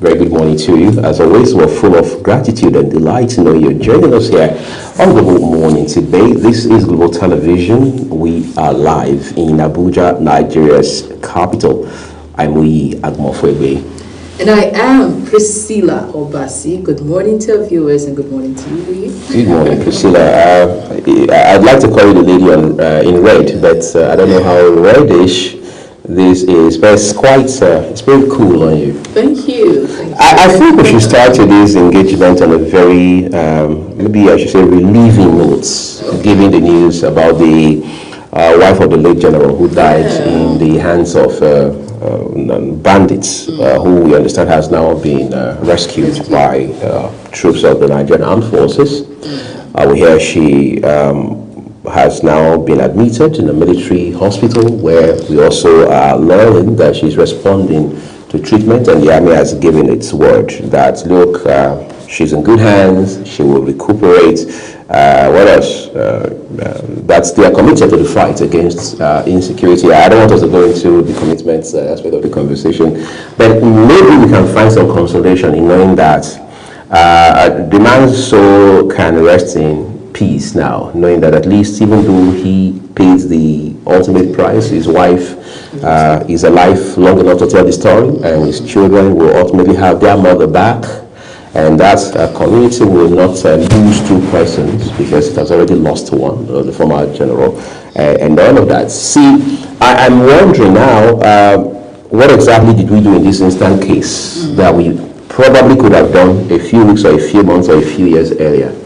Very good morning to you. As always, we're full of gratitude and delight to know you're joining us here on Global Morning today. This is Global Television. We are live in Abuja, Nigeria's capital. I'm Wi Agmofwebe. And I am Priscilla Obasi. Good morning to our viewers and good morning to you, Wi. Good morning, Priscilla. I'd like to call you the lady in red, but I don't know how reddish this is, but it's very cool on you. Thank you. I think we should start today's engagement on a very, maybe I should say, relieving notes, giving the news about the wife of the late general who died in the hands of bandits, who we understand has now been rescued by troops of the Nigerian Armed Forces. We hear she has now been admitted in a military hospital, where we also are learning that she's responding to treatment, and the army has given its word that, look, she's in good hands, she will recuperate. What else? That's they are committed to the fight against insecurity. I don't want us to go into the commitments aspect of the conversation, but maybe we can find some consolation in knowing that the man's soul can rest in peace now, knowing that at least, even though he pays the ultimate price, his wife is alive long enough to tell the story, and his children will ultimately have their mother back, and that community will not lose two persons because it has already lost one, the former general, and all of that. See, I'm wondering now, what exactly did we do in this instant case that we probably could have done a few weeks or a few months or a few years earlier?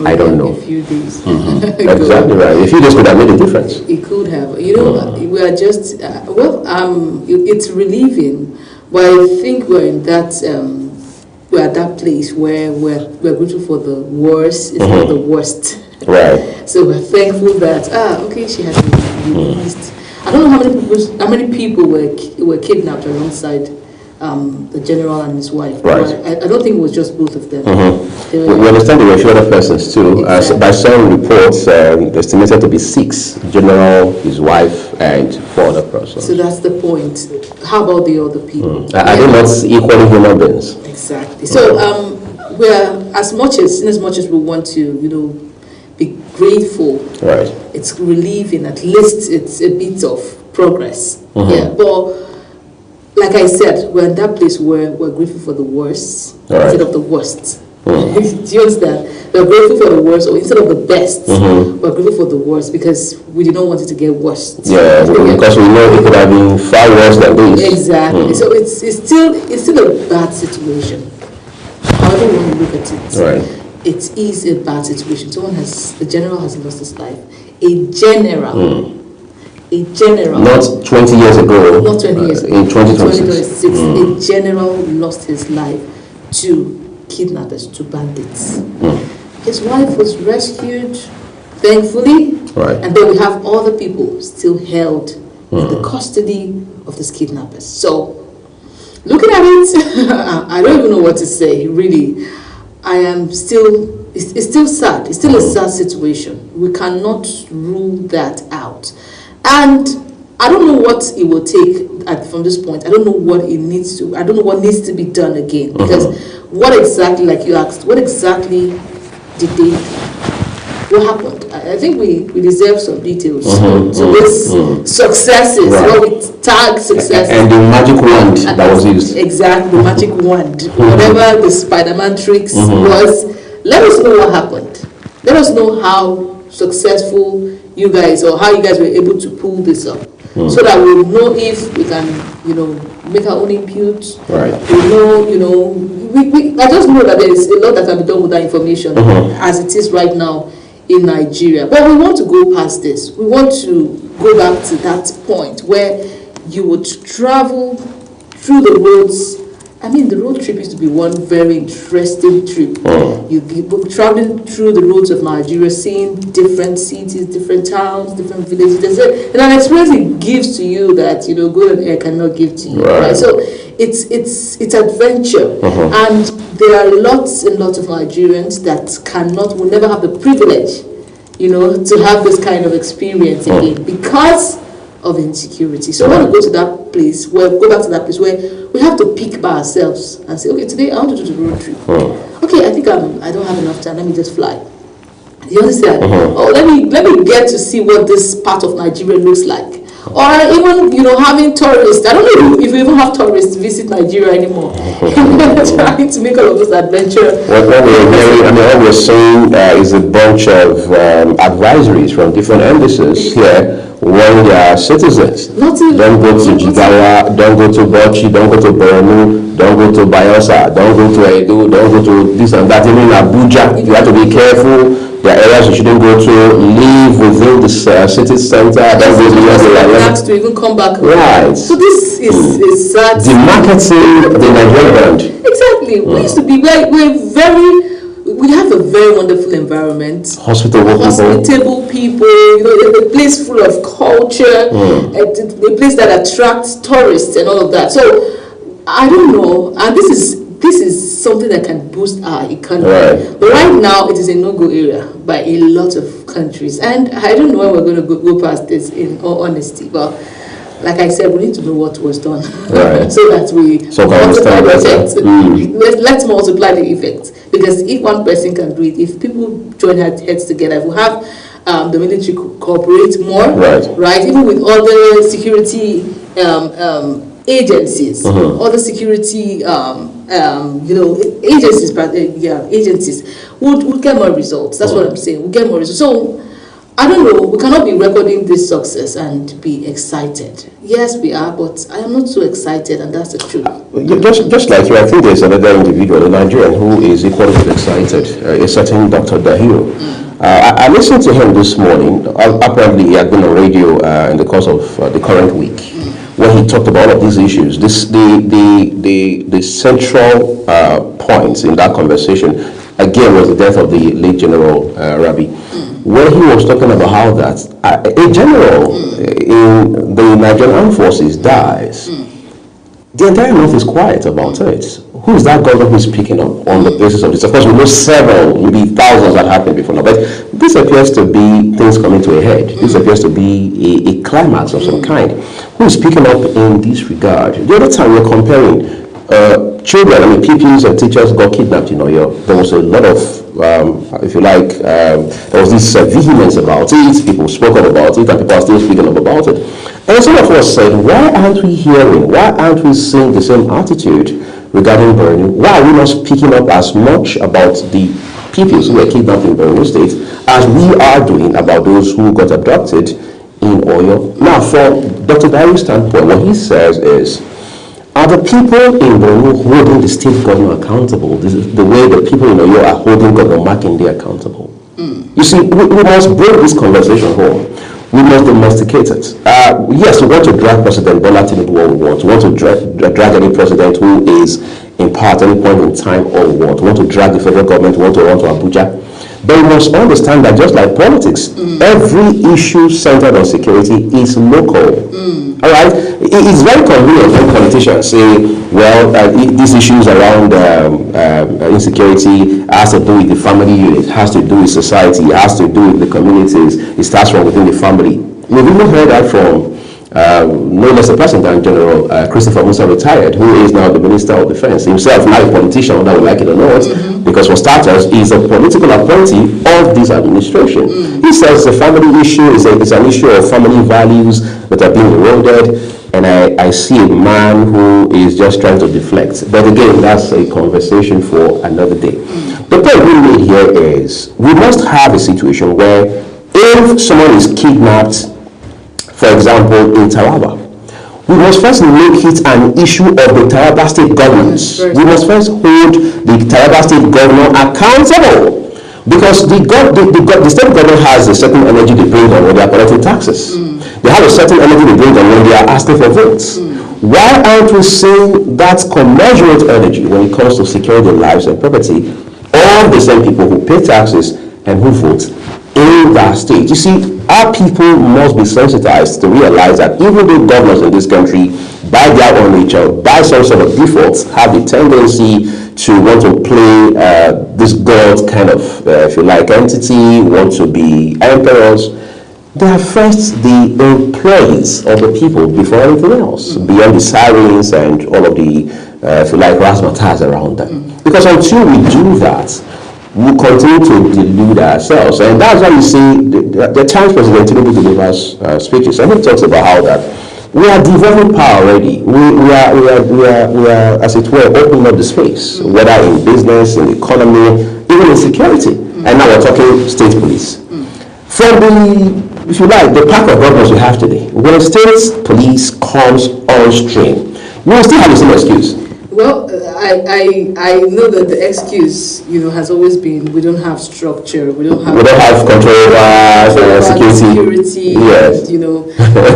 I don't know. A few days. Exactly right. A few days could have made a difference. It could have. You know, we are just, it's relieving, but I think we're in that, we're at that place where we're grateful for the worst, it's not the worst. Right. So we're thankful that, she has been released. I don't know how many people were kidnapped alongside the general and his wife. Right. I don't think it was just both of them. We understand there were a few other persons too. Exactly. By some reports, estimated to be 6: general, his wife, and 4 other persons. So that's the point. How about the other people? Are they not equally human beings? Exactly. So we're as much as we want to, be grateful. Right. It's relieving. At least it's a bit of progress. Yeah, but. Like I said, we're in that place where we're grateful for the worst instead of the worst. Do you understand? We're grateful for the worst, or instead of the best, we're grateful for the worst because we did not want it to get worse. Yeah, because we know it could have been far worse than this. Exactly. So it's still a bad situation. However you want to look at it, Right. It is a bad situation. The general has lost his life. A general. Not 20 years ago. Not 20 years ago. In 2026. A general lost his life to kidnappers, to bandits. His wife was rescued, thankfully. Right. And then we have other people still held in the custody of these kidnappers. So, looking at it, I don't even know what to say, really. It's still sad. It's still a sad situation. We cannot rule that out. And I don't know what it will take from this point. I don't know what it needs to. I don't know what needs to be done again. Because what exactly, like you asked, what exactly did they? What happened? I think we deserve some details to this successes. Right. What we tag successes. And the magic wand that was used. Exactly, the magic wand. Whatever the Spider-Man tricks was. Let us know what happened. Let us know how successful you guys, or how you guys were able to pull this up, so that we'll know if we can, make our own input. Right. We know, I just know that there is a lot that can be done with that information as it is right now in Nigeria. But we want to go past this. We want to go back to that point where you would travel through the roads. I mean, the road trip used to be one very interesting trip. You traveling through the roads of Nigeria, seeing different cities, different towns, different villages. And an experience it gives to you that good and air cannot give to you. Right? So it's adventure, and there are lots and lots of Nigerians that will never have the privilege, to have this kind of experience again because of insecurity. So I want to go to that place where we have to pick by ourselves and say, okay, today I want to do the road trip. Okay, I think I don't have enough time. Let me just fly. You understand? Or let me get to see what this part of Nigeria looks like. Or even, having tourists. I don't know if we even have tourists visit Nigeria anymore. Trying to make all of those adventures. What we're seeing is a bunch of advisories from different embassies here warning their citizens. Don't go to Jigawa, don't go to Bauchi, don't go to Borno, don't go to Bayelsa, don't go to Edo, don't go to this and that. Even in Abuja, you have to be careful. There are areas you shouldn't go to. Live within the city center. Don't go beyond the line. To even come back. Right. So this is sad. The marketing, the Nigerian brand. Exactly. We used to be we have a very wonderful environment. Hospitable people. A place full of culture. A place that attracts tourists and all of that. So I don't know. And this is something that can boost our economy. Right. But right now, it is a no-go area by a lot of countries. And I don't know when we're going to go past this, in all honesty. But like I said, we need to know what was done. Right. So that we multiply the effect. Let's multiply the effect. Because if one person can do it, if people join heads together, if we have the military cooperate more, right? Even with other security agencies, other security agencies would get more results. That's what I'm saying. We'll get more results. So I don't know. We cannot be recording this success and be excited. Yes, we are, but I am not so excited, and that's the truth. Just like you, I think there's another individual, a Nigerian, who is equally excited. A certain Dr. Dahiru. I listened to him this morning. Apparently, he had been on radio in the course of the current week, where he talked about all of these issues. The central points in that conversation, again, was the death of the late General Rabi, where he was talking about how that a general in the Nigerian Armed Forces dies. The entire North is quiet about it. Who is that governor who is speaking up on the basis of this? Of course, we know several, maybe thousands that happened before now, but this appears to be things coming to a head. This appears to be a climax of some kind. Who is speaking up in this regard? The other time we're comparing children, pupils and teachers got kidnapped in Oyo. There was a lot of, if you like, there was this vehemence about it. People spoke up about it, and people are still speaking up about it. And some of us said, why aren't we seeing the same attitude regarding Borno? Why are we not speaking up as much about the pupils who were kidnapped in Borno State as we are doing about those who got abducted in Oyo? Now, from Dr. Dahiru's standpoint, what he says is, are the people in Borno holding the state governor accountable? This is the way the people in Oyo are holding Governor Makinde accountable. You see, we must bring this conversation home. We must domesticate it. Yes, we want to drag President Bola Tinubu all we want. We want to drag any president who is in power at any point in time all we want. We want to drag the federal government. We want to run to Abuja. But we must understand that just like politics, every issue centered on security is local. All right? It's very convenient when politicians say, well, these issues around insecurity has to do with the family unit, has to do with society, has to do with the communities. It starts from within the family. We've even heard that from no less a person than General Christopher Musa, retired, who is now the Minister of Defense, himself now a politician, whether we like it or not, because for starters, he's a political appointee of this administration. He says the family issue is an issue of family values that are being eroded, and I see a man who is just trying to deflect. But again, that's a conversation for another day. The point we made here is we must have a situation where if someone is kidnapped, for example, in Taraba, we must first make it an issue of the Taraba state governance. We must first hold the Taraba state governor accountable, because the state government has a certain energy they bring on when they are collecting taxes. They have a certain energy they bring on when they are asking for votes. Why aren't we seeing that commensurate energy when it comes to securing the lives and property of the same people who pay taxes and who vote in that state? You see, our people must be sensitized to realize that even though governors in this country, by their own nature, by some sort of default, have the tendency to want to play this God kind of, if you like, entity, want to be emperors, they are first the employees of the people before anything else, beyond the sirens and all of the, if you like, razzmatazz around them. Because until we do that, we continue to delude ourselves. And that's why you see the times President Tinubu delivers speeches, and he talks about how that we are devolving power already. We are, as it were, opening up the space, whether in business, in economy, even in security. And now we're talking state police. From the, if you like, the pack of governors we have today, when state police comes on stream, we will still have the same excuse. Well, I know that the excuse, has always been we don't have structure, we don't have control over security, yes.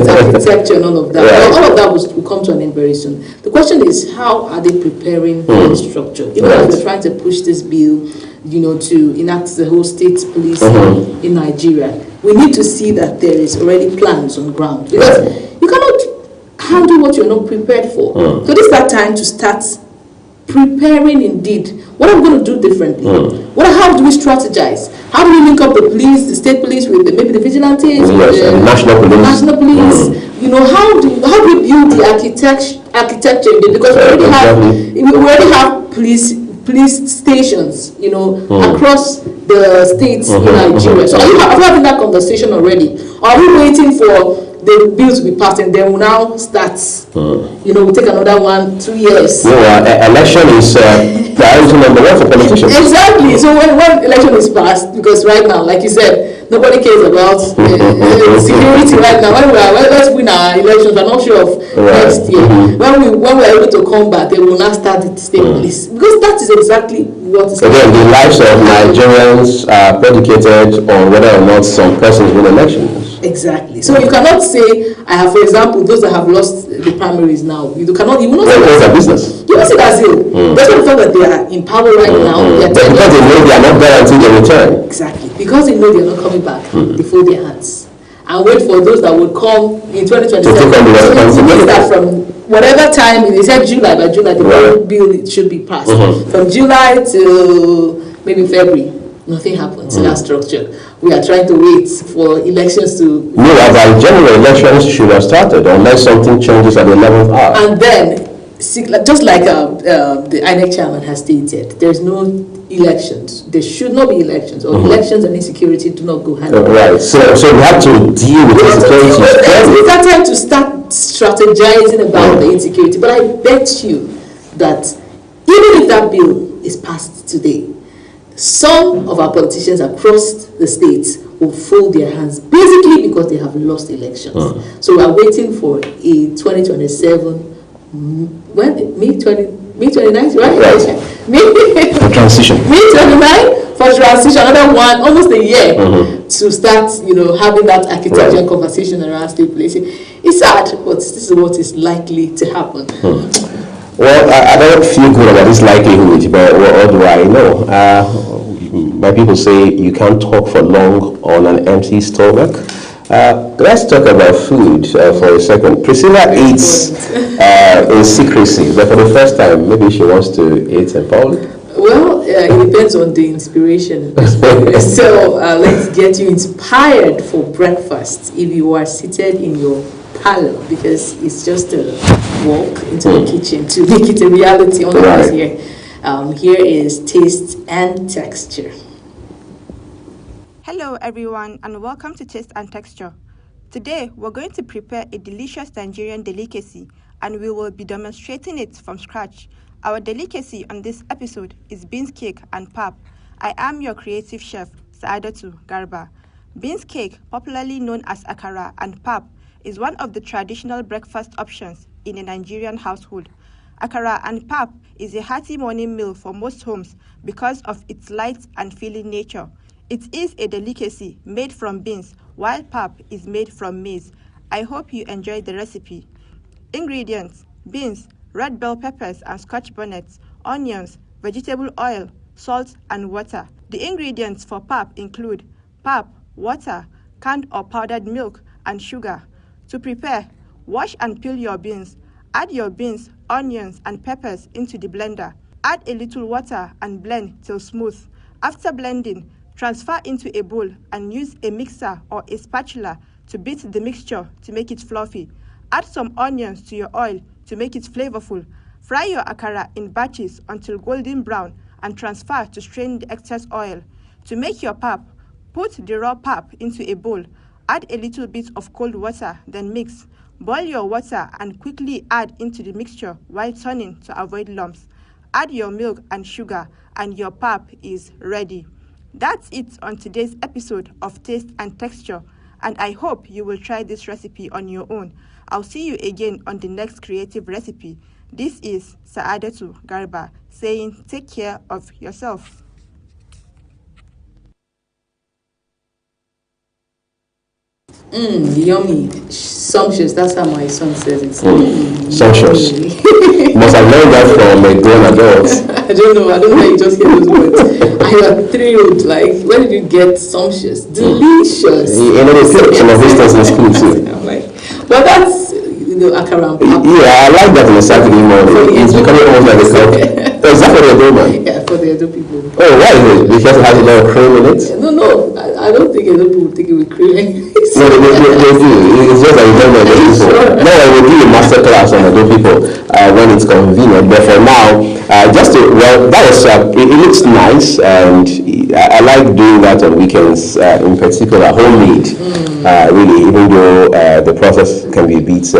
architecture and all of that. Right. Well, all of that will come to an end very soon. The question is, how are they preparing for the structure? Even as they're trying to push this bill, to enact the whole state police in Nigeria, we need to see that there is already plans on ground. Because you cannot handle what you're not prepared for. So this is that time to start preparing indeed. What are we going to do differently? How do we strategize? How do we link up the police, the state police, with maybe the vigilantes, with the national police? How do we build the architecture? Because we already have police stations, across the states in Nigeria. So are we having that conversation already? Or are we waiting for the bill to be passed and then we'll now start, we'll take another 1-2 years. Election is priority number one for politicians. Exactly. So when election is passed, because right now, like you said, nobody cares about security right now. Let's win our elections. I'm not sure of next year. When we're able to come back, they will now start the state police. Because that is exactly what is happening. Again, the lives of Nigerians are predicated on whether or not some persons win elections. Exactly. So you cannot say, for example, those that have lost the primaries now, you will not say that business. You will see that zeal. That's the fact that they are in power right now. Because they know they are not there until they return. Exactly. Because they know they are not coming back before their hands. And wait for those that will come in 2027. So it means that from whatever time, they said by July, the whole bill should be passed. From July to maybe February, nothing happens in that structure. We are trying to wait for elections to... No, by January, elections should have started unless something changes at the 11th hour. And then, just like the INEC chairman has stated, there's no elections. There should not be elections, or elections and insecurity do not go hand in hand. Right. So we have to deal with insecurity. It's that time to start strategizing about the insecurity. But I bet you that even if that bill is passed today, some of our politicians across the states will fold their hands, basically because they have lost elections. So we are waiting for a 2027, May 29th, right? For transition. May 29 for transition, another one, almost a year to start, having that architecture conversation around state policing. It's sad, but this is what is likely to happen. Well, I don't feel good about this likelihood, but what do I know? My people say you can't talk for long on an empty stomach. Let's talk about food for a second. Priscilla eats in secrecy, but for the first time, maybe she wants to eat in public. Well, it depends on the inspiration. So let's get you inspired for breakfast if you are seated in your parlor, because it's just a walk into the kitchen to make it a reality on the here. Here is Taste and Texture. Hello everyone and welcome to Taste and Texture. Today we're going to prepare a delicious Nigerian delicacy and we will be demonstrating it from scratch. Our delicacy on this episode is beans cake and pap. I am your creative chef, Saadatu Garba. Beans cake, popularly known as akara, and pap is one of the traditional breakfast options in a Nigerian household. Akara and pap is a hearty morning meal for most homes because of its light and filling nature. It is a delicacy made from beans, while pap is made from maize. I hope you enjoy the recipe. Ingredients: beans, red bell peppers and scotch bonnets, onions, vegetable oil, salt and water. The ingredients for pap include pap, water, canned or powdered milk, and sugar. To prepare, wash and peel your beans. Add your beans, onions, and peppers into the blender. Add a little water and blend till smooth. After blending, transfer into a bowl and use a mixer or a spatula to beat the mixture to make it fluffy. Add some onions to your oil to make it flavorful. Fry your akara in batches until golden brown and transfer to strain the excess oil. To make your pap, put the raw pap into a bowl. Add a little bit of cold water, then mix. Boil your water and quickly add into the mixture while turning to avoid lumps. Add your milk and sugar and your pap is ready. That's it on today's episode of Taste and Texture, and I hope you will try this recipe on your own. I'll see you again on the next creative recipe. This is Saadatu Garba saying take care of yourself. Yummy. Sumptuous. That's how my son says it. Sumptuous. Must have learned that from a grown adult. I don't know how you just hear those words. I am a 3-year-old. Like, where did you get sumptuous? Delicious. You know, they teach some of these things in school too. I'm like, but that's, akara and pap. Yeah, I like that on a Saturday morning. It's becoming almost like a cup. Oh, is that for the Edo man? Yeah, for the Edo people. Oh, why is it? Because it has a lot of cream in it? No, I don't think Edo people take it with cream. No, they do. It's just that you don't know the people. Sure. No, I will give a master class on Edo people when it's convenient. But for now, it looks nice, and I like doing that on weekends, in particular, homemade. Really, even though the process can be a bit,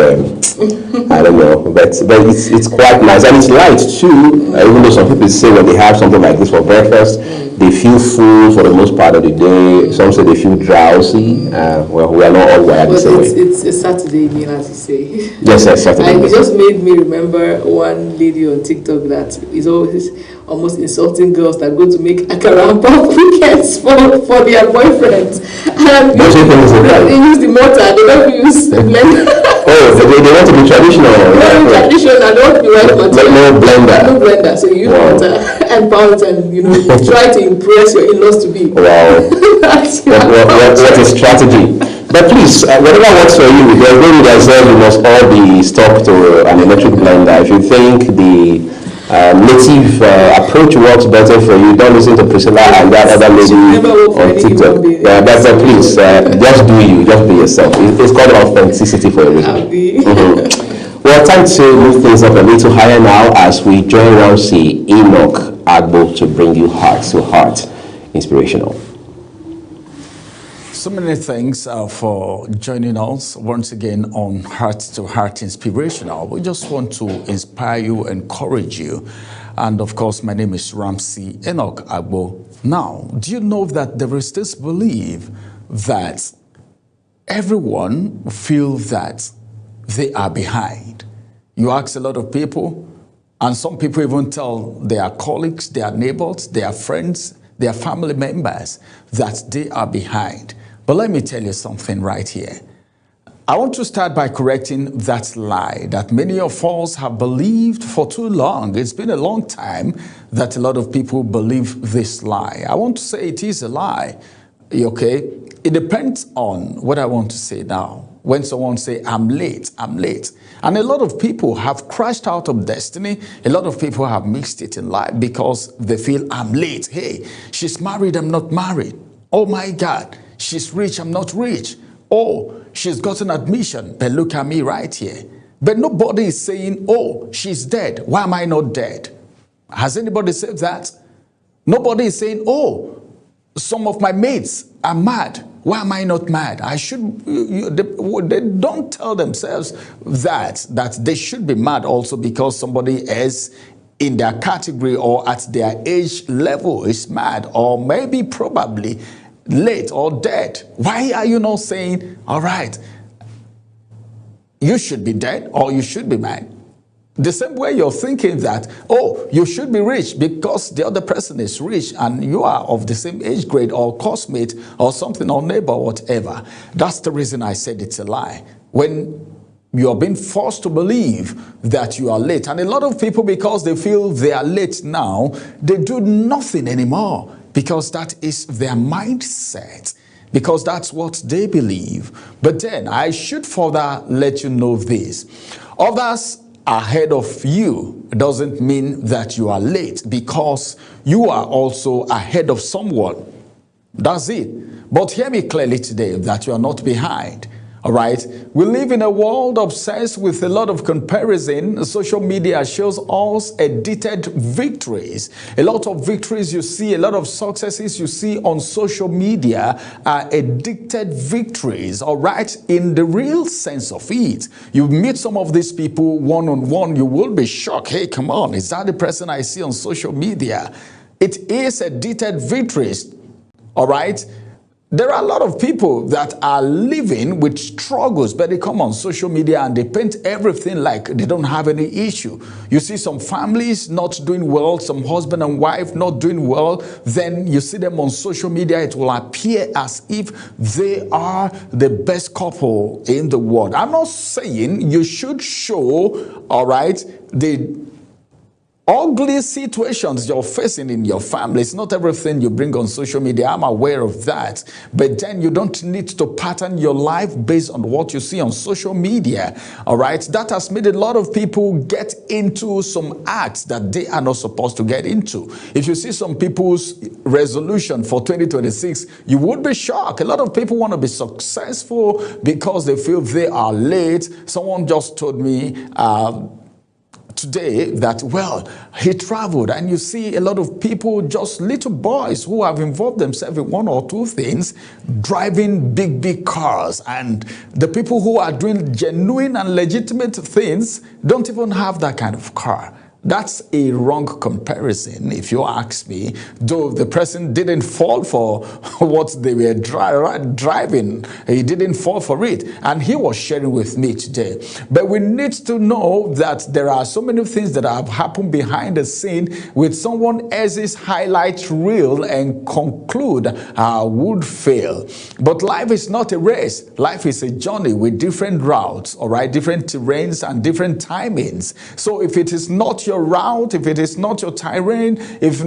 I don't know, but it's quite nice, and it's light too. Even though some people say when they have something like this for breakfast, they feel full for the most part of the day. Some say they feel drowsy. Well, we are not all wired the same way. It's a Saturday meal, as you say. Yes, Saturday. And it just made me remember one lady on TikTok that is always almost insulting girls that go to make akara and pap weekends for their boyfriends. And they use the mortar, they don't use the blender. Oh, they want to be traditional. Very traditional, I don't be right for no blender. No blender, so you use mortar and pounds and try to impress your in-laws to be. Wow. What a strategy. But please, whatever works for you, because maybe we must all be stuck to an electric blender. If you think the native approach works better for you, don't listen to Priscilla and that other lady on TikTok. Yeah, that's it. Please, just do you, just be yourself. It's called authenticity for a reason. Well, time to move things up a little higher now as we join Ramsey Enoch Agbo to bring you heart to heart inspirational. So many thanks for joining us once again on Heart to Heart Inspirational. We just want to inspire you, encourage you. And of course, my name is Ramsey Enoch Agbo. Now, do you know that there is this belief that everyone feels that they are behind? You ask a lot of people, and some people even tell their colleagues, their neighbors, their friends, their family members that they are behind. But let me tell you something right here. I want to start by correcting that lie that many of us have believed for too long. It's been a long time that a lot of people believe this lie. I want to say it is a lie, okay? It depends on what I want to say now. When someone say, I'm late, I'm late. And a lot of people have crashed out of destiny. A lot of people have mixed it in life because they feel I'm late. Hey, she's married, I'm not married. Oh my God. She's rich, I'm not rich. Oh, she's gotten admission, but look at me right here. But nobody is saying, oh, she's dead. Why am I not dead? Has anybody said that? Nobody is saying, oh, some of my mates are mad. Why am I not mad? They don't tell themselves that they should be mad also because somebody is in their category or at their age level is mad or maybe probably late or dead. Why are you not saying, all right, you should be dead or you should be mad? The same way you're thinking that, oh, you should be rich because the other person is rich and you are of the same age grade or classmate or something or neighbor or whatever. That's the reason I said it's a lie. When you're being forced to believe that you are late. And a lot of people, because they feel they are late now, they do nothing anymore. Because that is their mindset, because that's what they believe. But then I should further let you know this. Others ahead of you doesn't mean that you are late because you are also ahead of someone. That's it. But hear me clearly today that you are not behind. All right. We live in a world obsessed with a lot of comparison. Social media shows us edited victories. A lot of victories you see, a lot of successes you see on social media are edited victories. All right. In the real sense of it, you meet some of these people one-on-one, you will be shocked. Hey, come on. Is that the person I see on social media? It is edited victories. All right. There are a lot of people that are living with struggles, but they come on social media and they paint everything like they don't have any issue. You see some families not doing well, some husband and wife not doing well, then you see them on social media, it will appear as if they are the best couple in the world. I'm not saying you should show, all right, the ugly situations you're facing in your family. It's not everything you bring on social media. I'm aware of that. But then you don't need to pattern your life based on what you see on social media. All right. That has made a lot of people get into some acts that they are not supposed to get into. If you see some people's resolution for 2026, you would be shocked. A lot of people want to be successful because they feel they are late. Someone just told me, today that, well, he traveled, and you see a lot of people, just little boys who have involved themselves in one or two things, driving big cars, and the people who are doing genuine and legitimate things don't even have that kind of car. That's a wrong comparison, if you ask me, though the person didn't fall for what they were driving. He didn't fall for it, and he was sharing with me today. But we need to know that there are so many things that have happened behind the scene with someone else's highlight reel and conclude would fail. But life is not a race. Life is a journey with different routes, all right, different terrains and different timings. So if it is not your route, if it is not your terrain, if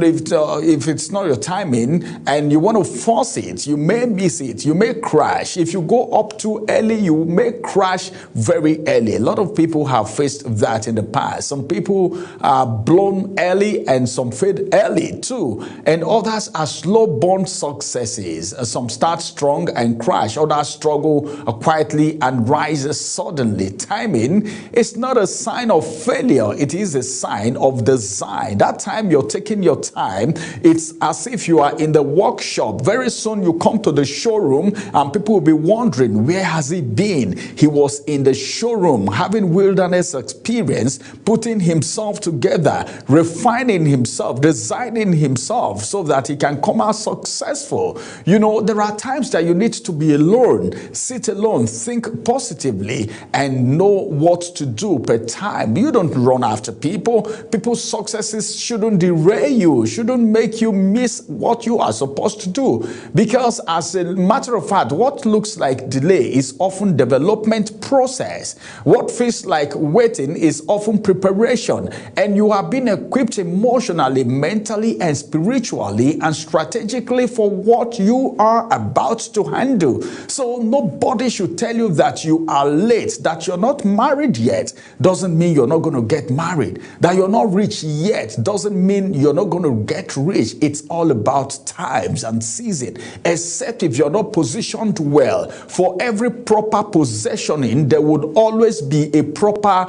it's not your timing, and you want to force it, you may miss it, you may crash. If you go up too early, you may crash very early. A lot of people have faced that in the past. Some people are blown early and some fade early too, and others are slow burn successes. Some start strong and crash, others struggle quietly and rise suddenly. Timing is not a sign of failure, it is a sign of design. That time you're taking your time, it's as if you are in the workshop. Very soon you come to the showroom and people will be wondering, where has he been? He was in the showroom having wilderness experience, putting himself together, refining himself, designing himself so that he can come out successful. You know, there are times that you need to be alone, sit alone, think positively, and know what to do per time. You don't run after people. People's successes shouldn't derail you, shouldn't make you miss what you are supposed to do. Because as a matter of fact, what looks like delay is often development process. What feels like waiting is often preparation. And you are being equipped emotionally, mentally, and spiritually and strategically for what you are about to handle. So nobody should tell you that you are late, that you're not married yet. Doesn't mean you're not going to get married. That you're not rich yet doesn't mean you're not going to get rich. It's all about times and season. Except if you're not positioned well. For every proper positioning, there would always be a proper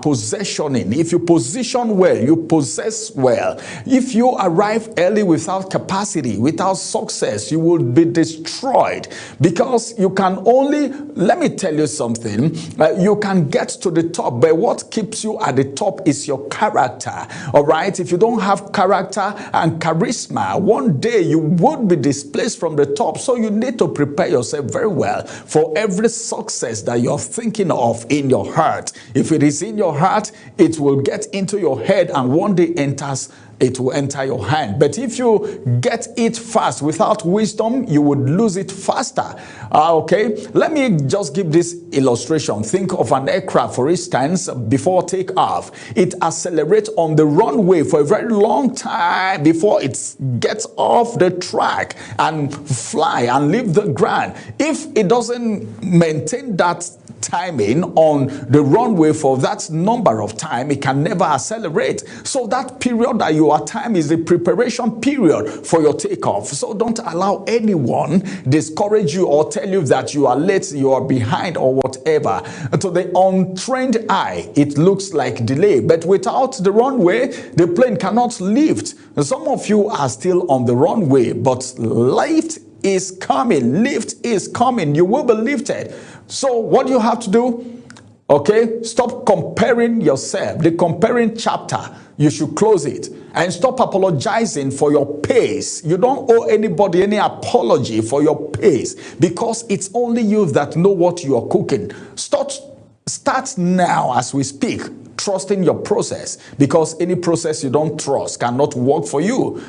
positioning. If you position well, you possess well. If you arrive early without capacity, without success, you will be destroyed. Because you can only, let me tell you something, you can get to the top, but what keeps you at the top is your character. All right, if you don't have character and charisma, one day you would be displaced from the top. So you need to prepare yourself very well for every success that you're thinking of in your heart. If it is in your heart, it will get into your head and one day it will enter your hand. But if you get it fast without wisdom, you would lose it faster. Okay, let me just give this illustration. Think of an aircraft, for instance, before takeoff. It accelerates on the runway for a very long time before it gets off the track and fly and leave the ground. If it doesn't maintain that timing on the runway for that number of time, it can never accelerate. So that period that you are time is the preparation period for your takeoff. So don't allow anyone discourage you or tell you that you are late, you are behind, or whatever. To the untrained eye, it looks like delay, but without the runway, the plane cannot lift. Some of you are still on the runway, but lift is coming. Lift is coming. You will be lifted. So what do you have to do? Okay, stop comparing yourself. The comparing chapter, you should close it. And stop apologizing for your pace. You don't owe anybody any apology for your pace, because it's only you that know what you are cooking. Start now as we speak, trusting your process, because any process you don't trust cannot work for you.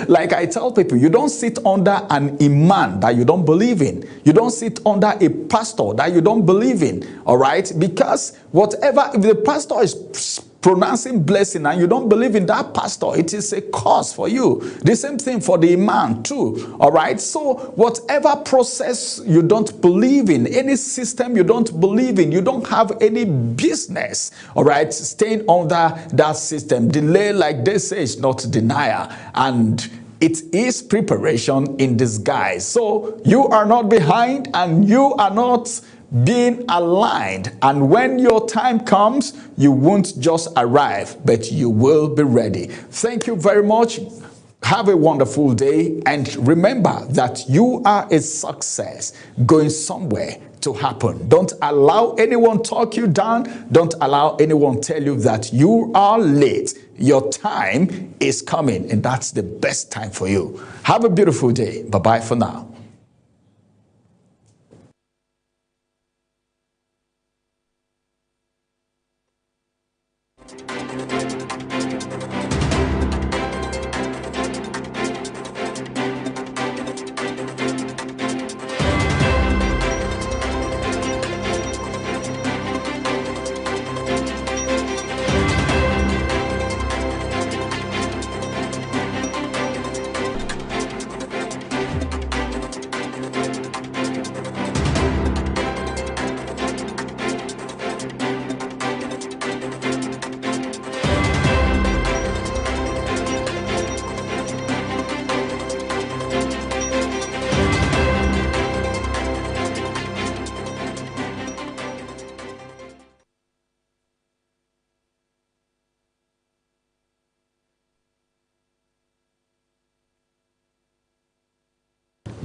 Like I tell people, you don't sit under an imam that you don't believe in. You don't sit under a pastor that you don't believe in. All right? Because whatever, if the pastor is pronouncing blessing and you don't believe in that pastor, it is a cause for you. The same thing for the imam too. All right? So whatever process you don't believe in, any system you don't believe in, you don't have any business, all right, staying under that system. Delay, like they say, is not denial, and it is preparation in disguise. So you are not behind and you are not being aligned, and when your time comes, you won't just arrive, but you will be ready. Thank you very much. Have a wonderful day, and remember that you are a success going somewhere to happen. Don't allow anyone talk you down. Don't allow anyone tell you that you are late. Your time is coming, and that's the best time for you. Have a beautiful day. Bye-bye for now.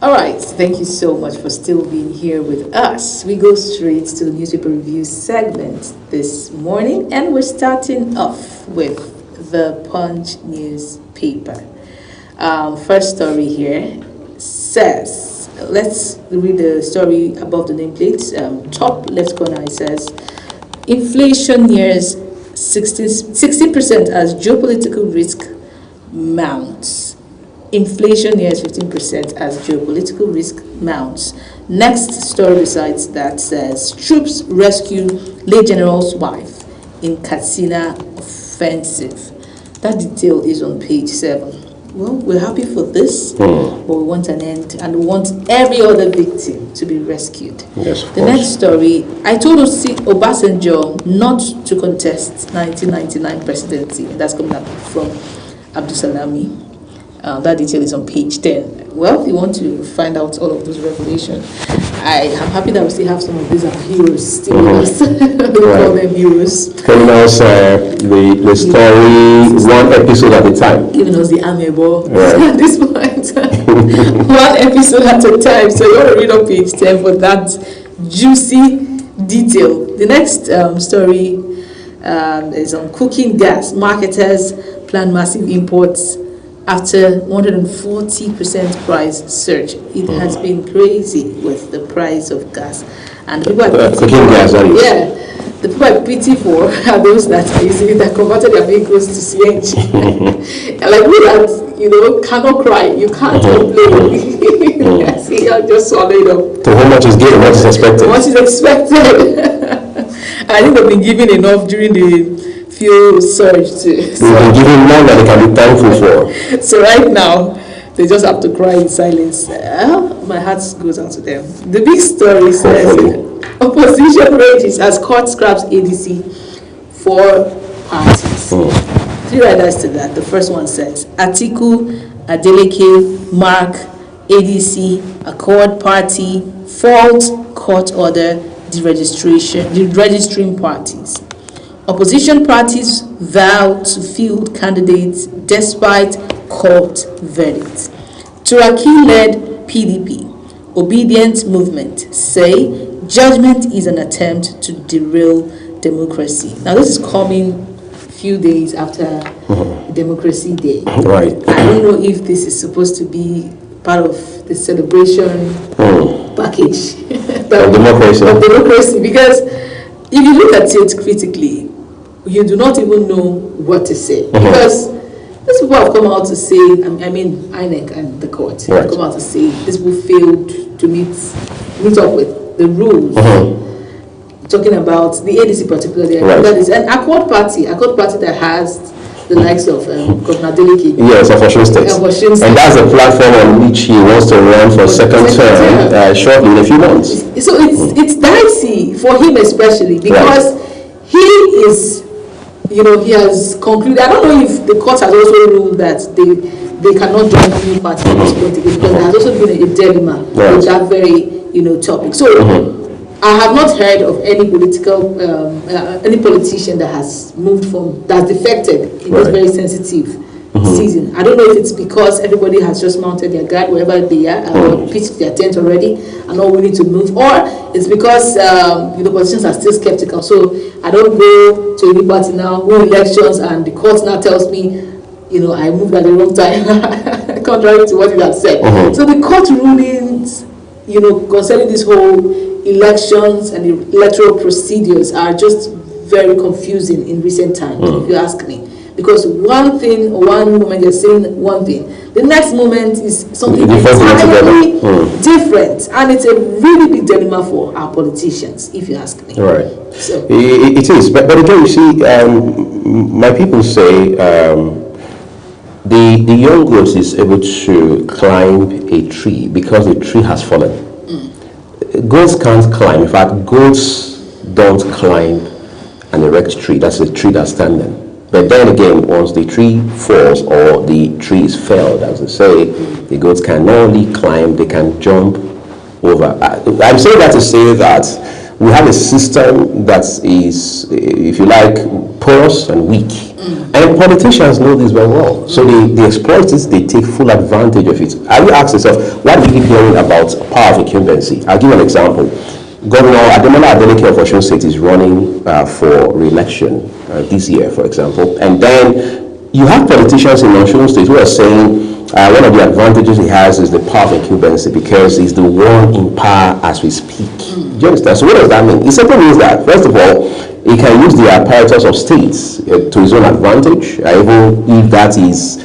All right, thank you so much for still being here with us. We go straight to the newspaper review segment this morning, and we're starting off with the Punch newspaper. First story here says, let's read the story above the nameplate. Top left corner, it says, inflation nears 16% as geopolitical risk mounts. Inflation nears 15% as geopolitical risk mounts. Next story besides that says, troops rescue late general's wife in Katsina offensive. That detail is on page 7. Well, we're happy for this, but we want an end, and we want every other victim to be rescued. Yes, of the course. next story, I told Obasanjo not to contest 1999 presidency. That's coming up from Abdul Salami. That detail is on page 10. Well, if you want to find out all of those revelations, I am happy that we still have some of these heroes still with us. We call them heroes. Telling us the story one episode at a time. Giving us the amebo at this point. One episode at a time. So you want to read on page 10 for that juicy detail. The next story is on cooking gas. Marketers plan massive imports after 140% price surge. It has been crazy with the price of gas, and people are cooking gas. Yeah, the people I pity for are those that are using it, that converted their vehicles to CNG. And like we that cannot cry, you can't complain. See, I just swallow it up. So how much is given? What is expected? What is expected? And I think they've been given enough during the fuel surge too. We've been given more that they can be thankful for. So right now, they just have to cry in silence. My heart goes out to them. The big story says, Opposition rages as court scraps ADC for parties. 3 riders to that. The first one says, Atiku, Adeleke, Mark, ADC, Accord Party, fault court order, the registering parties. Opposition parties vow to field candidates despite court verdicts. Turaki-led PDP, Obedient Movement say judgment is an attempt to derail democracy. Now this is coming few days after Democracy Day. Right. I don't know if this is supposed to be part of the celebration package Of democracy. of democracy, because if you look at it critically, you do not even know what to say, because these people have come out to say, I mean INEC and the court have come out to say these people failed to meet up with the rules. Talking about the ADC particularly, that is an Accord Party that has the likes of Governor Adeleke. Yes, of Osun State. And that's the platform on which he wants to run for second term shortly in a few months. So it's dicey for him especially, because he is, he has concluded, I don't know if the court has also ruled that they cannot join the new party at this point, because there has also been a dilemma with that very, topic. So I have not heard of any politician that has that's defected in this very sensitive season. I don't know if it's because everybody has just mounted their guard wherever they are, or pitched their tent already and not willing to move, or it's because politicians are still skeptical. So I don't go to any party now, win elections, and the court now tells me, I moved at the wrong time, contrary to what you have said. So the court rulings, concerning this whole elections and electoral procedures are just very confusing in recent times, if you ask me. Because one moment you're saying one thing, the next moment is something entirely different, and it's a really big dilemma for our politicians, if you ask me. Right. So it is, but again, you see, my people say the young goat is able to climb a tree because the tree has fallen. Goats can't climb. In fact, goats don't climb an erect tree. That's a tree that's standing. But then again, once the tree falls or the tree is felled, as they say, the goats can not only climb, they can jump over. I'm saying that to say that we have a system that is, if you like, porous and weak. And politicians know this very well. So they exploit it, they take full advantage of it. Have you asked yourself, why do we keep hearing about power of incumbency? I'll give you an example. Governor Ademola Adeleke of Osun State is running for re-election this year, for example. And then you have politicians in Osun State who are saying one of the advantages he has is the power of incumbency, because he's the one in power as we speak. Do you understand? So what does that mean? It simply means that, first of all, he can use the apparatus of states to his own advantage, even if that is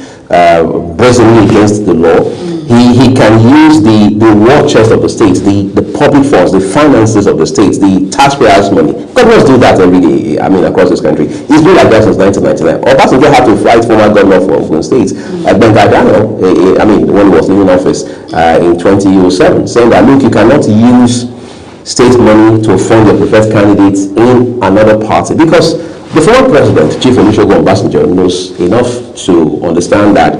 brazenly against the law. He can use the war chest of the states, the public funds, the finances of the states, the taxpayers' money. Governors do that every day, across this country. It's been like that since 1999. Obasanjo had to fight former governor from Ogun State, Ben Gagano, when he was leaving office in 2007, saying that, look, you cannot use state money to fund your preferred candidates in another party, because the former president, Chief Olusegun Obasanjo, knows enough to understand that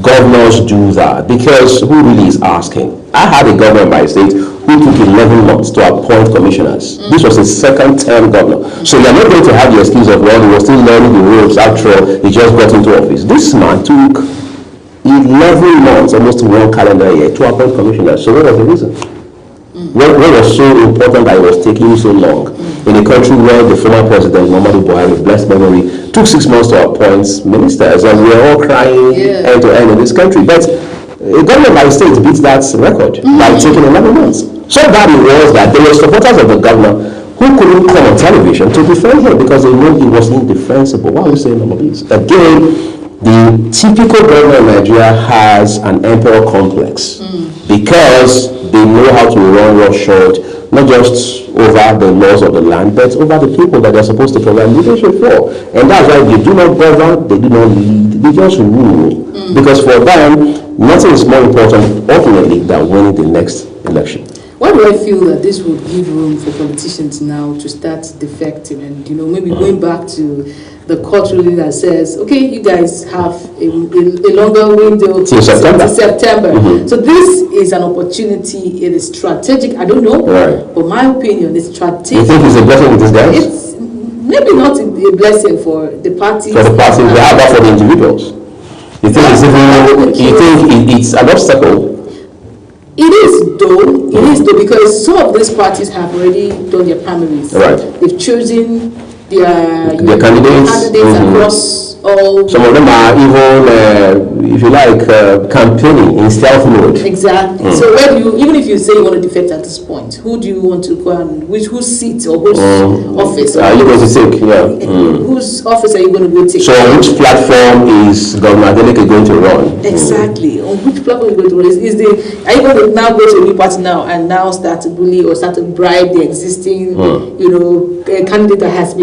governors do that, because who really is asking? I had a governor in my state who took 11 months to appoint commissioners. This was his second term governor. So you're not going to have the excuse of, well, he was still learning the ropes after all, he just got into office. This man took 11 months, almost 1 calendar year, to appoint commissioners. So what was the reason? What was so important that it was taking so long in a country where the former president, Muhammadu Buhari, blessed memory, took 6 months to appoint ministers, and we are all crying end to end in this country. But a government by state beats that record by taking 11 months. So bad it was that there were supporters of the governor who couldn't come on television to defend him because they knew he was indefensible. Why are we saying all of this? Again, the typical government in Nigeria has an emperor complex because they know how to run roughshod, not just over the laws of the land, but over the people that they're supposed to provide leadership for. And that's why they do not govern, they do not lead, they just rule. Because for them, nothing is more important ultimately than winning the next election. why do I feel that this would give room for politicians now to start defecting and, maybe going back to the court ruling that says, okay, you guys have a longer window till September. So this is an opportunity. It is strategic. I don't know, but my opinion is strategic. You think it's a blessing with these guys? It's maybe not a blessing for the parties. For the parties, but how about for the individuals? You think it's an obstacle? It is though, because some of these parties have already done their primaries. Right. They've chosen their candidates across all. Some of them are even, if you like, campaigning in stealth mode. Exactly. So where do you, even if you say you want to defect at this point, who do you want to go and whose seat or whose office? Are you going to take? Whose office are you going to go take? So on which platform is Governor Adeleke going to run? Exactly. On which platform are you going to run? Are you going to now go to a new party now and now start to bully or start to bribe the existing, candidate that has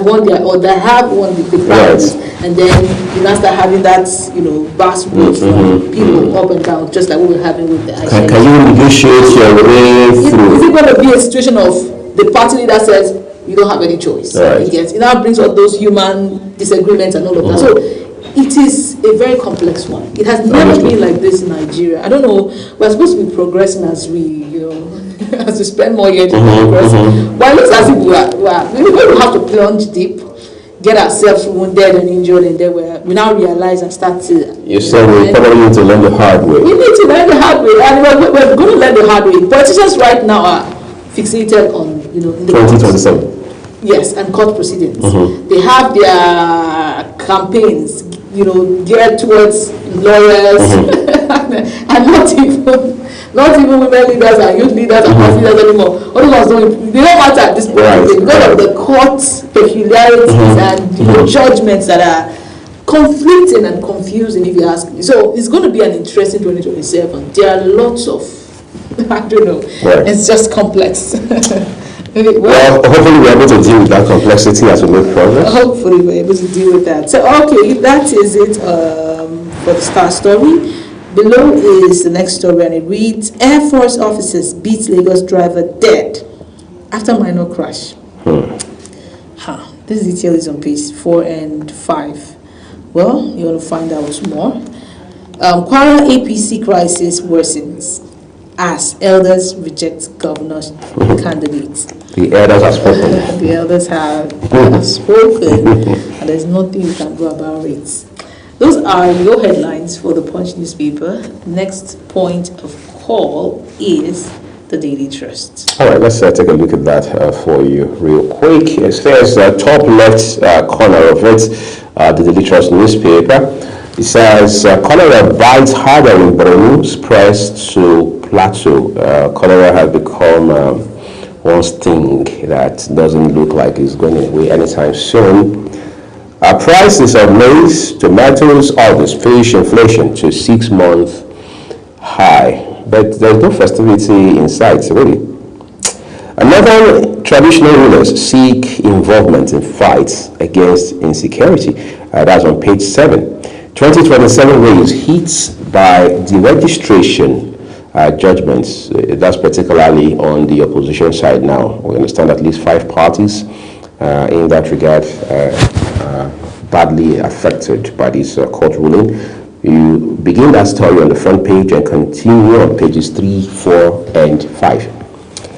won that have won the primaries, and then you now start having that, vast vote from people up and down, just like what we're having with the ICANN. Can you negotiate your way through? Is it going to be a situation of the party leader says you don't have any choice? Right. It now brings up those human disagreements and all of that. So it is a very complex one. It has never been like this in Nigeria. I don't know. We're supposed to be progressing as we, as we spend more years progressing. But it looks as if we have to plunge deep, get ourselves wounded and injured, and then we now realize and start to. You said we probably need to learn the hard way. We need to learn the hard way, and we're going to learn the hard way. Politicians right now are fixated on, in the 2027. Yes, and court proceedings. They have their campaigns, geared towards lawyers, and not even women leaders and youth leaders and party leaders anymore. All of us they don't matter at this point. Because of the court's peculiarities and judgments that are conflicting and confusing, if you ask me. So it's going to be an interesting 2027. There are lots of, I don't know, it's just complex. Well, hopefully we're able to deal with that complexity as we make progress. Hopefully we're able to deal with that. So, okay, that is it for the Star story. Below is the next story, and it reads, Air Force officers beat Lagos driver dead after minor crash. This detail is on page 4 and 5. Well, you're going to find out more. Kwara APC crisis worsens as elders reject governor's candidates. The elders have spoken. The elders have spoken, and there's nothing you can do about it. Those are your headlines for the Punch newspaper. Next point of call is the Daily Trust. All right, let's take a look at that for you real quick. It says top left corner of it, the Daily Trust newspaper. It says cholera bites harder in Borno, spreads to Plateau. Cholera has become one sting that doesn't look like it's going away anytime soon. Prices of maize, tomatoes, others face inflation to 6-month high. But there's no festivity in sight, really. Another traditional rulers seek involvement in fights against insecurity. That's on page 7. 2027 race hits by deregistration judgments. That's particularly on the opposition side now. We understand at least 5 parties in that regard badly affected by this court ruling. You begin that story on the front page and continue on pages 3, 4, and 5.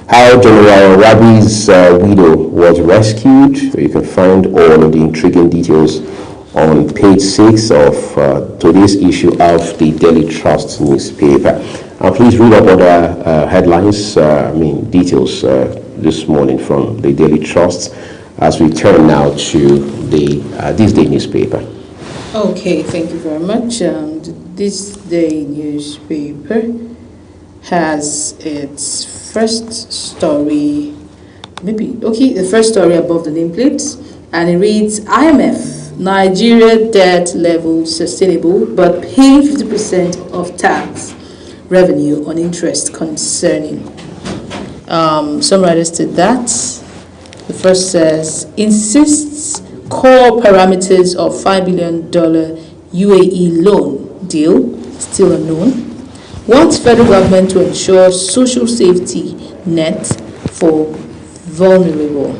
How General Rabi's widow was rescued. You can find all of the intriguing details on page 6 of today's issue of the Daily Trust newspaper. And please read up other headlines, details this morning from the Daily Trust as we turn now to the This Day newspaper. Okay, thank you very much. This Day newspaper has its first story, the first story above the nameplate, and it reads, IMF, Nigeria debt level sustainable, but paying 50% of tax revenue on interest concerning. Some writers to that. The first says, insists core parameters of $5 billion UAE loan deal still unknown. wants federal government to ensure social safety net for vulnerable.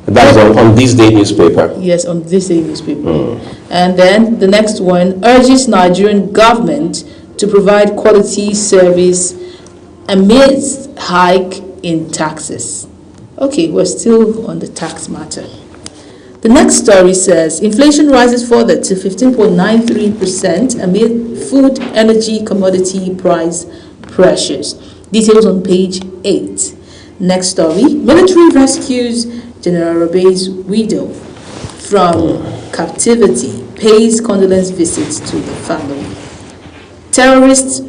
That's on this day newspaper. Yes, on this day newspaper. And then the next one urges Nigerian government to provide quality service amidst hike in taxes. Okay, we're still on the tax matter. The next story says inflation rises further to 15.93% amid food, energy, commodity price pressures. Details on page 8. Next story, military rescues General Rabe's widow from captivity, pays condolence visits to the family. Terrorists,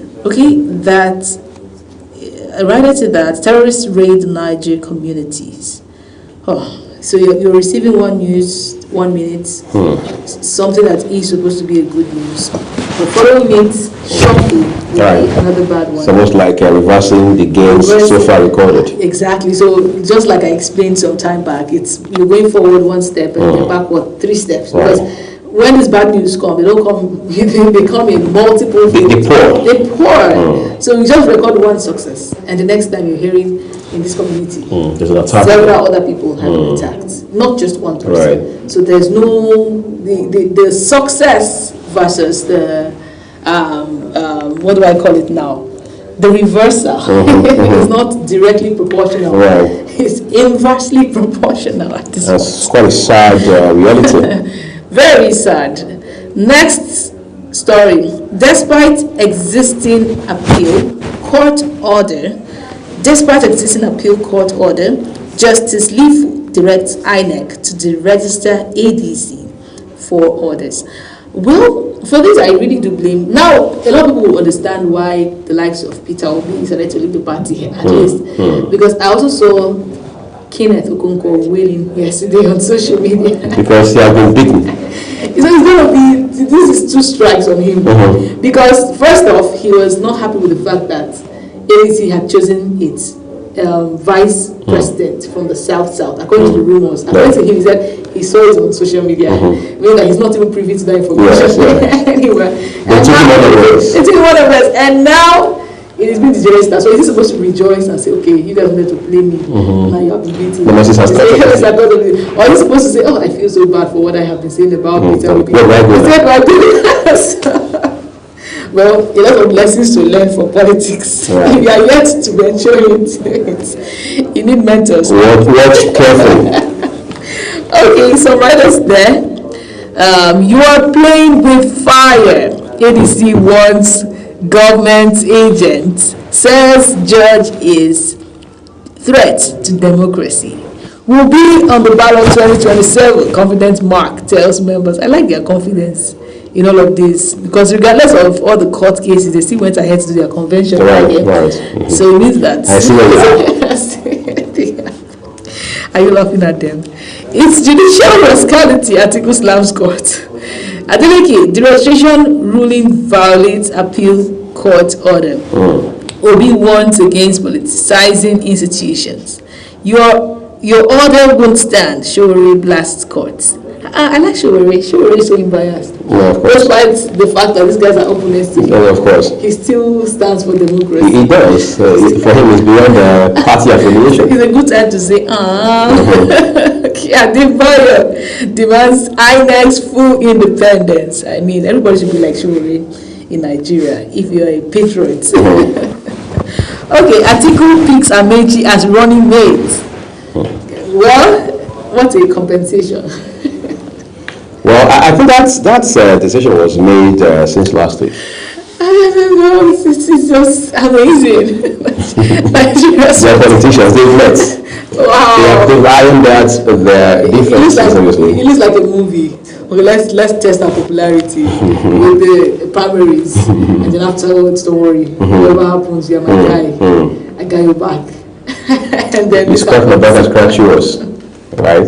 terrorists raid Niger communities. So you're receiving one news, 1 minute, something that is supposed to be a good news. The following it, shortly, another bad one. It's almost like reversing the gains so far recorded. Exactly. So just like I explained some time back, it's you're going forward 1 step and you're backward 3 steps. Because when this bad news come, they don't come. They come in multiple. They pour. So you just record one success, and the next time you're hearing in this community, there's an attack. Several other people have been attacked, not just one person. Right. So there's no the success versus the what do I call it now? The reversal is not directly proportional. Right. It's inversely proportional at this point. That's quite a sad reality. Very sad. Next story. Despite existing appeal court order, Justice Lifu directs INEC to deregister ADC for orders. Well, for this I really do blame. Now, a lot of people will understand why the likes of Peter Obi decided to leave the party at least. Because I also saw Kenneth Okonkwo wailing yesterday on social media. Because he has been beaten. So it's going to be, this is 2 strikes on him. Because first off, he was not happy with the fact that ADC had chosen its vice president from the South, according to the rumors. According to him, he said he saw it on social media, meaning that he's not even privy to that information anywhere. They took him one of us, and now it is being deregistered. So is he supposed to rejoice and say, okay, you guys wanted to play me, now you have been beating me? Or is he supposed to say, oh, I feel so bad for what I have been saying about Peter Obi? Well, a lot of lessons to learn for politics. Right. If you are yet to venture into it, you need mentors. Watch carefully. Okay, some writers there. You are playing with fire. ADC wants government agent. Says judge is threat to democracy. Will be on the ballot 2027. Confident Mark tells members. I like their confidence in all of this, because regardless of all the court cases, they still went ahead to do their convention. Right. So it means that. I see what Are you laughing at them? It's judicial rascality, Article slams court. Adeleke, the registration ruling violates appeal court order. Obi warns against politicizing institutions. Your order won't stand. Showore blasts courts. I like Showore. Showore is so unbiased. Yeah, of course. Despite the fact that these guys are opponents to him. Yeah, of course. He still stands for democracy. He does. For him, it's beyond party affiliation. It's a good time to say, Adebayo demands INEC's full independence. I mean, everybody should be like Showore in Nigeria if you're a patriot. Okay, Atiku picks Amechi as running mate. Well, what a compensation. Well, I think that decision was made since last week. I don't know, it's just amazing. They're politicians, they've met. Wow. They've ironed out their differences, obviously. It looks like a movie. Okay, let's test our popularity with the primaries, and then afterwards, don't worry. Whatever happens, you're my guy. I got your back. And then you scratch my back, I scratch yours. Right?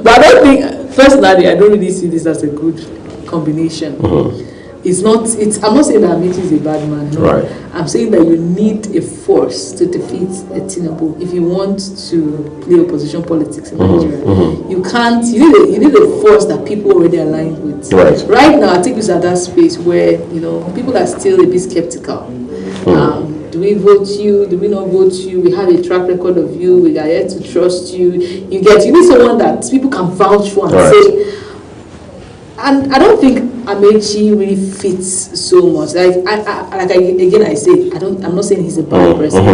But I don't think, personally, I don't really see this as a good combination. It's not, I'm not saying that Amechi is a bad man. No. Right. I'm saying that you need a force to defeat a Tinubu if you want to play opposition politics in Nigeria. You can't, you need a force that people already aligned with. Right. Right now, I think it's at that space where, people are still a bit skeptical. Do we vote you? Do we not vote you? We have a track record of you. We are here to trust you. You need someone that people can vouch for and say. And I don't think Amaechi really fits so much. I say, I'm not saying he's a bad person.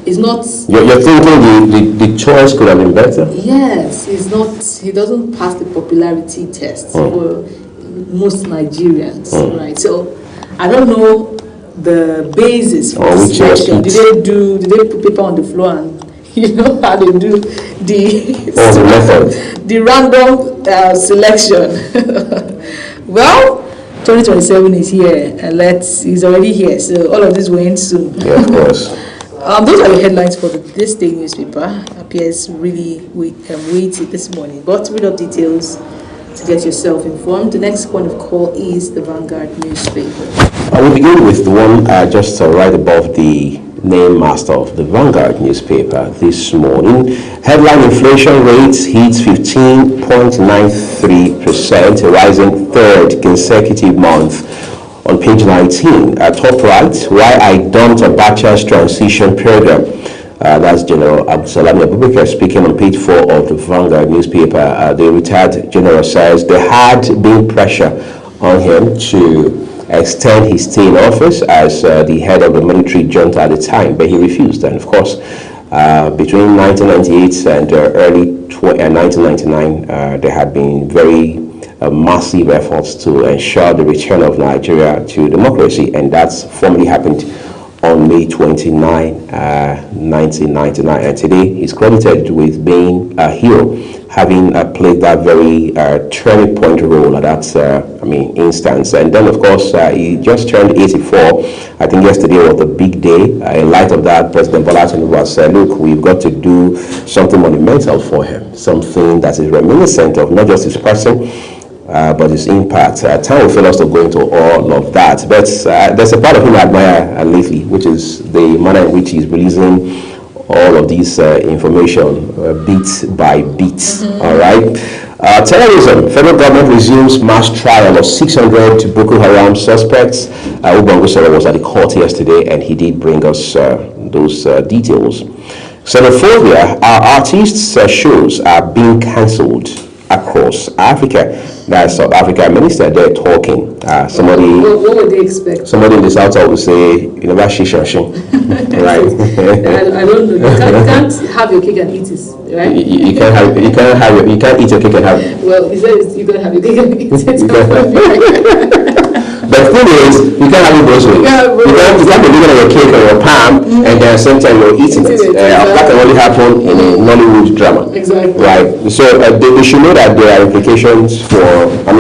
It's not. You're thinking the choice could have been better? Yes, he's not. He doesn't pass the popularity test for most Nigerians, right? So I don't know the basis for selection. Did they put paper on the floor and how they do the method, the random selection? Well, 2027 is here, and he's already here, so all of this will end soon. Yeah, of course. Those are the headlines for this day newspaper. Appears really weighty this morning, but read up details to get yourself informed. The next point of call is the Vanguard newspaper. I will begin with the one just right above the name master of the Vanguard newspaper this morning. Headline: inflation rates hits 15.93%, rising third consecutive month. On page 19, top right, why I dumped Abacha's transition program. That's General Abdulsalami Abubakar speaking on page 4 of the Vanguard newspaper. The retired general says there had been pressure on him to extend his stay in office as the head of the military junta at the time, but he refused. And of course, between 1998 and early 1999, there had been very massive efforts to ensure the return of Nigeria to democracy, and that's formally happened on May 29, 1999. And today he's credited with being a hero, having played that very turning point role at that instance. And then, of course, he just turned 84. I think yesterday was the big day. In light of that, President Bola Tinubu said, look, we've got to do something monumental for him, something that is reminiscent of not just his person, but his impact. Time will fail us to go into all of that. But there's a part of him I admire lately, which is the manner in which he's releasing all of these information bit by bit. All right. Terrorism. Federal government resumes mass trial of 600 Boko Haram suspects. Ubango Soro was at the court yesterday, and he did bring us those details. Xenophobia. Our artists' shows are being cancelled across Africa. That's South Africa minister there talking. What would they expect? Somebody in the South would say, right? I don't know. You can't have your cake and eat it, right? You can't eat your cake and have it. Well, he says you can't have your cake and eat it. But the thing is, you can't have it both ways. You can't be living on your cake or your palm, and then at the same time you're eating it. That can only happen in a Nollywood drama. Exactly. Right. So they should know that there are implications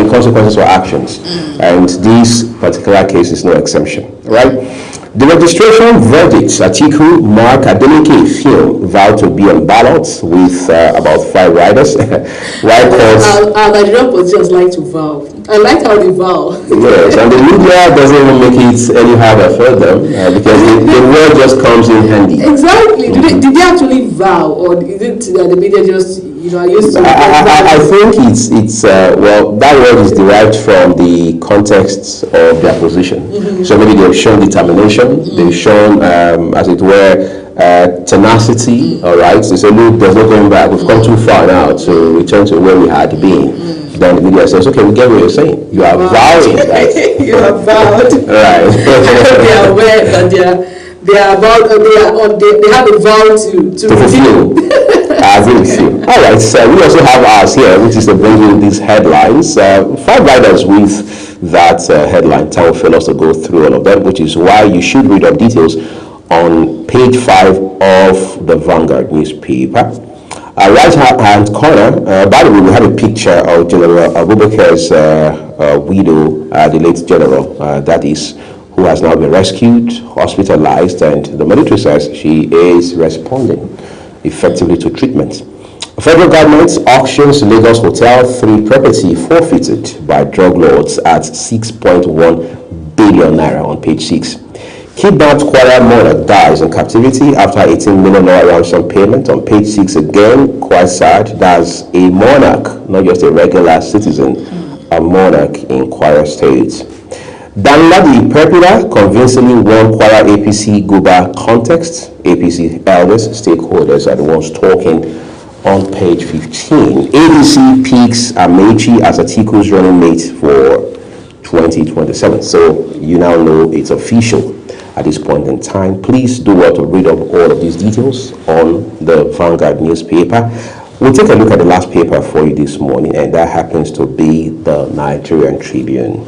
consequences for actions, and this particular case is no exemption. Right. The registration verdicts. Atiku, Mark Adeleke film vowed to be on ballots with about 5 riders. Why courts? Our Nigerian politicians like to vow. I like how they vow. Yes, and the media doesn't even make it any harder for them because the word just comes in handy. Exactly. Did they actually vow, or is it the media just used to? I think it's that word is derived from the context of their position. So maybe they've shown determination, they've shown, as it were, tenacity. All right. So they say, look, there's no going back. We've come too far now to return to where we had been. Then the media says, okay, we get what you're saying. You are vowing that. You are vowed. Right. They are aware that they have a vow to fulfill. I agree with you. All right, so we also have ours here, which is to bring in these headlines. 5 riders with that headline. Time will fail us to go through all of them, which is why you should read up details on page 5 of the Vanguard newspaper. Right hand corner, by the way, we have a picture of General Abubakar's widow, the late general, that is, who has now been rescued, hospitalized, and the military says she is responding effectively to treatment. Federal government auctions Lagos Hotel 3 property forfeited by drug lords at 6.1 billion naira on page 6. Kidnapped choir monarch dies in captivity after 18 million naira ransom payment on page 6 again. Quite sad. That's a monarch, not just a regular citizen, a monarch in Kwara State. Danladi Perpida convincingly won Kwara APC Guba context. APC elders, stakeholders are the ones talking on page 15. ADC picks Amechi as Atiku's running mate for 2027. So you now know it's official at this point in time. Please do well to read up all of these details on the Vanguard newspaper. We'll take a look at the last paper for you this morning, and that happens to be the Nigerian Tribune.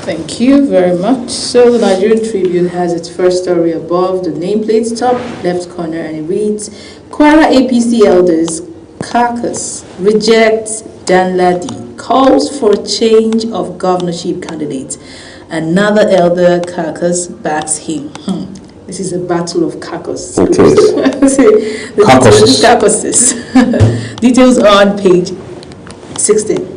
Thank you very much. So the Nigerian Tribune has its first story above the nameplate, top left corner, and it reads, Kwara APC elders caucus rejects Danladi, calls for change of governorship candidate. Another elder caucus backs him. This is a battle of caucus. It is. Caucuses. Details on page 16.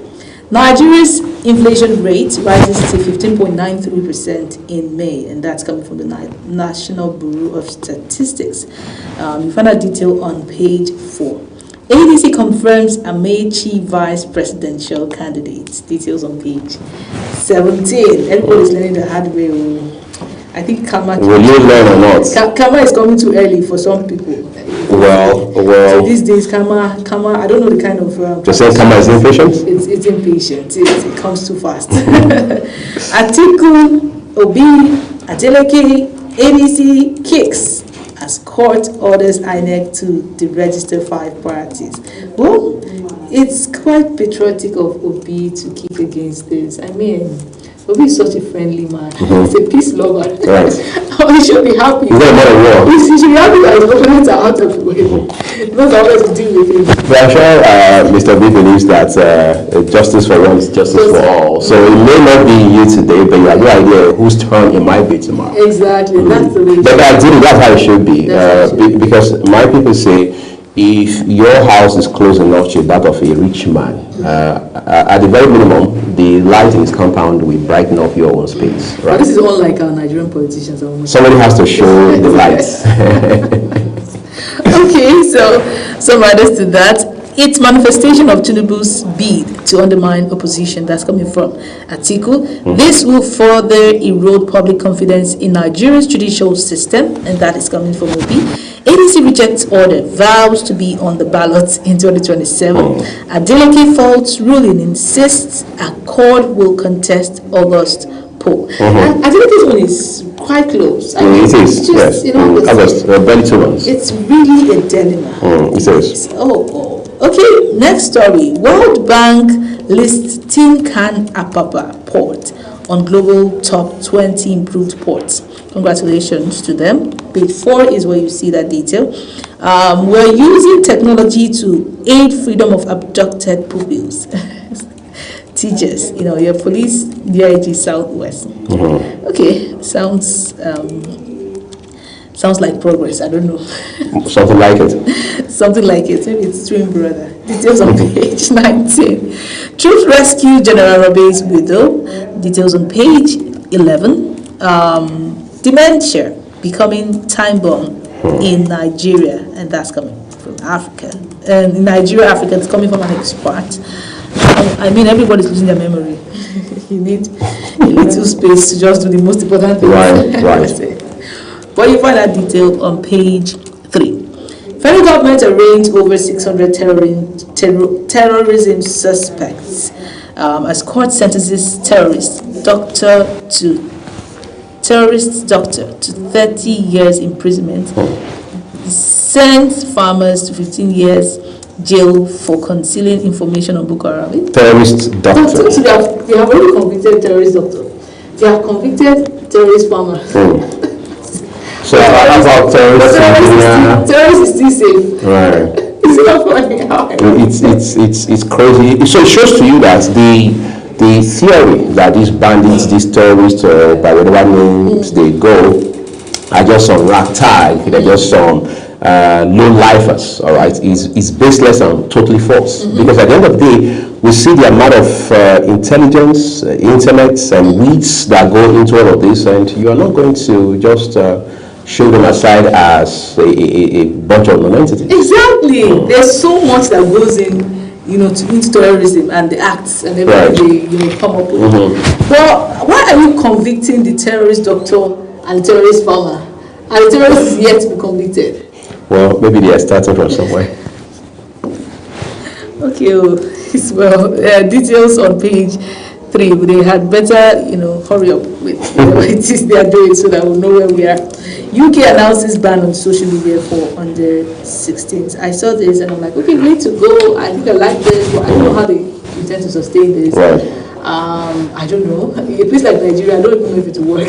Nigeria's inflation rate rises to 15.93% in May, and that's coming from the National Bureau of Statistics. You find out detail on page 4. ADC confirms Amechi vice presidential candidate. Details on page 17. Everybody's learning the hard way. I think Kama. Will you learn or not? Kama is coming too early for some people. Well. So these days, Kama. I don't know the kind of. You're saying Kama is impatient? It's impatient. It comes too fast. Atiku, Obi, Adeleke, ADC kicks as court orders INEC to deregister 5 parties. Well, it's quite patriotic of Obi to kick against this. I mean, Obi is such a friendly man. He's a peace lover. Right. He should be happy. He's not a war. He should be happy that his opponents are out of the way. Not always to deal with him. But I'm sure Mr. B believes that justice for one is justice for all. So it may not be you today, but you have no idea whose turn it might be tomorrow. Exactly. That's the way. But that's how it should be. Because my people say, if your house is close enough to that of a rich man, at the very minimum, the light in his compound will brighten up your own space. Right? But this is all like our Nigerian politicians. Somebody has to show the lights. Okay, so some riders to that. It's manifestation of Tinubu's bid to undermine opposition. That's coming from Atiku. This will further erode public confidence in Nigeria's judicial system, and that is coming from Obi. ADC rejects order, vows to be on the ballot in 2027. Adeleke faults ruling, insists Accord will contest August poll. Adeleke's one is quite close. I mean, it is, just, yes. August, barely 2 months. It's really a dilemma. It is. Okay, next story. World Bank lists Tin Can Apapa port on global top 20 improved ports. Congratulations to them. Page 4 is where you see that detail. We're using technology to aid freedom of abducted pupils. Teachers, your police, DIG Southwest. Okay, sounds like progress. I don't know. Something like it. Something like it. Maybe it's twin brother. Details on page 19. Troops rescue General Rabe's widow. Details on page 11. Dementia becoming time bomb in Nigeria, and that's coming from Africa. And in Nigeria, Africa, it's coming from an expert. I mean, everybody's losing their memory. You need a little space to just do the most important things. Right. But you find that detail on page 3. Federal government arraigned over 600 terrorism suspects as court sentences terrorist doctor to 30 years imprisonment, sends farmers to 15 years jail for concealing information on Boko Haram. Terrorist doctor. They have already convicted terrorist doctor. They have convicted terrorist farmer. So how about terrorist is still safe. Right. It's not funny. It's crazy. So it shows to you that the theory that these bandits, these terrorists, by whatever names they go, are just some ragtag, they're just some low-lifers, all right, is baseless and totally false. Because at the end of the day, we see the amount of intelligence, internet, and weeds that go into all of this, and you are not going to just show them aside as a bunch of non-entities. Exactly. There's so much that goes in to into terrorism and the acts and everything they come up with. But why are you convicting the terrorist doctor and the terrorist farmer, and the terrorist is yet to be convicted? Well, maybe they are starting from somewhere. Okay, well, details on page 3. They had better, hurry up with what it is they are doing so that we'll know where we are. UK announces ban on social media for under 16s. I saw this and I'm like, okay, great to go. I think I like this, but I don't know how they intend to sustain this. Right. I don't know. A place like Nigeria, I don't even know if it will work.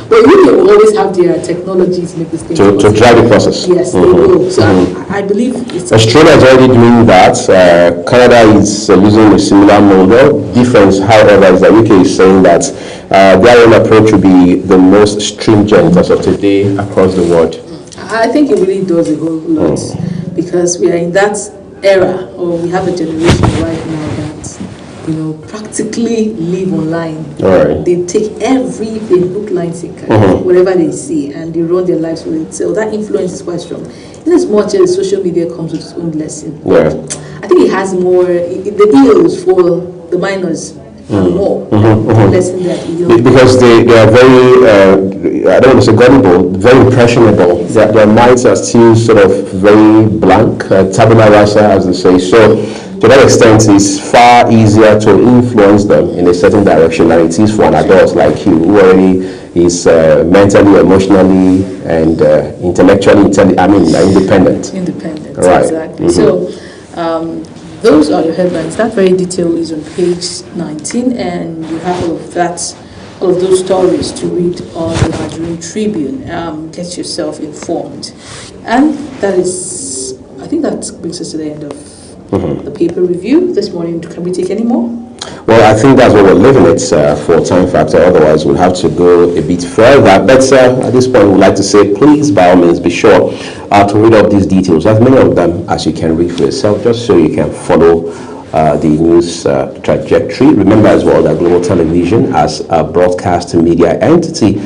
But UK will always have their technology to make this thing to drive the process. Yes, they will. So I believe it's Australia is already doing that. Canada is using a similar model. Difference, however, is that UK is saying that their own approach will be the most stringent as of today across the world. I think it really does a whole lot because we are in that era, or we have a generation right now that practically live online. Right. They take every Facebook line sinker, whatever they see, and they run their lives with it. So that influence is quite strong. In as much as social media comes with its own lesson, I think it has more. The ills for the minors are more lesson that because they are very I don't want to say gullible, very impressionable. Their minds are still sort of very blank, tabula rasa, as they say. So to that extent, it's far easier to influence them in a certain direction than it is for an adult like you, who already is mentally, emotionally, and intellectually independent. Independent, right. Exactly. So those are the headlines. That very detail is on page 19, and you have all of those stories to read on the Nigerian Tribune. Get yourself informed. And that is, I think that brings us to the end of the paper review this morning. Can we take any more? Well, I think that's what we're leaving it for time factor. Otherwise, we'll have to go a bit further. But at this point, we'd like to say, please, by all means, be sure to read up these details, as many of them as you can read for yourself, just so you can follow the news trajectory. Remember as well that Global Television, as a broadcast media entity,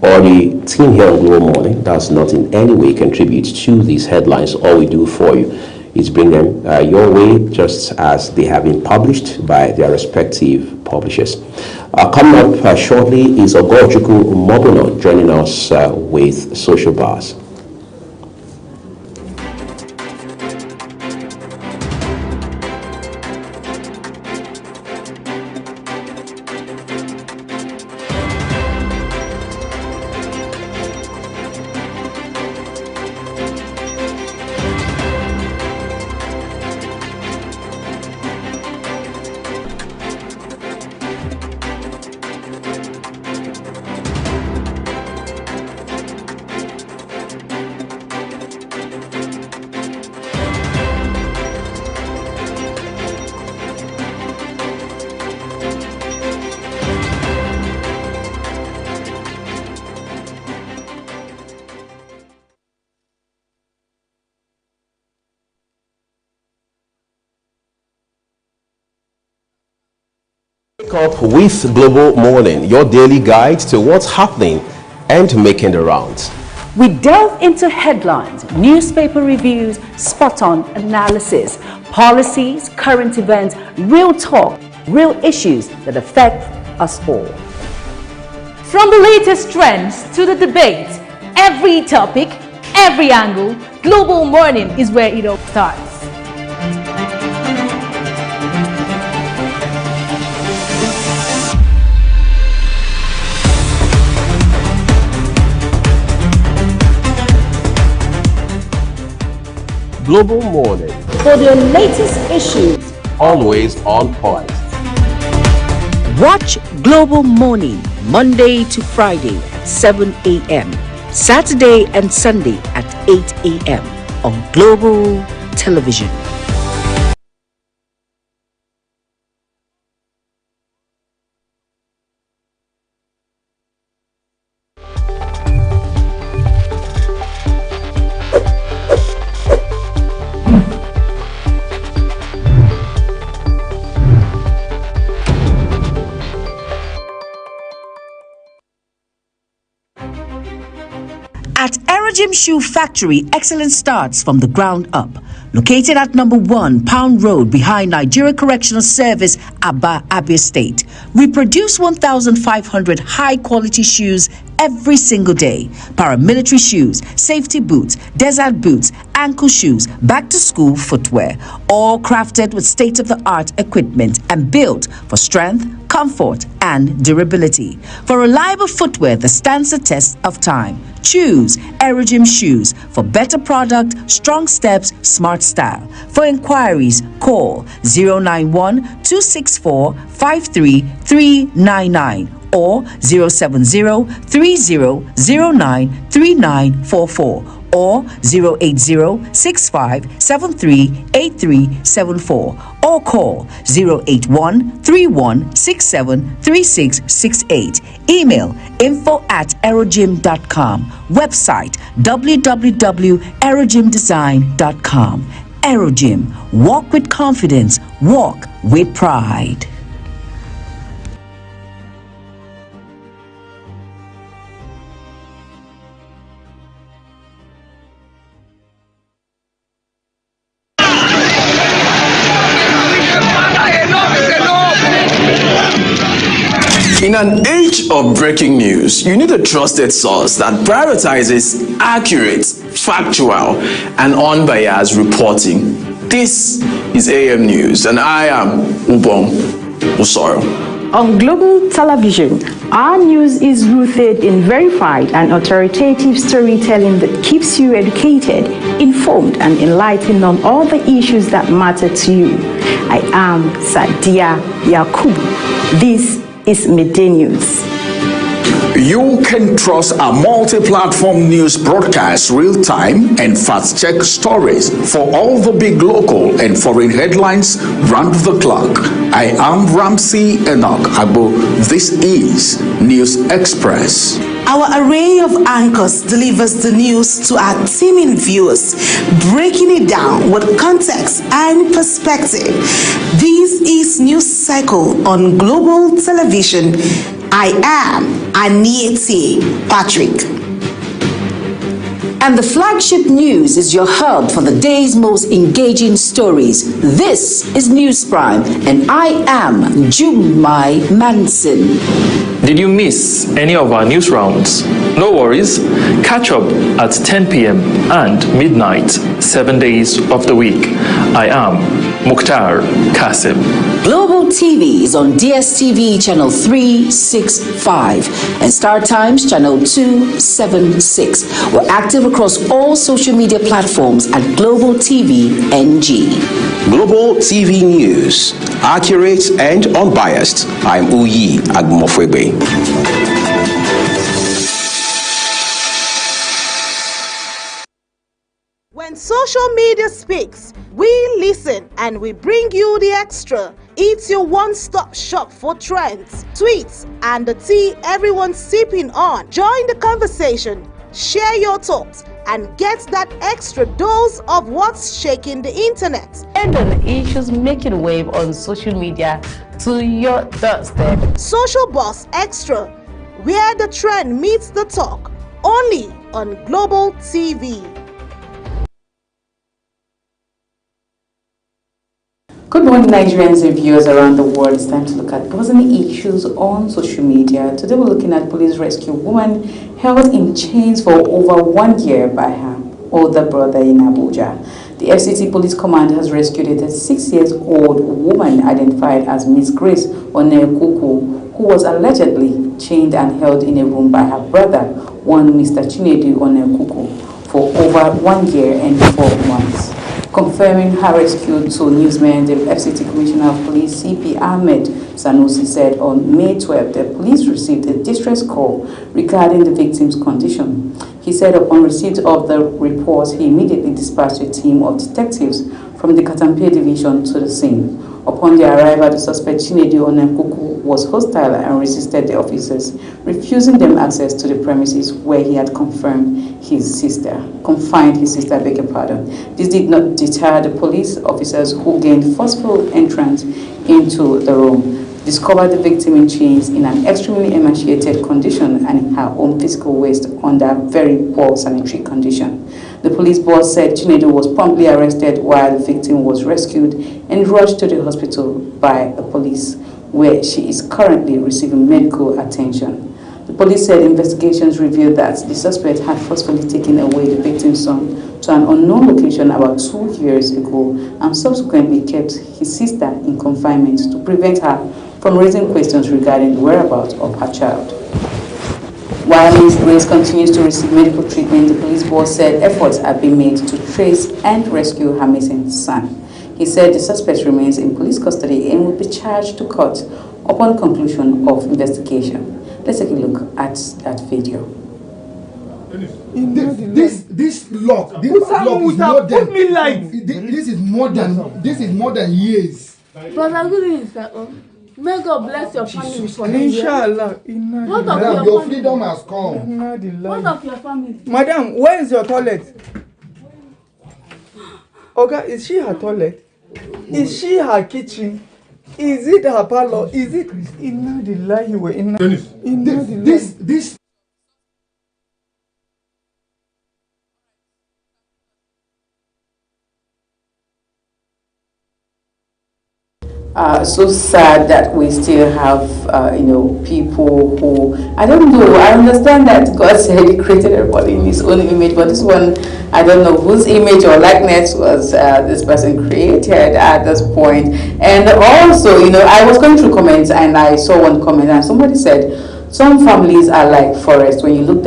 or the team here on Global Morning, does not in any way contribute to these headlines. All we do for you is bring them your way, just as they have been published by their respective publishers. Coming up shortly is Ogochukwu Mobono joining us with Social Bars. Wake up with Global Morning, your daily guide to what's happening and making the rounds. We delve into headlines, newspaper reviews, spot-on analysis, policies, current events, real talk, real issues that affect us all. From the latest trends to the debates, every topic, every angle, Global Morning is where it all starts. Global Morning, For the latest issues, always on point. Watch Global Morning Monday to Friday at 7 a.m. Saturday and Sunday at 8 a.m. on Global Television. At Aerogym Shoe Factory, excellence starts from the ground up. Located at number 1 Pound Road behind Nigeria Correctional Service, Aba, Abia State. We produce 1,500 high-quality shoes every single day. Paramilitary shoes, safety boots, desert boots, ankle shoes, back-to-school footwear. All crafted with state-of-the-art equipment and built for strength, comfort, and durability. For reliable footwear that stands the test of time, choose Aerogym shoes for better product, strong steps, smart style. For inquiries, call 091-264-53399 or 070-3009-3944 or 080-6573-8374 or call 081-3167-3668. Email info@aerogym.com. Website www.aerogymdesign.com. Aerogym. Walk with confidence. Walk with pride. In an age of breaking news, you need a trusted source that prioritizes accurate, factual, and unbiased reporting. This is AM News, and I am Ubong Usoro. On Global Television, our news is rooted in verified and authoritative storytelling that keeps you educated, informed, and enlightened on all the issues that matter to you. I am Sadia Yakubu. This is Midday News. You can trust a multi-platform news broadcast, real-time and fast-check stories for all the big local and foreign headlines round the clock. I am Ramsey Enoch Agbo. This is News Express. Our array of anchors delivers the news to our teeming viewers, breaking it down with context and perspective. This is News Cycle on Global Television. I am Anieti Patrick. And the flagship news is your hub for the day's most engaging stories. This is News Prime, and I am Jumai Manson. Did you miss any of our news rounds? No worries. Catch up at 10 p.m. and midnight, 7 days of the week. I am Mukhtar Kasim. Global TV is on DSTV channel 365 and Star Times channel 276. We're active across all social media platforms at Global TV NG. Global TV News, accurate and unbiased. I'm Uyi Agmofwebe. When social media speaks, we listen and we bring you the extra. It's your one-stop shop for trends, tweets, and the tea everyone's sipping on. Join the conversation, share your thoughts, and get that extra dose of what's shaking the internet. And on issues making wave on social media to your doorstep. Social Boss Extra, where the trend meets the talk, only on Global TV. Good morning, Nigerians and viewers around the world. It's time to look at buzzing issues on social media. Today we're looking at police rescue woman held in chains for over 1 year by her older brother in Abuja. The FCT Police Command has rescued a 36-year-old woman identified as Miss Grace Onekuku, who was allegedly chained and held in a room by her brother, one Mr. Chinedu Onekuku, for over 1 year and 4 months. Confirming her rescue to newsmen, the FCT Commissioner of Police, CP Ahmed Sanusi, said on May 12 the police received a distress call regarding the victim's condition. He said upon receipt of the report, he immediately dispatched a team of detectives from the Katampe Division to the scene. Upon their arrival, the suspect Chinedu Onekuku was hostile and resisted the officers, refusing them access to the premises where he had confined his sister. This did not deter the police officers who gained forceful entrance into the room. discovered the victim in chains in an extremely emaciated condition and in her own physical waste under very poor sanitary condition. The police boss said Chinedu was promptly arrested while the victim was rescued and rushed to the hospital by the police, where she is currently receiving medical attention. The police said investigations revealed that the suspect had forcefully taken away the victim's son to an unknown location about 2 years ago and subsequently kept his sister in confinement to prevent her from raising questions regarding the whereabouts of her child. While Ms. Grace continues to receive medical treatment, the police boss said efforts have been made to trace and rescue her missing son. He said the suspect remains in police custody and will be charged to court upon conclusion of investigation. Let's take a look at that video. This lock is more than this is more than years. Brother, good evening. May God bless your family for Inshallah. What of your freedom has come. What of your family? Madam, where is your toilet? Okay, is she her toilet? Is she her kitchen? Is it her parlor? Is it inna dillahi wa inna This so sad that we still have, people who, I don't know, I understand that God said he created everybody in his own image, but this one, I don't know whose image or likeness was this person created at this point. And also, I was going through comments and I saw one comment and somebody said, some families are like forests. When you look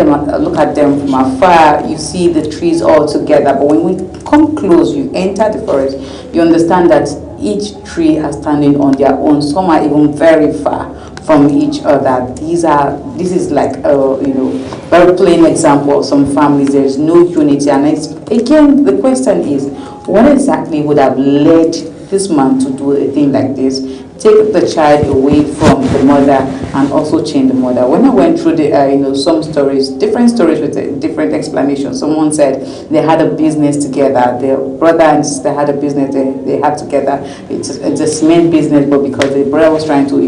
at them from afar, you see the trees all together. But when we come close, you enter the forest, you understand that each tree are standing on their own. Some are even very far from each other. This is like a very plain example of some families. There is no unity. And again, the question is, what exactly would have led this man to do a thing like this? Take the child away from the mother and also chain the mother. When I went through the, some stories, different stories with different explanations. Someone said they had a business together. Their brother and sister had a business they had together. It's a cement business, but because the brother was trying to,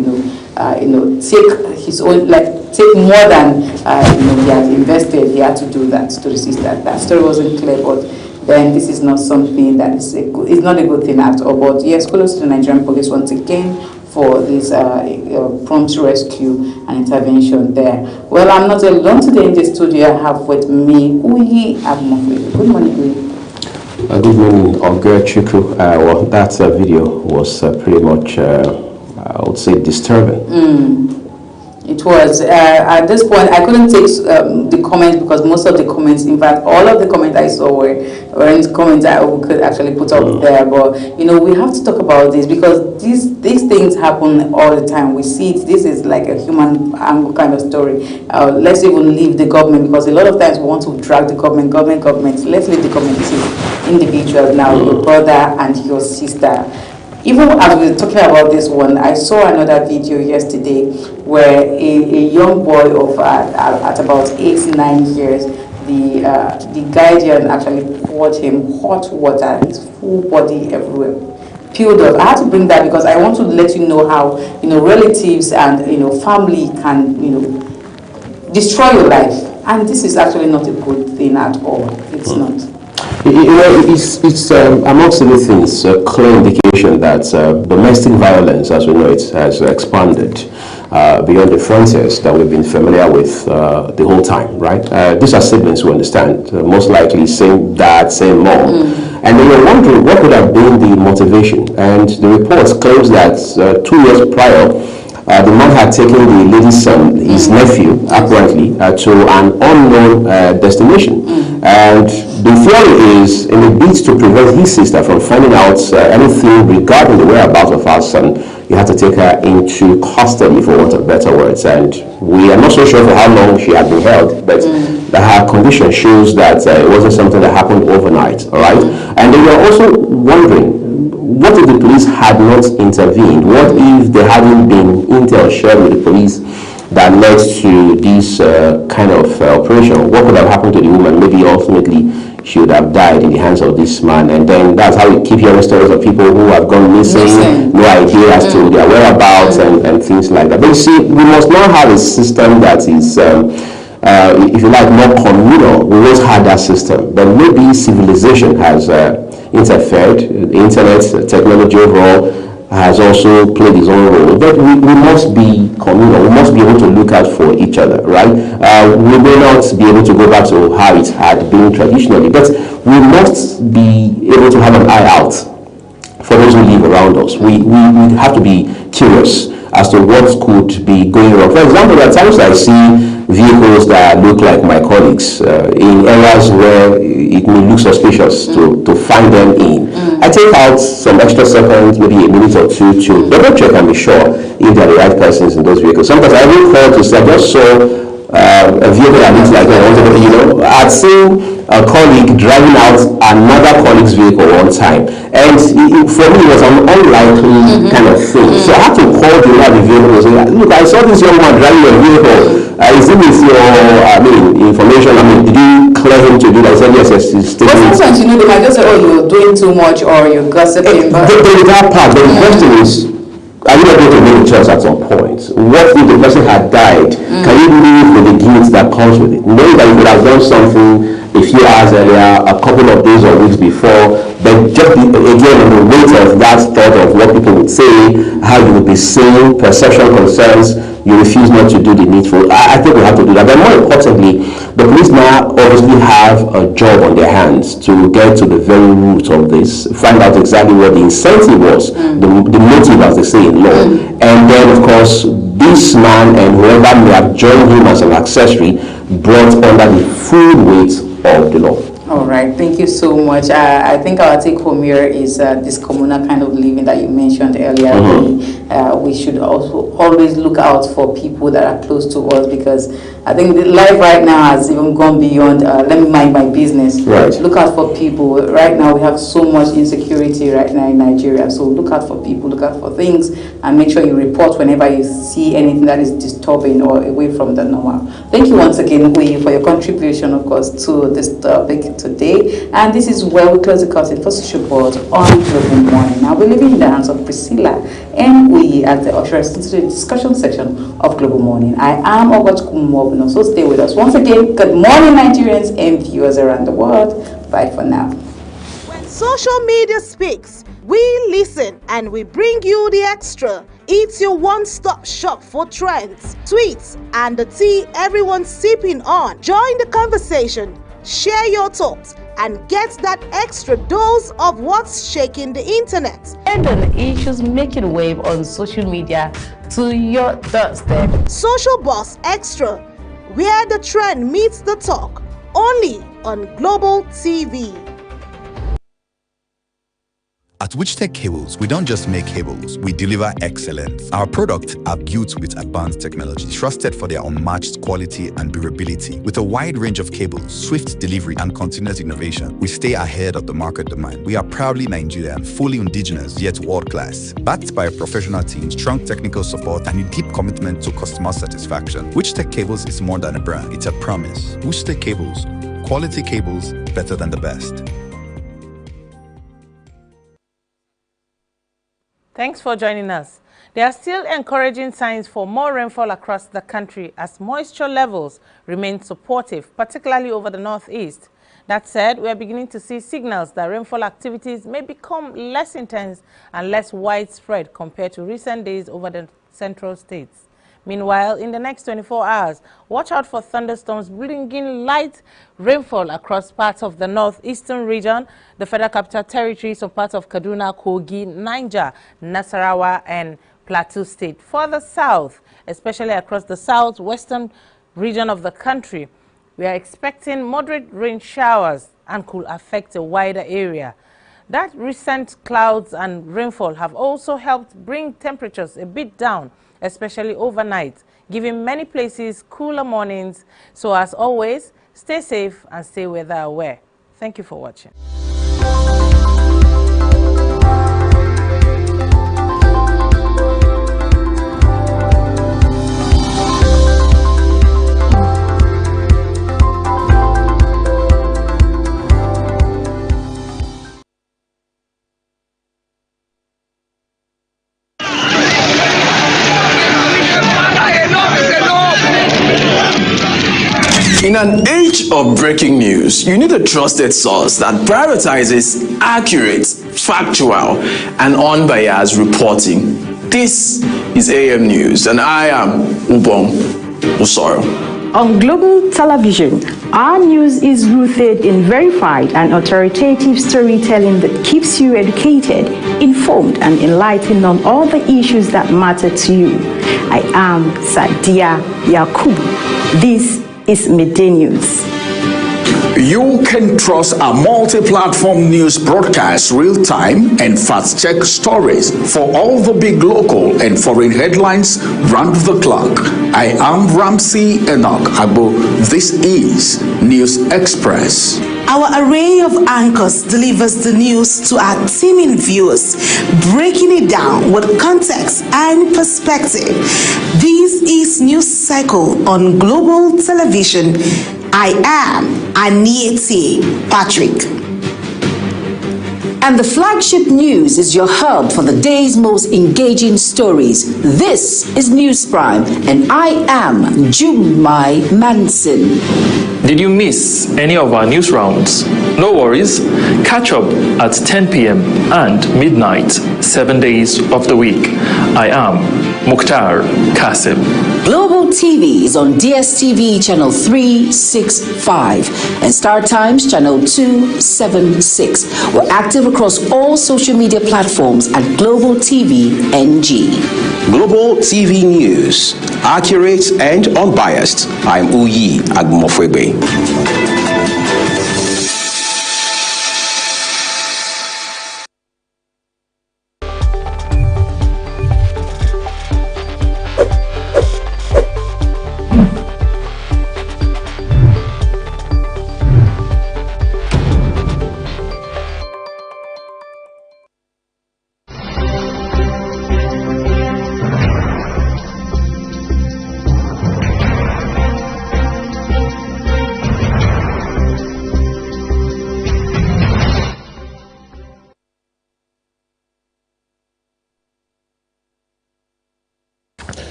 take his own, take more than he had invested, he had to do that to the sister. That story wasn't clear, but then this is not something that is it's not a good thing at all. But yes, kudos to the Nigerian police once again for this prompt rescue and intervention there. Well, I'm not alone today in the studio. I have with me Uyi Abmofle. Good morning, Uyi. Good morning, Oga Chukwu. Well, that video was pretty much, I would say, disturbing. It was, at this point, I couldn't take the comments because most of the comments, in fact, all of the comments I saw were in comments that we could actually put up there. But, we have to talk about this because these things happen all the time. We see it. This is like a human angle kind of story. Let's even leave the government because a lot of times we want to drag the government. Let's leave the government to individuals now, your brother and your sister. Even as we were talking about this one, I saw another video yesterday where a young boy of at about 8-9 years, the guardian actually poured him hot water, his full body everywhere, peeled off. I had to bring that because I want to let you know how relatives and family can destroy your life, and this is actually not a good thing at all. It's not. It's amongst other things, a clear indication that domestic violence, as we know it, has expanded beyond the frontiers that we've been familiar with the whole time, right? These are siblings who understand, most likely same dad, same mom. And then you're wondering what would have been the motivation. And the report claims that 2 years prior, the man had taken the lady's son, his nephew, apparently, to an unknown destination. And the theory is, in a bid to prevent his sister from finding out anything regarding the whereabouts of her son, he had to take her into custody, for want of better words. And we are not so sure for how long she had been held, but her condition shows that it wasn't something that happened overnight, all right? And then you're also wondering, what if the police had not intervened? What if there hadn't been intel shared with the police that led to this kind of operation? What could have happened to the woman? Maybe ultimately, she would have died in the hands of this man. And then that's how we keep hearing stories of people who have gone missing, no idea as to their whereabouts and things like that. But you see, we must now have a system that is, if you like, more communal. We always had that system, but maybe civilization has interfered. The internet, technology overall, has also played its own role, but we must be communal. We must be able to look out for each other, right? We may not be able to go back to how it had been traditionally, but we must be able to have an eye out for those who live around us. We have to be curious as to what could be going wrong. For example, there are times I see vehicles that look like my colleagues in areas where it may look suspicious to find them in. I take out some extra seconds, maybe a minute or two, to double check and be sure if they're the right persons in those vehicles. Sometimes I even call to say, I just saw a vehicle that looks like that. I'd seen a colleague driving out another colleague's vehicle one time, and for me it was an unlikely kind of thing. So I had to call the owner of the vehicle and say, look, I saw this young man driving your vehicle. Is it with your information? Did you clear him to do that? I said yes, he's taking it. But sometimes, they might just say, oh, you're doing too much or you're gossiping. But that part, the question is, are you not going to make a choice at some point? What if the person had died? Can you live with the guilt that comes with it? Knowing that you could have done something a few hours earlier, a couple of days or weeks before, but just again on the weight of that thought of what people would say, how you would be seen, perception concerns, you refuse not to do the needful. I think we have to do that. But more importantly, the police now obviously have a job on their hands to get to the very root of this, find out exactly what the incentive was, the motive, as they say in law. And then, of course, this man and whoever may have joined him as an accessory brought under the full weight of the law. All right, thank you so much. I think our take home here is this communal kind of living that you mentioned earlier. We should also always look out for people that are close to us, because I think the life right now has even gone beyond let me mind my business. Right. Look out for people. Right now we have so much insecurity right now in Nigeria, so look out for people, look out for things, and make sure you report whenever you see anything that is disturbing or away from the normal. Thank you once again, Uyi, for your contribution, of course, to this topic today. And this is where we close the curtain for Social Board on Global Morning. Now we're leaving in the hands of Priscilla and Uyi as the ushers into the discussion section of Global Morning. I am Ogot Kumwobno, so stay with us. Once again, good morning, Nigerians and viewers around the world. Bye for now. When social media speaks, we listen and we bring you the extra. It's your one-stop shop for trends, tweets, and the tea everyone's sipping on. Join the conversation, share your thoughts, and get that extra dose of what's shaking the internet. And on issues making wave on social media to your doorstep. Social Boss Extra, where the trend meets the talk, only on Global TV. At Witchtech Cables, we don't just make cables, we deliver excellence. Our products are built with advanced technology, trusted for their unmatched quality and durability. With a wide range of cables, swift delivery, and continuous innovation, we stay ahead of the market demand. We are proudly Nigerian, fully indigenous, yet world-class. Backed by a professional team, strong technical support, and a deep commitment to customer satisfaction. Witchtech Cables is more than a brand, it's a promise. Witchtech Cables, quality cables better than the best. Thanks for joining us. There are still encouraging signs for more rainfall across the country as moisture levels remain supportive, particularly over the northeast. That said, we are beginning to see signals that rainfall activities may become less intense and less widespread compared to recent days over the central states. Meanwhile, in the next 24 hours, watch out for thunderstorms bringing light rainfall across parts of the northeastern region, the Federal Capital Territory, some parts of Kaduna, Kogi, Niger, Nasarawa, and Plateau State. Further south, especially across the southwestern region of the country, we are expecting moderate rain showers and could affect a wider area. That recent clouds and rainfall have also helped bring temperatures a bit down, especially overnight, giving many places cooler mornings. So as always, stay safe and stay weather aware. Thank you for watching. In an age of breaking news, you need a trusted source that prioritizes accurate, factual, and unbiased reporting. This is AM News, and I am Ubong Usoro. On global television, our news is rooted in verified and authoritative storytelling that keeps you educated, informed, and enlightened on all the issues that matter to you. I am Sadia Yakubu. This is Midday News. You can trust our multi-platform news broadcast real-time and fast-check stories for all the big local and foreign headlines round the clock. I am Ramsey Enoch Agbo. This is News Express. Our array of anchors delivers the news to our teeming viewers, breaking it down with context and perspective. This is News Cycle on global television. I am Anieti Patrick. And the flagship news is your hub for the day's most engaging stories. This is News Prime, and I am Jumai Manson. Did you miss any of our news rounds? No worries. Catch up at 10 p.m. and midnight, 7 days of the week. I am Mukhtar Kasim. Global TV is on DSTV channel 365 and Star Times channel 276. We're active across all social media platforms at Global TV NG. Global TV News, accurate and unbiased. I'm Uyi Agmofwebe.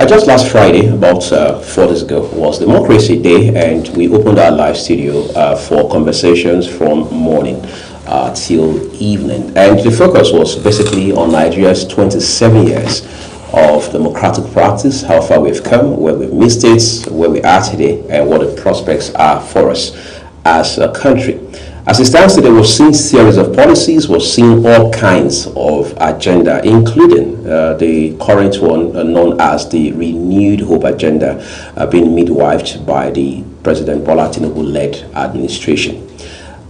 Just last Friday, about 4 days ago, was Democracy Day, and we opened our live studio for conversations from morning till evening. And the focus was basically on Nigeria's 27 years of democratic practice, how far we've come, where we've missed it, where we are today, and what the prospects are for us as a country. As it stands today, we've seen series of policies, we've seen all kinds of agenda, including the current one known as the Renewed Hope Agenda, being midwifed by the President Bola Tinubu-led administration.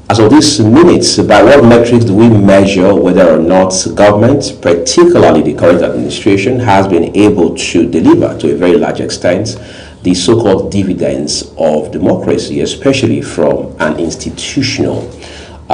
As of this minute, by what metrics do we measure whether or not government, particularly the current administration, has been able to deliver to a very large extent the so-called dividends of democracy, especially from an institutional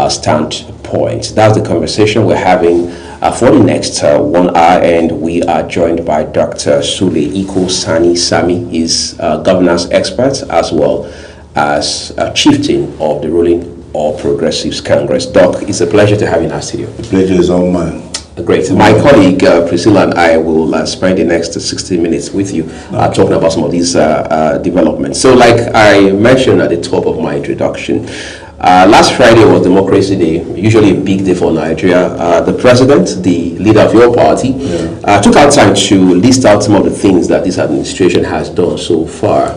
standpoint? That's the conversation we're having for the next 1 hour, and we are joined by Dr. Sule Iko Sani Sami. He's a governance expert as well as a chieftain of the ruling All Progressives Congress. Doc, it's a pleasure to have you in our studio. The pleasure is all mine. Great. My colleague Priscilla and I will spend the next 60 minutes with you talking about some of these developments. So like I mentioned at the top of my introduction, last Friday was Democracy Day, usually a big day for Nigeria. The president, the leader of your party, took out time to list out some of the things that this administration has done so far.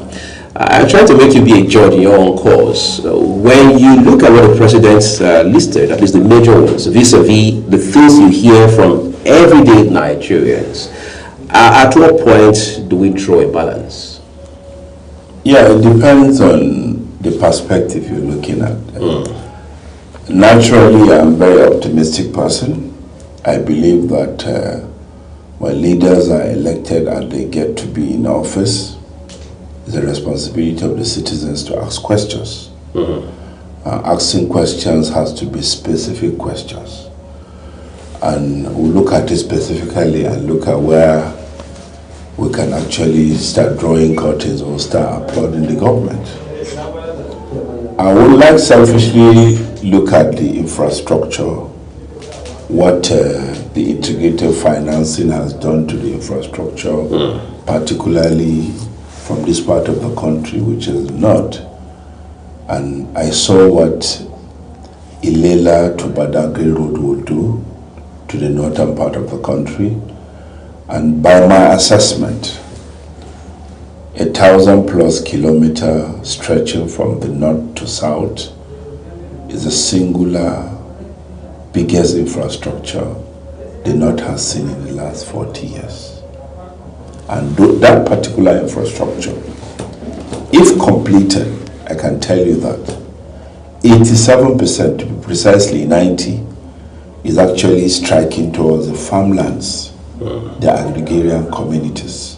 I'm trying to make you be a judge in your own cause. When you look at what the president's listed, at least the major ones, vis-a-vis the things you hear from everyday Nigerians, at what point do we draw a balance? Yeah, it depends on the perspective you're looking at. Naturally, I'm a very optimistic person. I believe that when leaders are elected and they get to be in office, it's the responsibility of the citizens to ask questions. Asking questions has to be specific questions. And we'll look at it specifically and look at where we can actually start drawing curtains or start applauding the government. I would like selfishly look at the infrastructure, what the integrated financing has done to the infrastructure, particularly from this part of the country, which is not And I saw what Ilela to Badagry Road will do to the northern part of the country. And by my assessment, 1,000+ kilometer stretching from the north to south is the singular biggest infrastructure the north has seen in the last 40 years. And that particular infrastructure, if completed, I can tell you that 87%, to be precisely 90, is actually striking towards the farmlands, the agrarian communities,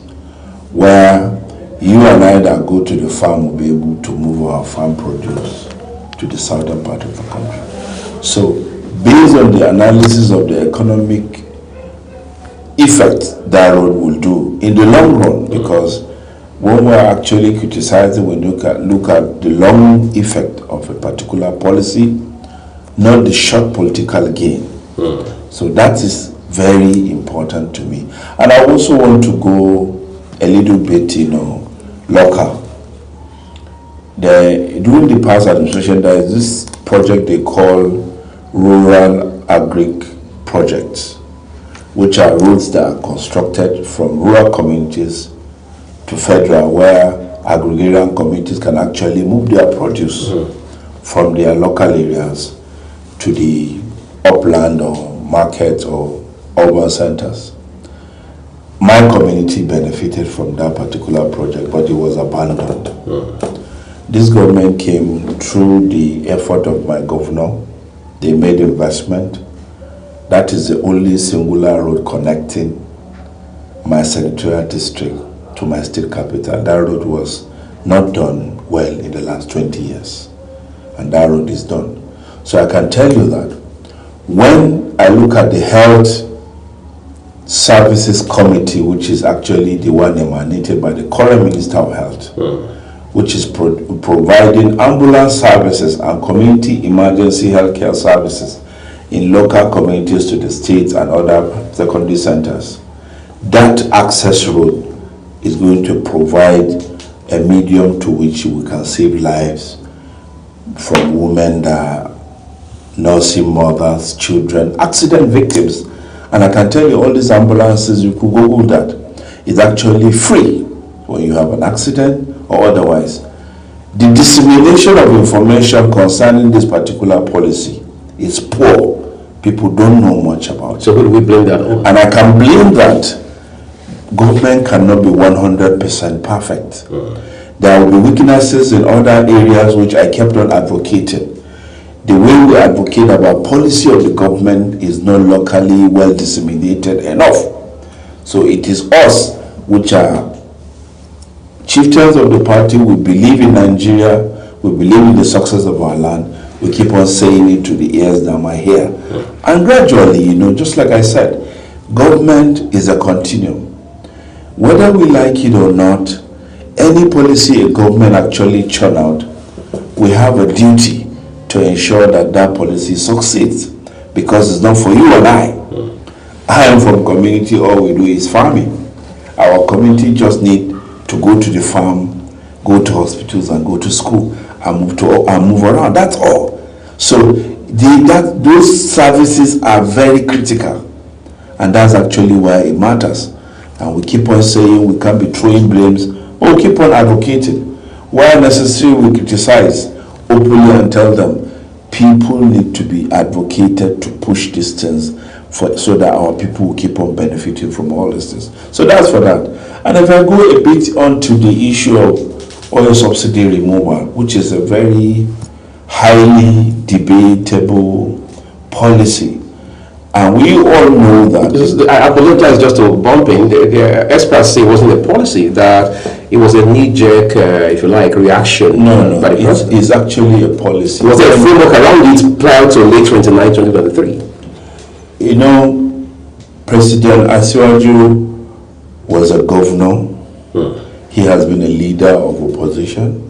where you and I that go to the farm will be able to move our farm produce to the southern part of the country. So, based on the analysis of the economic effect that road will do in the long run, because when we're actually criticizing, we look at the long effect of a particular policy, not the short political gain. So that is very important to me. And I also want to go a little bit, local. During the past administration, there is this project they call Rural Agric Projects, which are roads that are constructed from rural communities to federal, where agrarian communities can actually move their produce from their local areas to the upland or markets or urban centers. My community benefited from that particular project, but it was abandoned. This government came through the effort of my governor. They made investment. That is the only singular road connecting my senatorial district to my state capital. That road was not done well in the last 20 years, and that road is done. So I can tell you that when I look at the Health Services Committee, which is actually the one emanated by the current Minister of Health, which is providing ambulance services and community emergency healthcare services in local communities to the states and other secondary centers, that access road is going to provide a medium to which we can save lives from women that are nursing mothers, children, accident victims. And I can tell you, all these ambulances, you could Google that, is actually free when you have an accident or otherwise. The dissemination of information concerning this particular policy is poor. People don't know much about it. So who do we blame that on? And I can blame that government cannot be 100% perfect. There will be weaknesses in other areas which I kept on advocating. The way we advocate about policy of the government is not locally well disseminated enough. So it is us, which are chieftains of the party, we believe in Nigeria, we believe in the success of our land, we keep on saying it to the ears that are here. And gradually, just like I said, government is a continuum. Whether we like it or not, any policy a government actually churn out, we have a duty to ensure that that policy succeeds, because it's not for you and I. I am from community, all we do is farming. Our community just need to go to the farm, go to hospitals and go to school and move around, that's all. So those services are very critical, and that's actually why it matters. And we keep on saying we can't be throwing blames, but we keep on advocating. Where necessary, we criticize openly and tell them people need to be advocated to push these things so that our people will keep on benefiting from all these things. So that's for that. And if I go a bit onto the issue of oil subsidy removal, which is a very highly debatable policy, and we all know that. I apologize just to bump in. The experts say it wasn't a policy, that it was a knee-jerk, if you like, reaction. No, it's actually a policy. Was there a framework around it prior to late 2023? President Asiwaju was a governor. He has been a leader of opposition.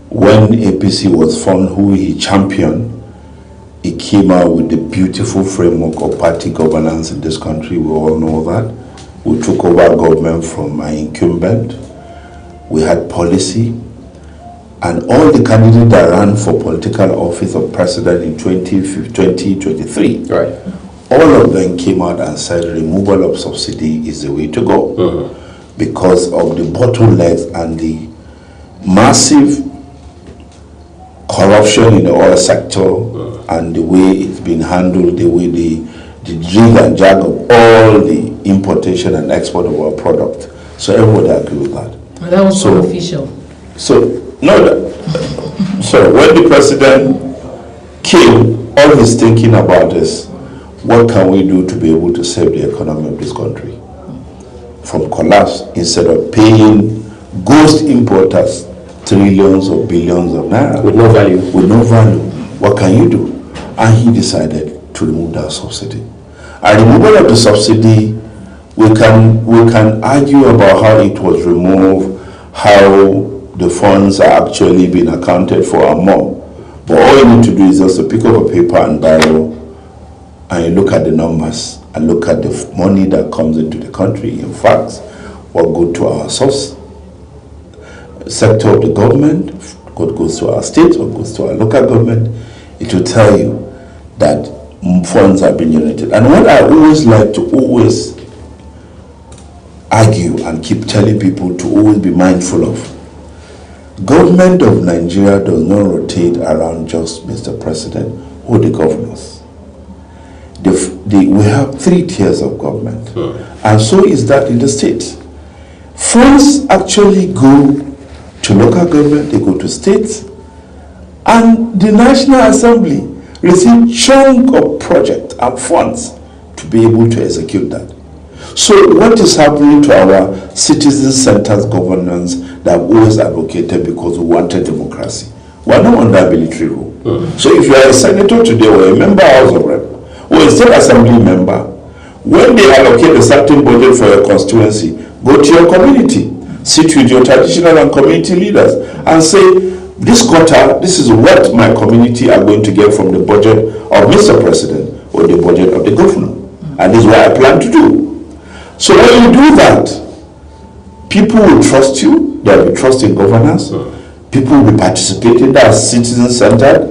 When APC was formed, who he championed, he came out with the beautiful framework of party governance in this country. We all know that. We took over government from my incumbent. We had policy. And all the candidates that ran for political office of president in 2023, right, all of them came out and said removal of subsidy is the way to go because of the bottlenecks and the massive corruption in the oil sector and the way it's been handled, the way the jig and jag of all the importation and export of our product. So everybody agree with that. And that was official. So when the president came, all he's thinking about is what can we do to be able to save the economy of this country from collapse instead of paying ghost importers trillions or billions of naira with no value. What can you do? And he decided to remove that subsidy. A removal of the subsidy, we can argue about how it was removed, how the funds are actually being accounted for and more. But all you need to do is just to pick up a paper and biro and you look at the numbers and look at the money that comes into the country. In fact, what goes to our source sector of the government, what goes to our state, what goes to our local government, it will tell you that funds are being generated. And what I always like to always argue and keep telling people to always be mindful of, government of Nigeria does not rotate around just Mr. President or the governors. We have 3 tiers of government, and so is that in the state. Funds actually go to local government, they go to states, and the National Assembly receive chunk of project and funds to be able to execute that. So what is happening to our citizen-centered governance that I've always advocated because we wanted democracy? We are not under a military rule. So if you are a senator today or a member of House of Rep or a state assembly member, when they allocate a certain budget for your constituency, go to your community, sit with your traditional and community leaders and say, this quarter, this is what my community are going to get from the budget of Mr. President or the budget of the governor. And this is what I plan to do. So when you do that, people will trust you, there will be trust in governance, people will be participating, that's citizen-centered,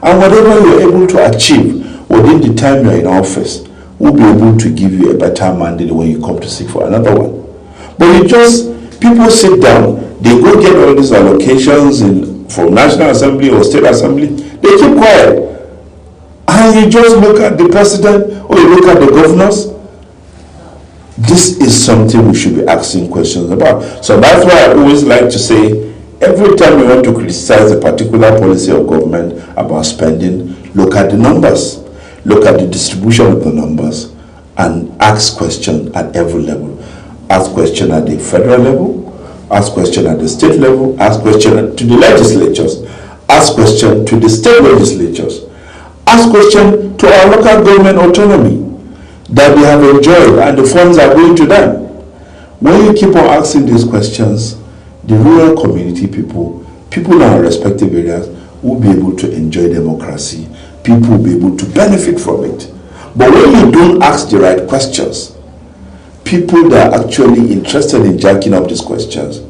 and whatever you're able to achieve within the time you're in office, will be able to give you a better mandate when you come to seek for another one. But people sit down, they go get all these allocations from National Assembly or State Assembly, they keep quiet. And you just look at the president or you look at the governors. This is something we should be asking questions about. So that's why I always like to say, every time you want to criticize a particular policy of government about spending, look at the numbers, look at the distribution of the numbers, and ask questions at every level. Ask questions at the federal level, ask questions at the state level, ask questions to the legislatures, ask questions to the state legislatures, ask questions to our local government autonomy that they have enjoyed and the funds are going to them. When you keep on asking these questions, the rural community people in our respective areas will be able to enjoy democracy. People will be able to benefit from it. But when you don't ask the right questions, people that are actually interested in jacking up these questions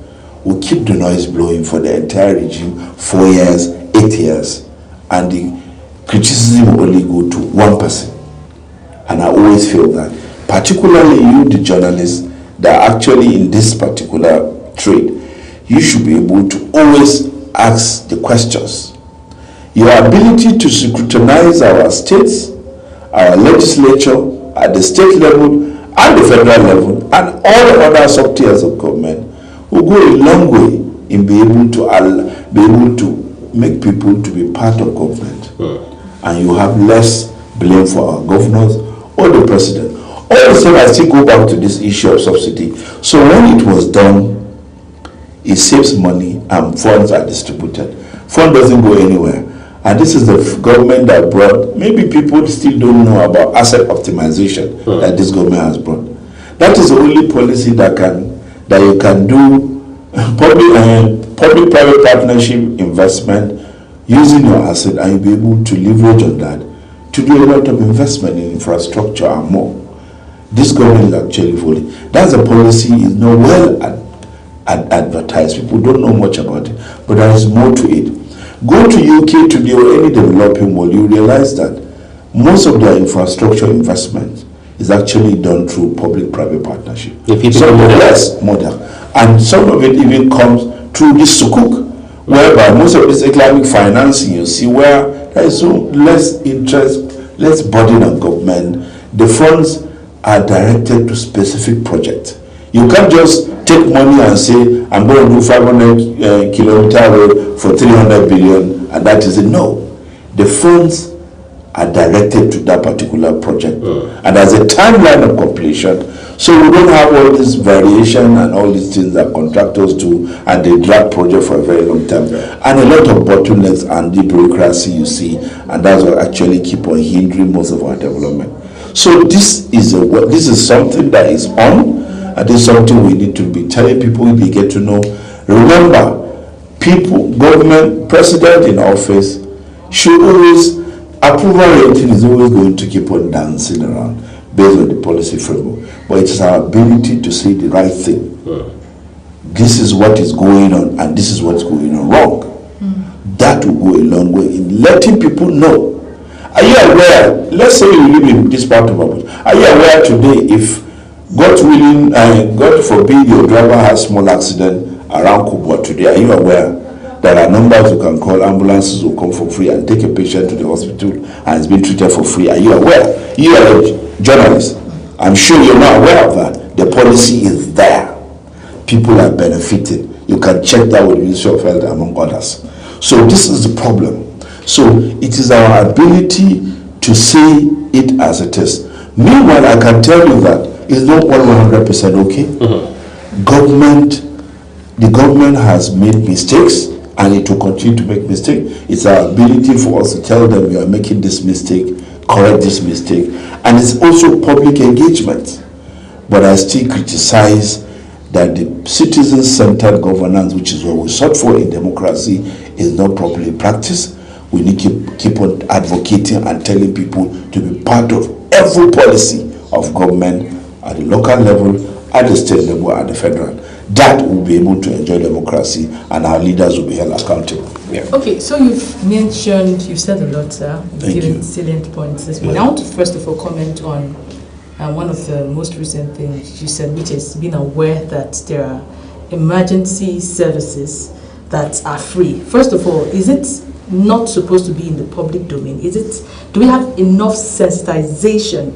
will keep the noise blowing for the entire regime, 4 years, 8 years, and the criticism will only go to one person. And I always feel that, particularly you, the journalists, that are actually in this particular trade, you should be able to always ask the questions. Your ability to scrutinize our states, our legislature, at the state level, and the federal level, and all the other sub-tiers of government, will go a long way in being able to make people to be part of government. And you have less blame for our governors or the president. All the same, I still go back to this issue of subsidy. So when it was done, it saves money and funds are distributed. Fund doesn't go anywhere. And this is the government that brought, maybe people still don't know about asset optimization that this government has brought. That is the only policy that you can do public-private partnership investment using your asset, and you'll be able to leverage on that to do a lot of investment in infrastructure and more. This government is actually fully. That's a policy is not well advertised. People don't know much about it, but there is more to it. Go to UK today or any developing world, you realize that most of their infrastructure investment is actually done through public-private partnership. Some of it model, and some of it even comes through this sukuk, whereby most of this Islamic financing, you see, where there is so less interest, less burden on government. The funds are directed to specific projects. You can't just take money and say, I'm going to do 500 kilometer road for 300 billion, and that is it. No. The funds are directed to that particular project. And there's a timeline of completion. So we don't have all this variation and all these things that contractors do, and they drag project for a very long time. And a lot of bottlenecks and the bureaucracy, you see, and that's what actually keep on hindering most of our development. So this is something that is on, and this is something we need to be telling people. They get to know. Remember, people, government, president in office should always, approval rating is always going to keep on dancing around based on the policy framework. But it's our ability to say the right thing. This is what is going on, and this is what's going on wrong. That will go a long way in letting people know. Are you aware? Let's say you live in this part of Abuja. Are you aware today, if God willing, God forbid, your driver has small accident around Kubwa today? Are you aware? There are numbers you can call, ambulances will come for free and take a patient to the hospital and it's been treated for free. Are you aware? You are a journalist. I'm sure you're not aware of that. The policy is there. People are benefiting. You can check that with the Ministry of Health, among others. So this is the problem. So it is our ability to say it as it is. Meanwhile, I can tell you that it's not 100% okay. The government has made mistakes, and it will continue to make mistakes. It's our ability for us to tell them you are making this mistake, correct this mistake, and it's also public engagement. But I still criticize that the citizen-centered governance, which is what we sought for in democracy, is not properly practiced. We need to keep on advocating and telling people to be part of every policy of government at the local level, at the state level, at the federal. That will be able to enjoy democracy, and our leaders will be held accountable. Yeah. Okay, so you've said a lot, sir. You've given salient points this week. I want to first of all comment on one of the most recent things you said, which is being aware that there are emergency services that are free. First of all, is it not supposed to be in the public domain? Do we have enough sensitization,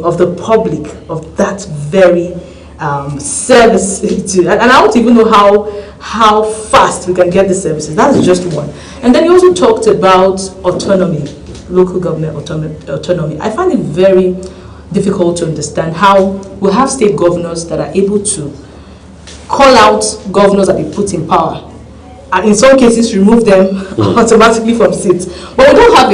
of the public of that very service and I don't even know how fast we can get the services. That's just one. And then you also talked about autonomy, local government autonomy. I find it very difficult to understand how we have state governors that are able to call out governors that they put in power, and in some cases remove them automatically from seats. But we don't have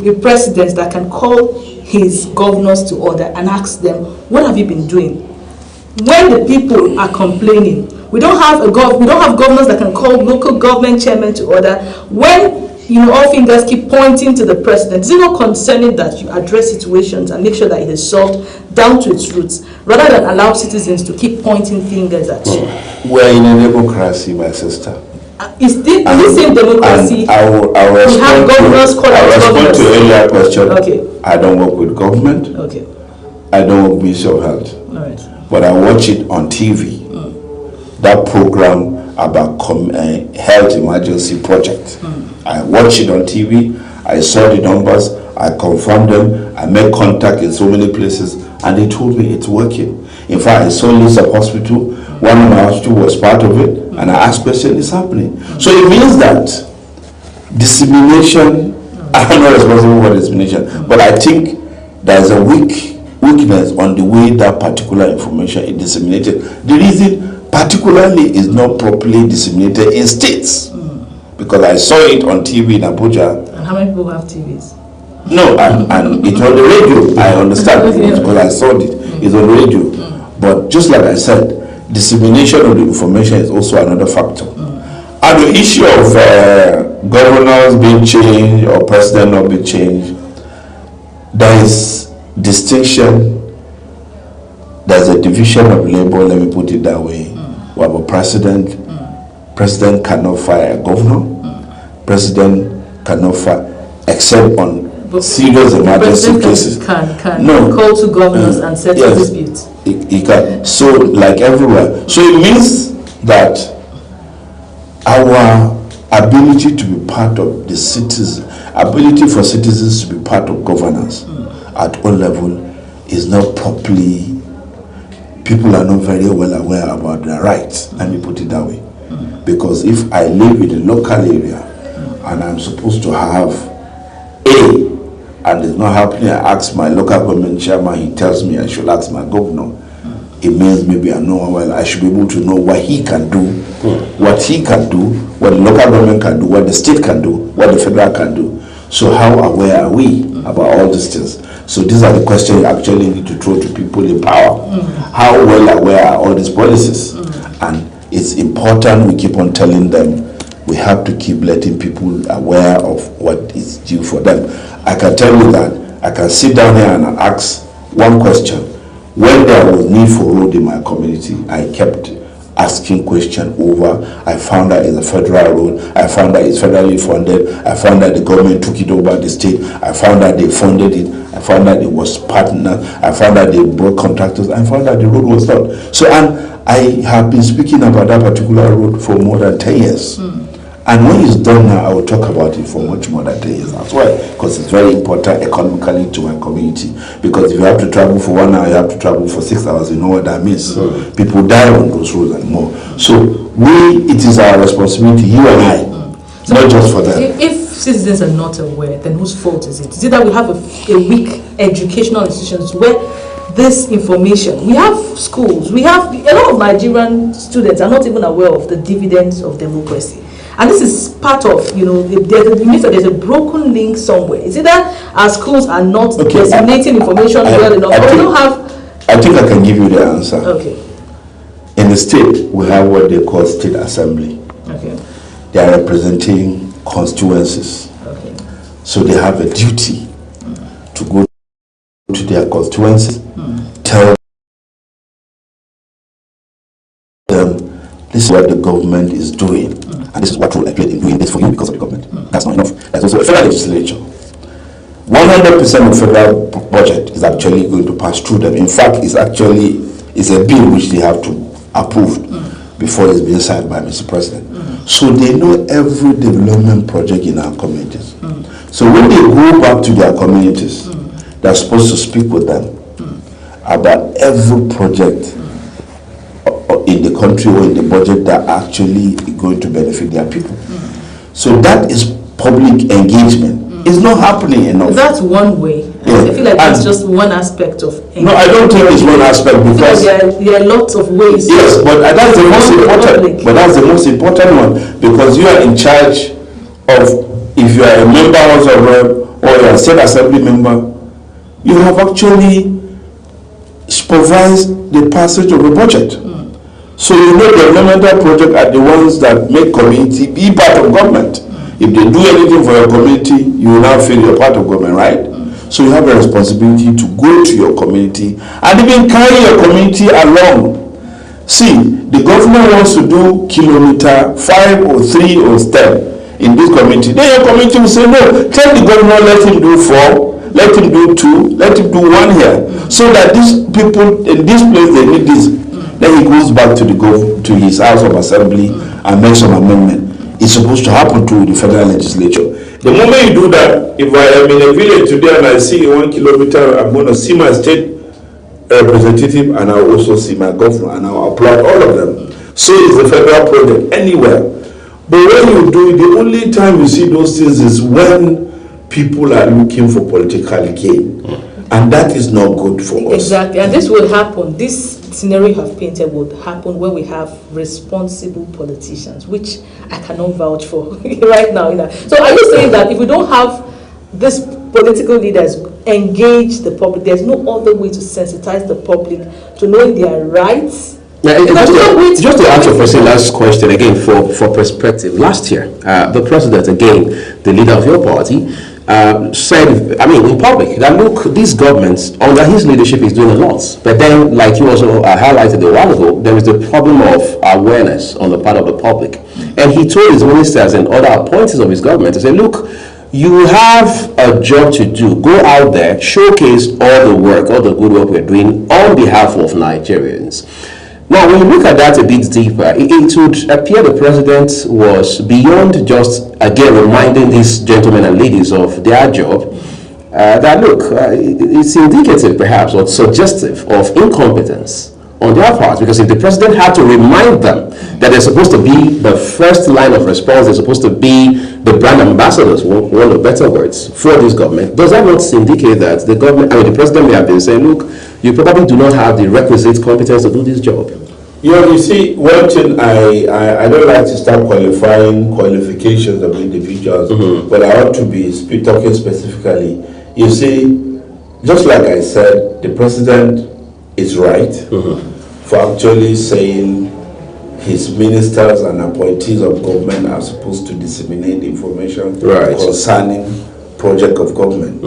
a president that can call his governors to order and ask them, what have you been doing? When the people are complaining, we don't have governors that can call local government chairmen to order. When all fingers keep pointing to the president, is it not concerning that you address situations and make sure that it is solved down to its roots, rather than allow citizens to keep pointing fingers at you? We're in a democracy, my sister. Is this same democracy? I'll respond to earlier question. Okay. I don't work with government. Okay. I don't work with Ministry of Health. All right. But I watch it on TV. That program about health emergency project. I watched it on TV. I saw the numbers. I confirmed them. I made contact in so many places, and they told me it's working. In fact, I saw Lisa Hospital. One of my hospital was part of it, and I asked questions, it's happening. So it means that dissemination, I'm not responsible for dissemination, but I think there's a weakness on the way that particular information is disseminated. The reason particularly is not properly disseminated in states, because I saw it on TV in Abuja. And how many people have TVs? No, and it's on the radio. I understand because I saw it. It's on the radio. But just like I said, dissemination of the information is also another factor. And the issue of governors being changed or president not being changed, there is distinction, there's a division of labor, let me put it that way, We have a president. President cannot fire a governor. President cannot fire, except on serious emergency cases. Can call to governors and settle disputes. He can. So, like everywhere. So it means that our ability to be part of the citizens, ability for citizens to be part of governance at all level is not properly, people are not very well aware about their rights. Let me put it that way. Because if I live in a local area and I'm supposed to have A, and it's not happening, I ask my local government chairman, he tells me I should ask my governor. It means maybe I know, well, I should be able to know what he can do, what he can do, what the local government can do, what the state can do, what the federal can do. So how aware are we about all these things? So these are the questions you actually need to throw to people in power. How well aware are all these policies? And it's important we keep on telling them. We have to keep letting people aware of what is due for them. I can tell you that I can sit down here and ask one question. When there was need for road in my community, I kept asking question over. I found that it's a federal road. I found that it's federally funded. I found that the government took it over the state. I found that they funded it. I found that it was partner. I found that they brought contractors. I found that the road was done. So, and I have been speaking about that particular road for more than 10 years. And when it's done now, I will talk about it for much more than 10 years. That's why, because it's very important economically to my community. Because if you have to travel for 1 hour, you have to travel for 6 hours, you know what that means. People die on those roads and more. So it is our responsibility, you and I, not just for them. If citizens are not aware, then whose fault is it? Is it that we have a weak educational institutions where this information, we have schools, we have a lot of Nigerian students are not even aware of the dividends of democracy. And this is part of, there's a broken link somewhere. Is it that our schools are not disseminating information well enough? I think I can give you the answer. Okay. In the state, we have what they call state assembly. Okay. They are representing constituencies. Okay. So they have a duty to go to their constituencies, tell them this is what the government is doing. And this is what role I played in doing this for you because of the government. That's not enough. There's also a federal legislature. 100% of federal budget is actually going to pass through them. In fact, it's a bill which they have to approve before it's being signed by Mr. President. So they know every development project in our communities. So when they go back to their communities, they're supposed to speak with them about every project in the country or in the budget that actually going to benefit their people. So that is public engagement. It's not happening enough. That's one way. Yeah. I feel like that's just one aspect of engagement. No, I don't think it's one aspect because there are lots of ways. Yes, but that's the most important. But that's the most important one because you are in charge of, if you are a member of a rep or you are a state assembly member, you have actually supervised the passage of a budget. So you know the developmental projects are the ones that make community be part of government. If they do anything for your community, you will now feel you're part of government, right? So you have a responsibility to go to your community and even carry your community along. See, the governor wants to do kilometer 5 or 3 or 10 in this community. Then your community will say, no, tell the governor, let him do 4, let him do 2, let him do 1 here. So that these people in this place, they need this. Then he goes back to his House of Assembly and makes some amendment. It's supposed to happen to the federal legislature. The moment you do that, if I am in a village today and I see 1 kilometer, I'm going to see my state representative and I'll also see my governor and I'll applaud all of them. So it's a federal project anywhere. But when you do it, the only time you see those things is when people are looking for political gain. And that is not good for us. Exactly. And this will happen. This scenario you have painted would happen when we have responsible politicians, which I cannot vouch for right now. So are you saying that if we don't have these political leaders engage the public, there's no other way to sensitize the public to knowing their rights? Yeah, just to answer Priscilla's question again for perspective, last year, the president, again, the leader of your party, said, I mean, in public, that look, this government, under his leadership, is doing a lot. But then, like you also highlighted a while ago, there is the problem of awareness on the part of the public. And he told his ministers and other appointees of his government to say, look, you have a job to do. Go out there, showcase all the work, all the good work we're doing on behalf of Nigerians. Now, when you look at that a bit deeper, it would appear the president was beyond just, again, reminding these gentlemen and ladies of their job, that look, it's indicative perhaps or suggestive of incompetence on their part, because if the president had to remind them that they're supposed to be the first line of response, they're supposed to be the brand ambassadors, one of better words, for this government, does that not indicate that the government, I mean, the president may have been saying, look, you probably do not have the requisite competence to do this job? You see, one thing, I don't like to start qualifying qualifications of individuals, but I want to be talking specifically. You see, just like I said, the president is right for actually saying his ministers and appointees of government are supposed to disseminate information concerning project of government.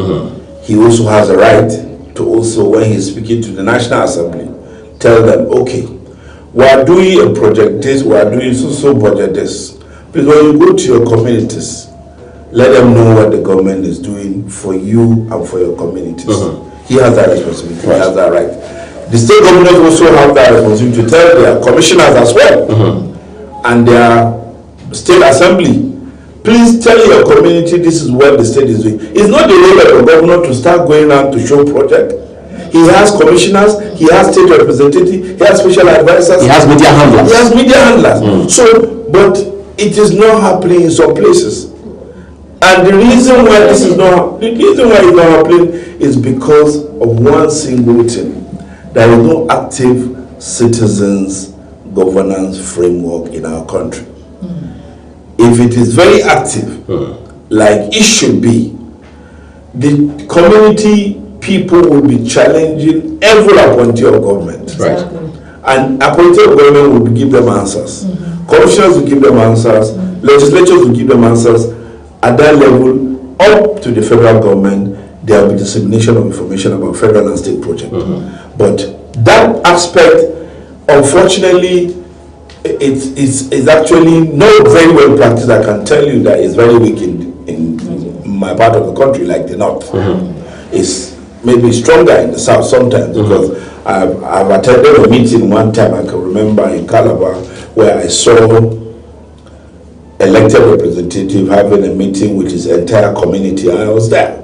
He also has a right to also, when he's speaking to the National Assembly, tell them, okay, we are doing a project this, we are doing so project this. Please, when you go to your communities, let them know what the government is doing for you and for your communities. He has that responsibility, he has that right. The state governors also have that responsibility to tell their commissioners as well and their state assembly, please tell your community this is what the state is doing. It's not the role of the governor to start going out to show project. He has commissioners, he has state representatives, he has special advisors. He has media handlers. He has media handlers. So, but it is not happening in some places. And the reason why this is not, the reason why it's not happening is because of one single thing. There is no active citizens governance framework in our country. If it is very active, like it should be, the community people will be challenging every appointee of government. And appointee of government will give them answers. Commissioners will give them answers. Legislatures will give them answers. At that level, up to the federal government, there will be dissemination of information about federal and state projects. But that aspect, unfortunately, it's actually not very well practiced. I can tell you that it's very weak in my part of the country, like the north. It's maybe stronger in the south sometimes, because I've attended a meeting one time, I can remember, in Calabar, where I saw elected representative having a meeting with his entire community. I was there,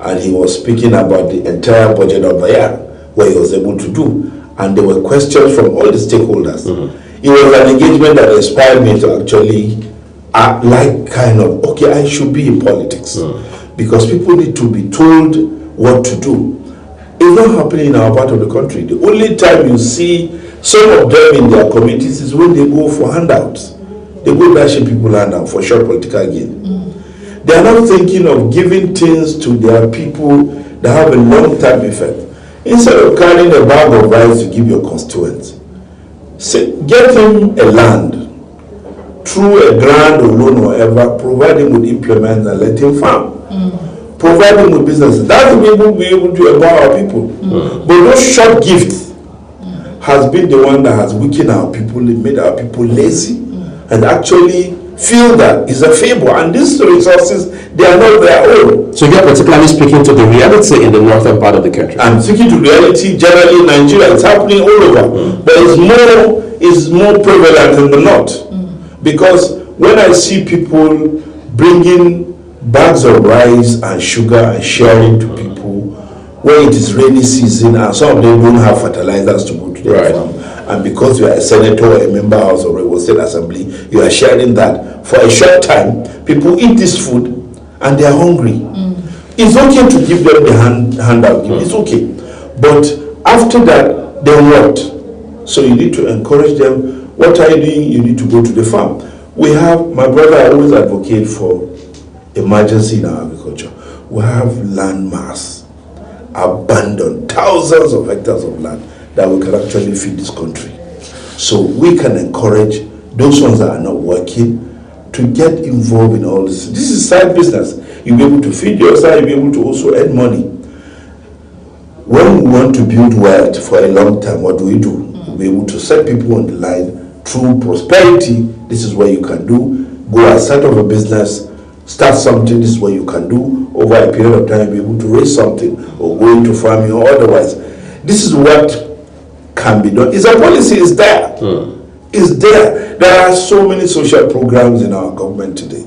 and he was speaking about the entire budget of the year, where he was able to do, and there were questions from all the stakeholders. It was an engagement that inspired me to actually like kind of, okay, I should be in politics, because people need to be told what to do. It's not happening in our part of the country. The only time you see some of them in their communities is when they go for handouts. They go dashing people handouts for short political gain. They are not thinking of giving things to their people that have a long-term effect. Instead of carrying a bag of rice to give your constituents, get him a land through a grant or loan or whatever, provide him with implements and let him farm. Provide him with businesses. That's the way we'll be able to empower our people. But those short gifts has been the one that has weakened our people, made our people lazy, and actually feel that it's a favor, and these resources, they are not their own. So you're particularly speaking to the reality in the northern part of the country? I'm speaking to reality generally in Nigeria. It's happening all over, but it's more prevalent in the north, because when I see people bringing bags of rice and sugar and sharing to people when it is rainy season, and some of them don't have fertilizers to go to their farm, and because you are a senator or a member of the Oyo State Assembly, you are sharing that. For a short time, people eat this food and they are hungry. It's okay to give them the handout, it's okay. But after that, then what? So you need to encourage them. What are you doing? You need to go to the farm. We have, my brother, I always advocate for emergency in our agriculture. We have land mass, abandoned, thousands of hectares of land that we can actually feed this country. So we can encourage those ones that are not working to get involved in all this. This is side business. You'll be able to feed yourself, you'll be able to also earn money. When we want to build wealth for a long time, what do? We'll be able to set people on the line through prosperity. This is what you can do. Go outside of a business, start something. This is what you can do. Over a period of time, be able to raise something or go into farming or otherwise. This is what can be done. It's a policy, is there. It's there. There are so many social programs in our government today,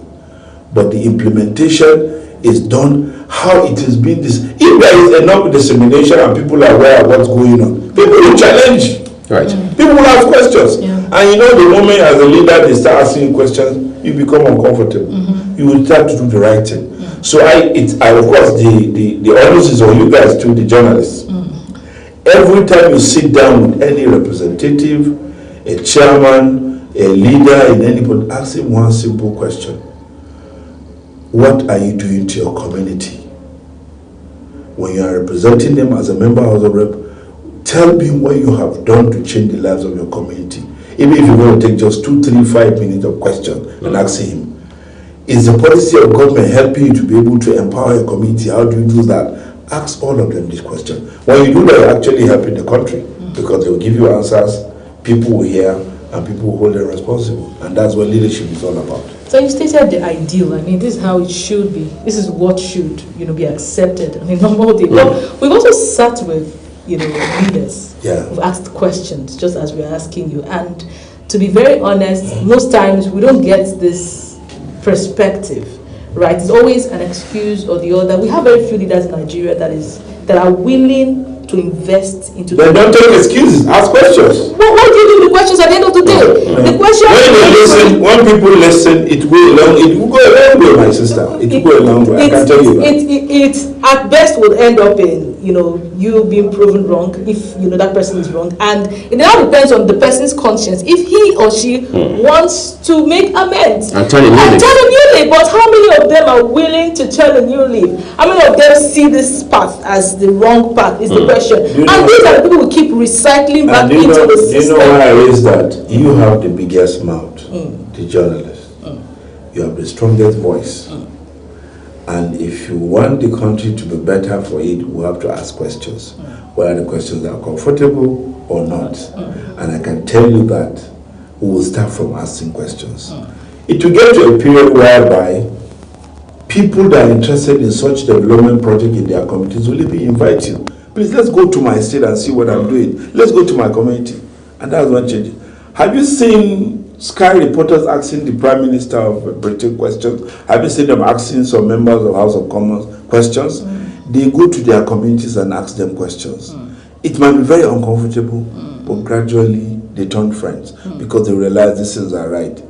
but the implementation is done how it has been. This, if there is enough dissemination and people are aware of what's going on, people will challenge. Right. People will ask questions. And you know, the moment as a leader they start asking questions, you become uncomfortable. You will start to do the right thing. So I of course the onus is on you guys too, the journalists. Every time you sit down with any representative, a chairman, a leader in anybody, ask him one simple question. What are you doing to your community? When you are representing them as a member of the rep, tell me what you have done to change the lives of your community. Even if you're going to take just 2, 3, 5 minutes of question and ask him, is the policy of government helping you to be able to empower your community? How do you do that? Ask all of them this question. When you do that, you're actually helping the country because they will give you answers, people will hear, and people will hold them responsible. And that's what leadership is all about. So you stated the ideal. I mean, this is how it should be. This is what should, be accepted on a normal day. But we've also sat with, leaders who've asked questions, just as we're asking you. And to be very honest, most times we don't get this perspective, right? It's always an excuse or the other. We have very few leaders in Nigeria that are willing to invest into. Then don't take excuses. Ask questions. Well, why do you do the questions at the end of the day? The question. When people listen, it will go a long way, my sister. It will go a long way. I can tell you that. It at best will end up in you being proven wrong if that person is wrong, and it now depends on the person's conscience if he or she wants to make amends and turn a new leaf. But how many of them are willing to turn a new leaf? How many of them see this path as the wrong path? Is the question. And these are people who keep recycling back into the system. You know why I raise that? You have the biggest mouth, the journalist. You have the strongest voice. And if you want the country to be better for it, we have to ask questions. Whether the questions are comfortable or not. And I can tell you that we will start from asking questions. It will get to a period whereby people that are interested in such development project in their communities will even invite you. Please, let's go to my state and see what I'm doing. Let's go to my community. And that's one change. Have you seen Sky reporters asking the Prime Minister of Britain questions? Have you seen them asking some members of House of Commons questions? They go to their communities and ask them questions. It might be very uncomfortable, but gradually they turn friends because they realize these things are right.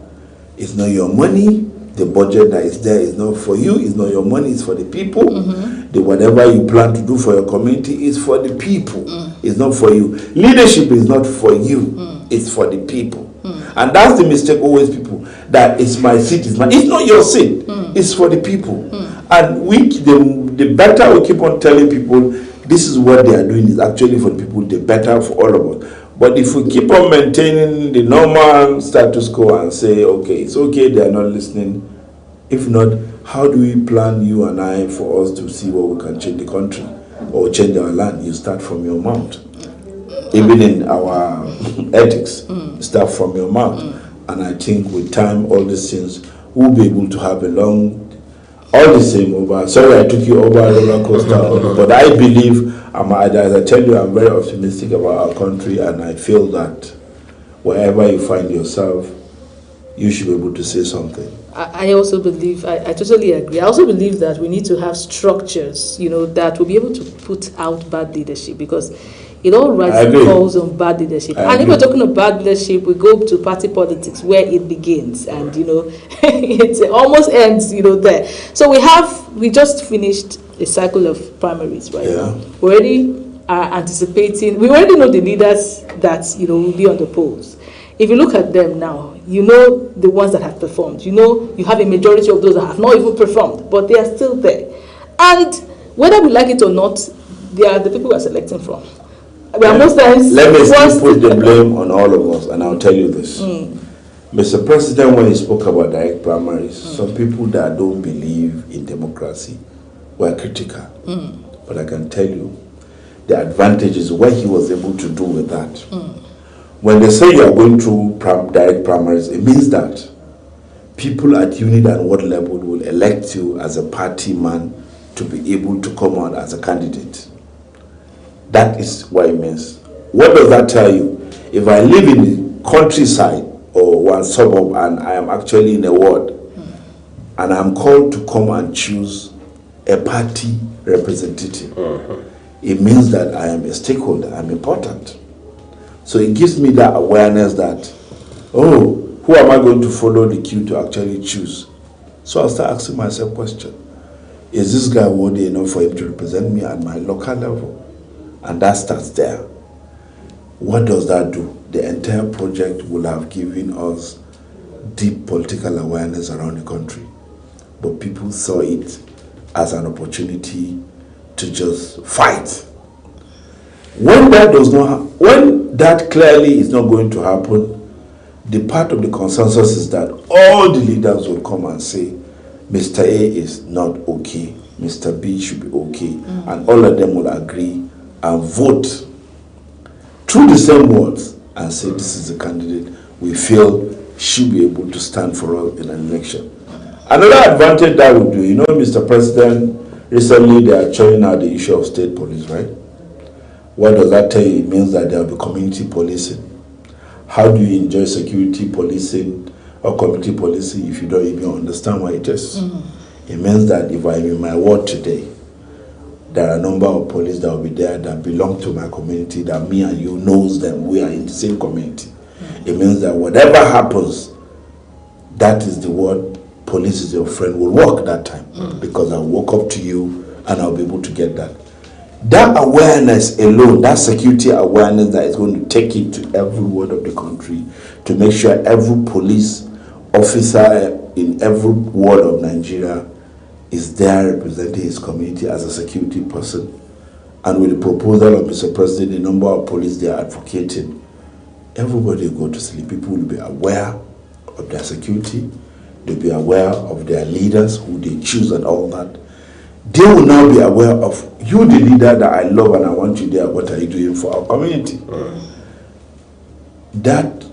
It's not your money. The budget that is there is not for you. It's not your money. It's for the people. Whatever you plan to do for your community is for the people. It's not for you. Leadership is not for you. It's for the people. And that's the mistake always people, that it's my seat, it's not your seat, it's for the people. And the better we keep on telling people this is what they are doing is actually for the people, the better for all of us. But if we keep on maintaining the normal status quo and say, okay, it's okay, they are not listening. If not, how do we plan, you and I, for us to see what we can change the country or change our land? You start from your mouth. Even in our ethics, start from your mouth. And I think with time, all these things, we'll be able to have all the same over. Sorry, I took you over a roller coaster, but I believe, as I tell you, I'm very optimistic about our country, and I feel that wherever you find yourself, you should be able to say something. I also believe, I totally agree. I also believe that we need to have structures, that will be able to put out bad leadership, because it all falls on bad leadership. And if we're talking about bad leadership, we go to party politics where it begins, and it almost ends, there. So we just finished a cycle of primaries, right? Yeah. We already are anticipating. We already know the leaders that will be on the polls. If you look at them now, the ones that have performed. You have a majority of those that have not even performed, but they are still there. And whether we like it or not, they are the people we are selecting from. Most times, let me put the blame on all of us, and I'll tell you this. Mr. President, when he spoke about direct primaries, some people that don't believe in democracy were critical. But I can tell you, the advantage is what he was able to do with that. When they say you are going through direct primaries, it means that people at unit and ward level will elect you as a party man to be able to come out as a candidate. That is what it means. What does that tell you? If I live in the countryside or one suburb and I am actually in a ward and I'm called to come and choose a party representative, it means that I am a stakeholder, I'm important. So it gives me that awareness that, oh, who am I going to follow the queue to actually choose? So I'll start asking myself question. Is this guy worthy enough for him to represent me at my local level? And that starts there. What does that do? The entire project will have given us deep political awareness around the country. But people saw it as an opportunity to just fight. When that clearly is not going to happen, the part of the consensus is that all the leaders will come and say, Mr. A is not okay, Mr. B should be okay, and all of them will agree and vote through the same words and say this is the candidate we feel should be able to stand for us in an election. Another advantage that would do, Mr. President, recently they are throwing out the issue of state police, right? What does that tell you? It means that there will be community policing. How do you enjoy security policing or community policing if you don't even understand what it is? It means that if I'm in my ward today, there are a number of police that will be there that belong to my community, that me and you knows them, we are in the same community. It means that whatever happens, that is the word police is your friend will work that time, because I'll walk up to you and I'll be able to get that. That awareness alone, that security awareness that is going to take it to every ward of the country to make sure every police officer in every ward of Nigeria is there representing his community as a security person. And with the proposal of Mr. President, the number of police they are advocating, everybody will go to sleep. People will be aware of their security. They'll be aware of their leaders, who they choose and all that. They will now be aware of you, the leader that I love and I want you there. What are you doing for our community? That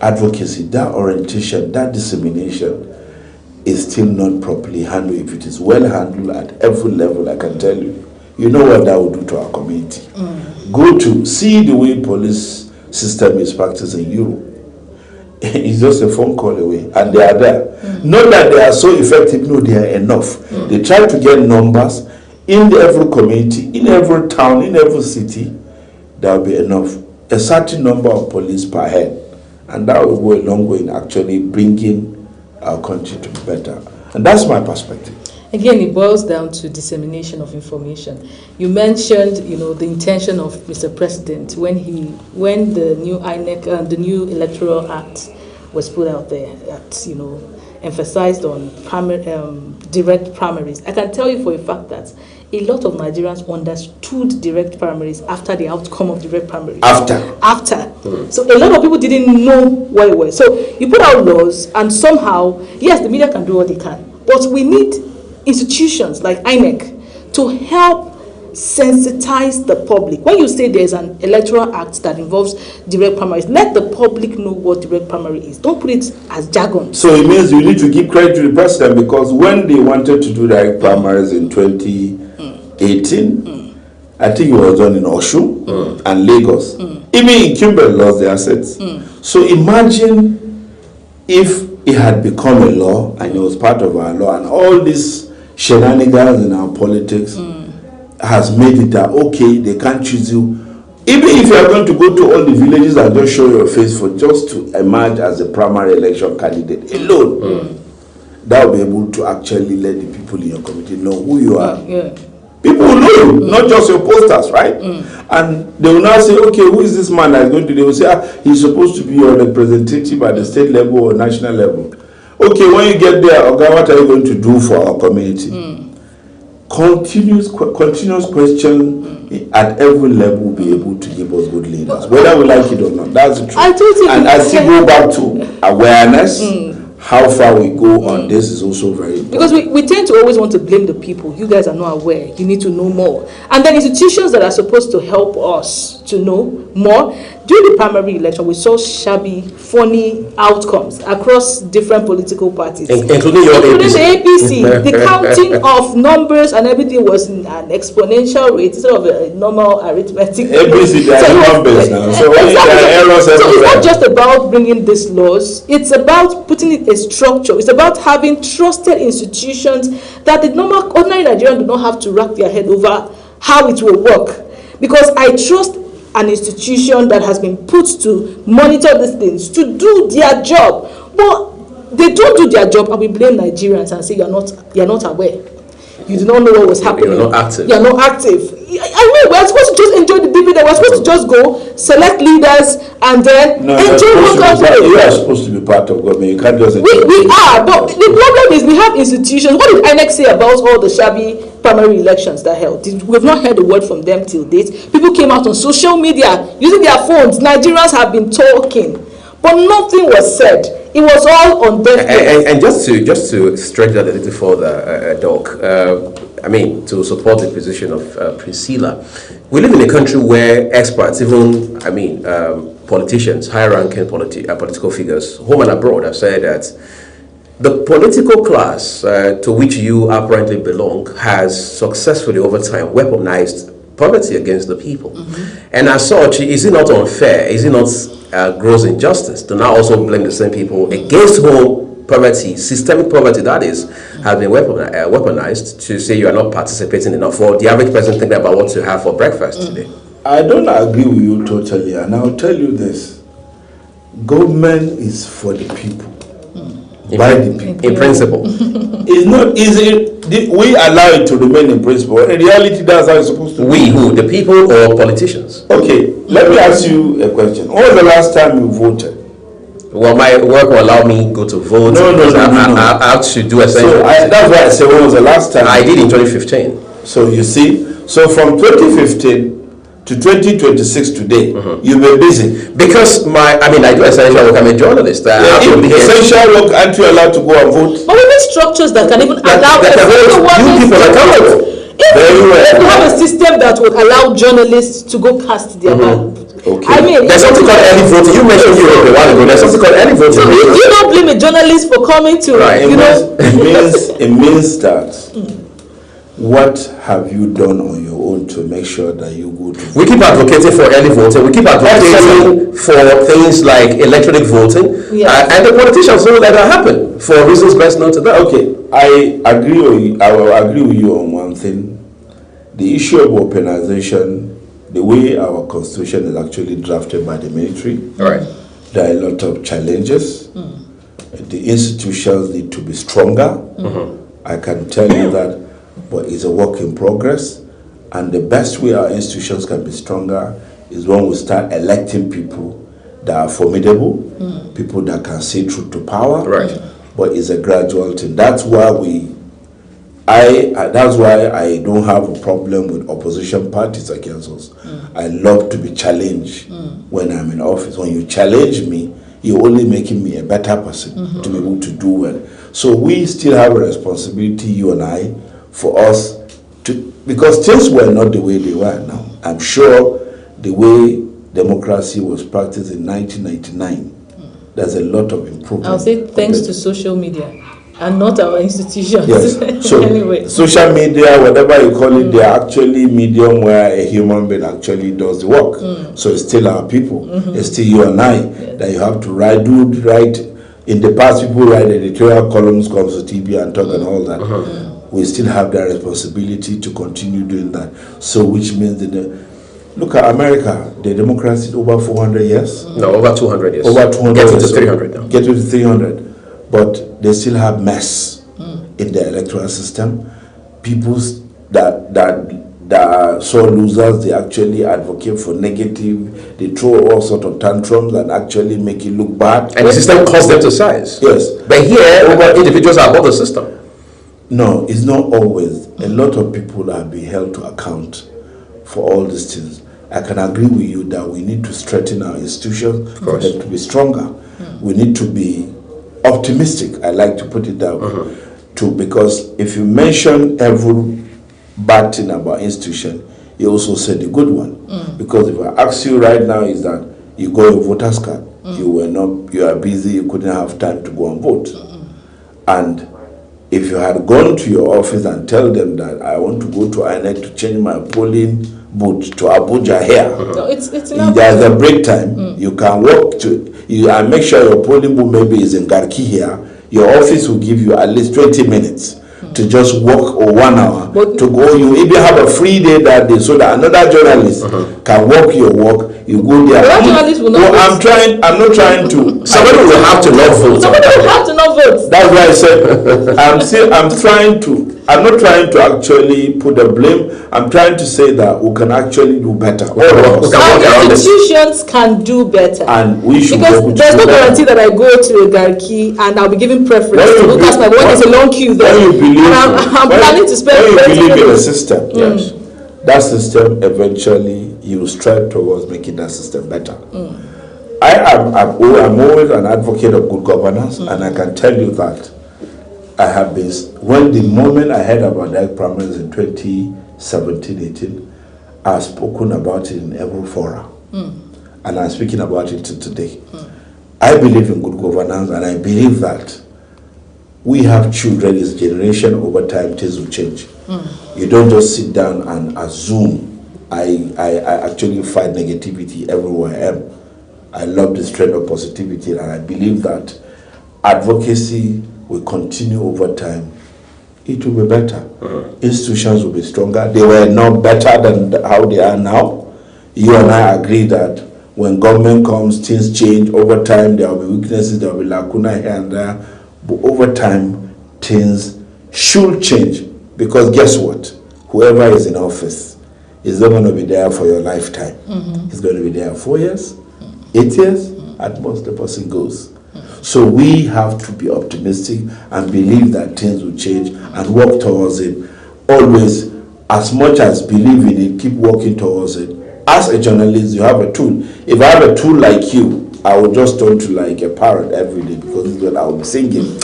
advocacy, that orientation, that dissemination is still not properly handled. If it is well handled at every level, I can tell you, you know what that will do to our community. Go to see the way police system is practiced in Europe. It's just a phone call away, and they are there. Not that they are so effective, no, they are enough. They try to get numbers in every community, in every town, in every city. There will be enough. A certain number of police per head, and that will go a long way in actually bringing our country to be better. And that's my perspective. Again, it boils down to dissemination of information. You mentioned, the intention of Mr. President when the new INEC, the new Electoral Act was put out there, that emphasized on direct primaries. I can tell you for a fact that a lot of Nigerians understood direct primaries after the outcome of direct primaries. After. So a lot of people didn't know what it was. So you put out laws, and somehow, yes, the media can do what they can, but we need institutions like INEC to help sensitize the public. When you say there's an electoral act that involves direct primaries, let the public know what direct primary is. Don't put it as jargon. So it means you need to give credit to the president, because when they wanted to do direct primaries in 2018, I think it was done in Osun and Lagos. Even in Kimberley lost their assets. So imagine if it had become a law and it was part of our law, and all these shenanigans in our politics has made it that, okay, they can't choose you. Even if you are going to go to all the villages and just show your face for just to emerge as a primary election candidate alone, that will be able to actually let the people in your community know who you are. People will know you, not just your posters, right? And they will now say, okay, who is this man that's going to, they will say, he's supposed to be your representative at the state level or national level. Okay, when you get there, okay, what are you going to do for our community? Continuous question, at every level will be able to give us good leaders, whether we like it or not. That's the truth. I totally and as you go back to awareness, how far we go on this is also very important. Because we tend to always want to blame the people. You guys are not aware. You need to know more. And then institutions that are supposed to help us to know more. During the primary election, we saw shabby, funny outcomes across different political parties. Including your including APC. the APC. The counting of numbers and everything was in an exponential rate instead of a normal arithmetic. APC, they are numbers now. So it's not just about bringing these laws. It's about putting it a structure. It's about having trusted institutions that the ordinary Nigerians do not have to rack their head over how it will work. Because I trust an institution that has been put to monitor these things, to do their job. But they don't do their job, and we blame Nigerians and say you're not aware. You do not know what was happening. You're not active. You're not active. I mean, we're supposed to just enjoy the dividend. We're supposed to just go, select leaders, and then enjoy what comes with it. You are supposed to be part of government. You can't just... We are, but the problem is we have institutions. What did INEC say about all the shabby primary elections that held? We've not heard a word from them till date. People came out on social media using their phones. Nigerians have been talking, but nothing was said. It was all on deaf ears. And just to stretch that a little further, Doc, I mean, to support the position of Priscilla, we live in a country where experts, even, politicians, high-ranking political figures, home and abroad, have said that the political class to which you apparently belong has successfully, over time, weaponized poverty against the people. And as such, is it not unfair, is it not gross injustice to now also blame the same people against whom poverty, systemic poverty that is, has been weaponized to say you are not participating enough, for the average person thinking about what to have for breakfast today? I don't agree with you totally, and I'll tell you this. Government is for the people. By the people. In principle. It's not easy. We allow it to remain in principle. In reality, that's how it's supposed to be. We, who? The people or politicians? Okay, let me ask you a question. When was the last time you voted? Well, my work will allow me go to vote. No. I have to do essential. So that's why I say, when was the last time? I did in 2015. So you see, so from 2015 to 2026 today, you've been busy. Because I do essential work. I'm a journalist. Essential work, aren't you allowed to go and vote? But we need structures that can even allow people accountable. Very well. If we have a system that would allow journalists to go cast their ballot. Okay. I mean, there's something called early voting. You mentioned Europe a while ago. There's something called early voting. So you don't blame a journalist for coming to, It means that what have you done on your own to make sure that you go to vote? We keep advocating for early voting. We keep advocating for things like electronic voting. And the politicians don't let that happen for reasons best known to them. Okay, I will agree with you on one thing. The issue of weaponization, the way our constitution is actually drafted by the military, there are a lot of challenges. The institutions need to be stronger. I can tell you that, but it's a work in progress. And the best way our institutions can be stronger is when we start electing people that are formidable, people that can see truth to power. But it's a gradual thing. That's why I don't have a problem with opposition parties against us. I love to be challenged when I'm in office. When you challenge me, you're only making me a better person to be able to do well. So we still have a responsibility, you and I, for us to, because things were not the way they were now. I'm sure the way democracy was practiced in 1999, there's a lot of improvement. I'll say thanks to social media and not our institutions. Yes. So anyway, social media, whatever you call it, they are actually medium where a human being actually does the work. So it's still our people. It's still you and I that you have to write. In the past, people write editorial columns, comes to TV and talk and all that. We still have that responsibility to continue doing that. So which means that look at America, the democracy is over 400 years. No, over 200 years. Over 200 Getting years. to 300 now. Getting to 300. But they still have mess in the electoral system. People that are so losers, they actually advocate for negative, they throw all sort of tantrums and actually make it look bad. And the system calls them to size. Yes. But here, individuals are above the system. No, it's not always. A lot of people are being held to account for all these things. I can agree with you that we need to strengthen our institutions for them to be stronger. We need to be optimistic, I like to put it that way, too, because if you mention every bad thing about institution, you also said the good one. Because if I ask you right now is that you got your voter's card, you are busy, you couldn't have time to go and vote. And if you had gone to your office and tell them that I want to go to INEC to change my polling booth to Abuja here, No, it's there's a break time, you can walk to, and make sure your polling booth maybe is in Garki here, your office will give you at least 20 minutes to just walk, or 1 hour to go. You even have a free day that day so that another journalist can walk your walk. You go there. But that journalist will not vote. I'm not trying to. Somebody will have to not vote. Somebody will have to not vote. That's why I said I'm not trying to actually put the blame. I'm trying to say that we can actually do better. Our institutions can do better. And we should. Because there's no guarantee that I go to a Garki and I'll be given preference to look at my when there's a long queue there. I'm planning to spend. When you believe in a system, yes, that system eventually you will strive towards making that system better. I'm always an advocate of good governance, and I can tell you that I have been, the moment I heard about that primaries in 2017-18, I've spoken about it in every forum, and I'm speaking about it today. I believe in good governance, and I believe that we have children, this generation, over time things will change. You don't just sit down and assume. I actually fight negativity everywhere I am. I love this trend of positivity, and I believe that advocacy will continue over time. It will be better. Institutions will be stronger. They were not better than how they are now. You and I agree that when government comes, things change. Over time, there will be weaknesses, there will be lacuna here and there. But over time, things should change. Because guess what? Whoever is in office is not going to be there for your lifetime. He's going to be there 4 years, 8 years, at most the person goes. So we have to be optimistic and believe that things will change and work towards it. Always, as much as believe in it, keep working towards it. As a journalist, you have a tool. If I have a tool like you, I will just turn to like a parrot every day because it's what I will be singing.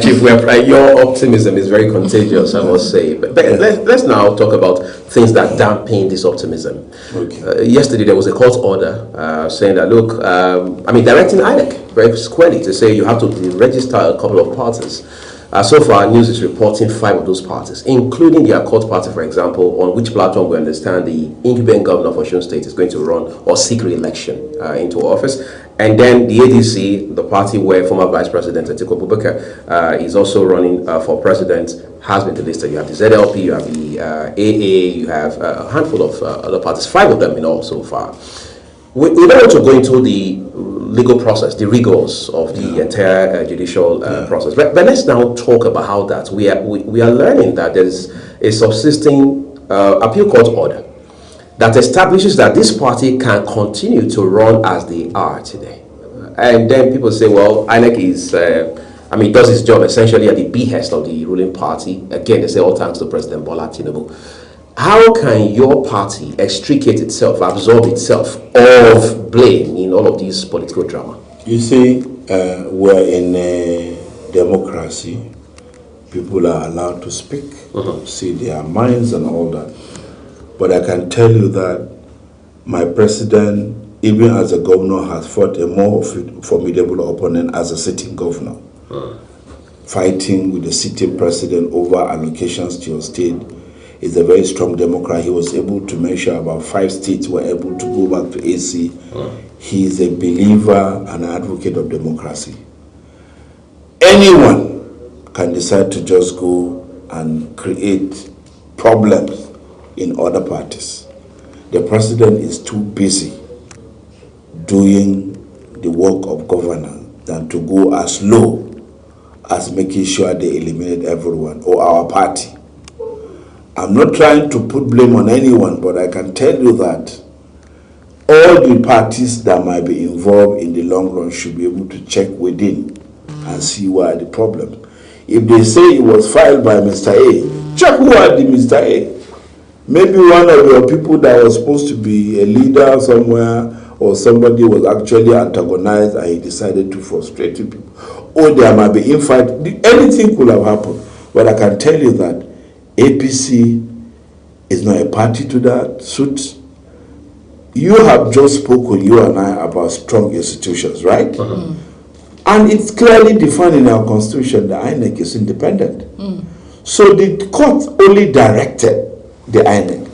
Chief, your optimism is very contagious, I must say. But let's now talk about things that dampen this optimism. Yesterday, there was a court order saying that, look, directing INEC very squarely to say you have to register a couple of parties. So far, news is reporting 5 of those parties, including the Accord Party, for example, on which platform we understand the incumbent governor of Osun State is going to run or seek re-election into office. And then the ADC, the party where former Vice President Atiku Abubakar is also running for president, has been delisted. You have the ZLP, you have the AA, you have a handful of other parties, 5 of them in all so far. We don't want to go into the legal process, the rigors of the entire judicial process. But let's now talk about how that we are learning that there is a subsisting appeal court order that establishes that this party can continue to run as they are today. And then people say, well, INEC is, does its job essentially at the behest of the ruling party. Again, they say all thanks to President Bola Tinubu. How can your party extricate itself, absorb itself of blame in all of these political drama? You see, we're in a democracy. People are allowed to speak, see their minds and all that. But I can tell you that my president, even as a governor, has fought a more formidable opponent as a sitting governor. Fighting with the sitting president over allocations to your state. Is a very strong Democrat. He was able to make sure about 5 states were able to go back to AC. He is a believer and an advocate of democracy. Anyone can decide to just go and create problems in other parties. The president is too busy doing the work of governance than to go as low as making sure they eliminate everyone or our party. I'm not trying to put blame on anyone, but I can tell you that all the parties that might be involved in the long run should be able to check within and see where the problems. If they say it was filed by Mr. A, check who are the Mr. A. Maybe one of your people that was supposed to be a leader somewhere or somebody was actually antagonized and he decided to frustrate people. Or there might be infight. Anything could have happened. But I can tell you that APC is not a party to that suit. You have just spoken, you and I, about strong institutions, right? And it's clearly defined in our constitution that INEC is independent. So the court only directed the INEC.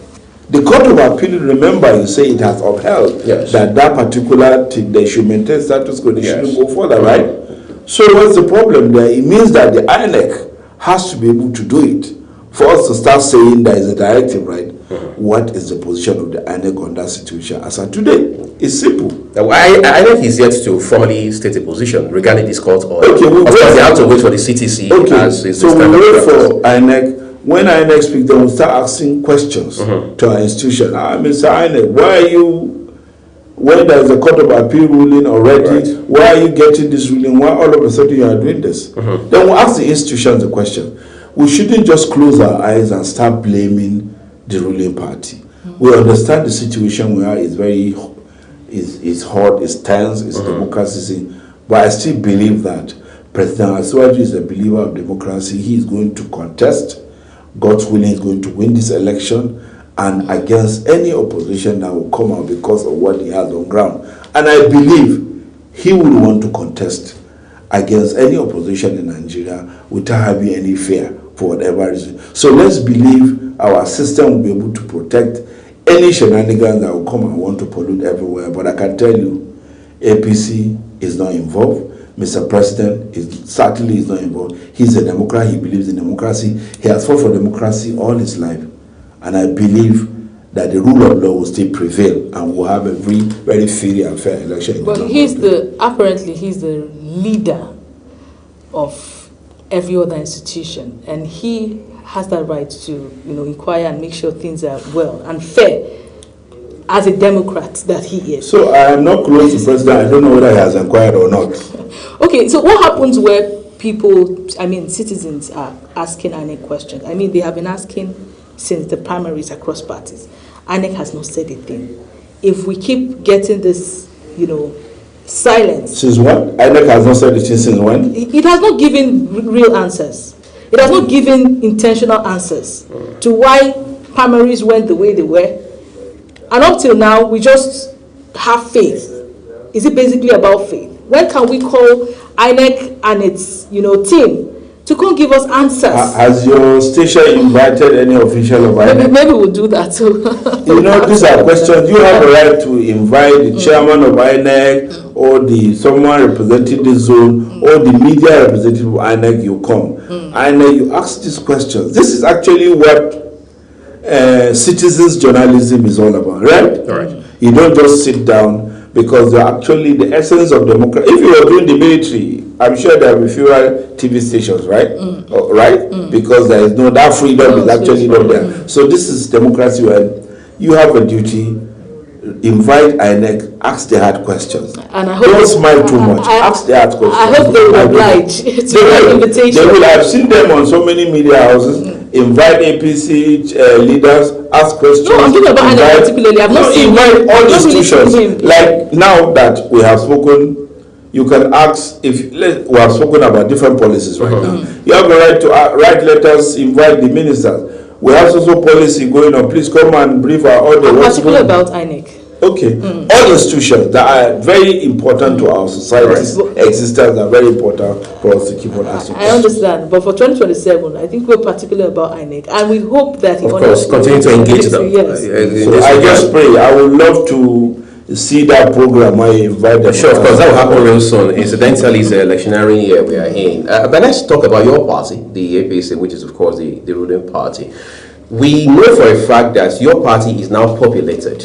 The Court of Appeal, remember, you say it has upheld that particular thing, they should maintain status quo, they shouldn't go further, right? So what's the problem there? It means that the INEC has to be able to do it. For us to start saying there is a directive, right? What is the position of the INEC on that situation as of today? It's simple. INEC is yet to formally state a position regarding this court order. Okay, of course, they have to wait for the CTC. As is so the we standard wait practice. for INEC. When INEC speaks, they will start asking questions to our institution. Mr. INEC, why are you, when there is a Court of Appeal ruling already, why are you getting this ruling? Why all of a sudden you are doing this? Then we'll ask the institutions the question. We shouldn't just close our eyes and start blaming the ruling party. We understand the situation we are is very, is hot, it's tense, it's democracy. But I still believe that President Asiwaju is a believer of democracy. He is going to contest. God's willing, is going to win this election, and against any opposition that will come out because of what he has on ground. And I believe he will want to contest against any opposition in Nigeria without having any fear for whatever reason. So let's believe our system will be able to protect any shenanigans that will come and want to pollute everywhere. But I can tell you, APC is not involved. Mr. President certainly is not involved. He's a Democrat. He believes in democracy. He has fought for democracy all his life. And I believe that the rule of law will still prevail and we'll have a very, very fair and fair election. But apparently he's the leader of every other institution, and he has that right to, inquire and make sure things are well and fair as a Democrat that he is. So I am not close to President. I don't know whether he has inquired or not. Okay, so what happens where citizens are asking INEC questions? They have been asking since the primaries across parties. INEC has not said a thing. If we keep getting this, silence. Since what? INEC has not said it since when? It has not given real answers. It has not given intentional answers to why primaries went the way they were. And up till now, we just have faith. Is it basically about faith? When can we call INEC and its, team to come give us answers? Has your station invited any official of INEC? Maybe we'll do that too. These are questions. You have a right to invite the chairman of INEC or someone representing the zone or the media representative of INEC. You come. INEC, you ask these questions. This is actually what citizens journalism is all about, right? You don't just sit down, because they're actually the essence of democracy. If you were doing the military, I'm sure there will be fewer TV stations, right? Because there is that freedom is actually not there. So this is democracy where you have a duty. Invite INEC, ask the hard questions. And I hope don't smile too much. Ask the hard questions. I hope they will oblige to the invitation. They will. I've seen them on so many media houses. Invite APC leaders, ask questions. No, I'm talking about INEC particularly. I've not seen invite all institutions. Like now that we have spoken, you can ask we have spoken about different policies right now. You have the right to write letters, invite the ministers. We have social policy going on. Please come and brief our audience. Particularly about INEC. Okay. All institutions that are very important to our society's existence are very important for us to keep on asking. I understand, but for 2027, I think we're particular about INEC, and we hope that of course, continue to engage them. Yes. So I just pray. I would love to see that program. I invite them. Sure, of course, that will happen real soon. Incidentally, it's an electionary year we are in. But let's talk about your party, the APC, which is, of course, the ruling party. We know for a fact that your party is now populated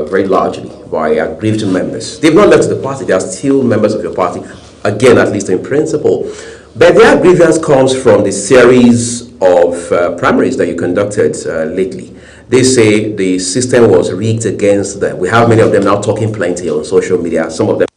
very largely by aggrieved members. They've not left the party. They are still members of your party, again, at least in principle. But their grievance comes from the series of primaries that you conducted lately. They say the system was rigged against them. We have many of them now talking plenty on social media. Some of them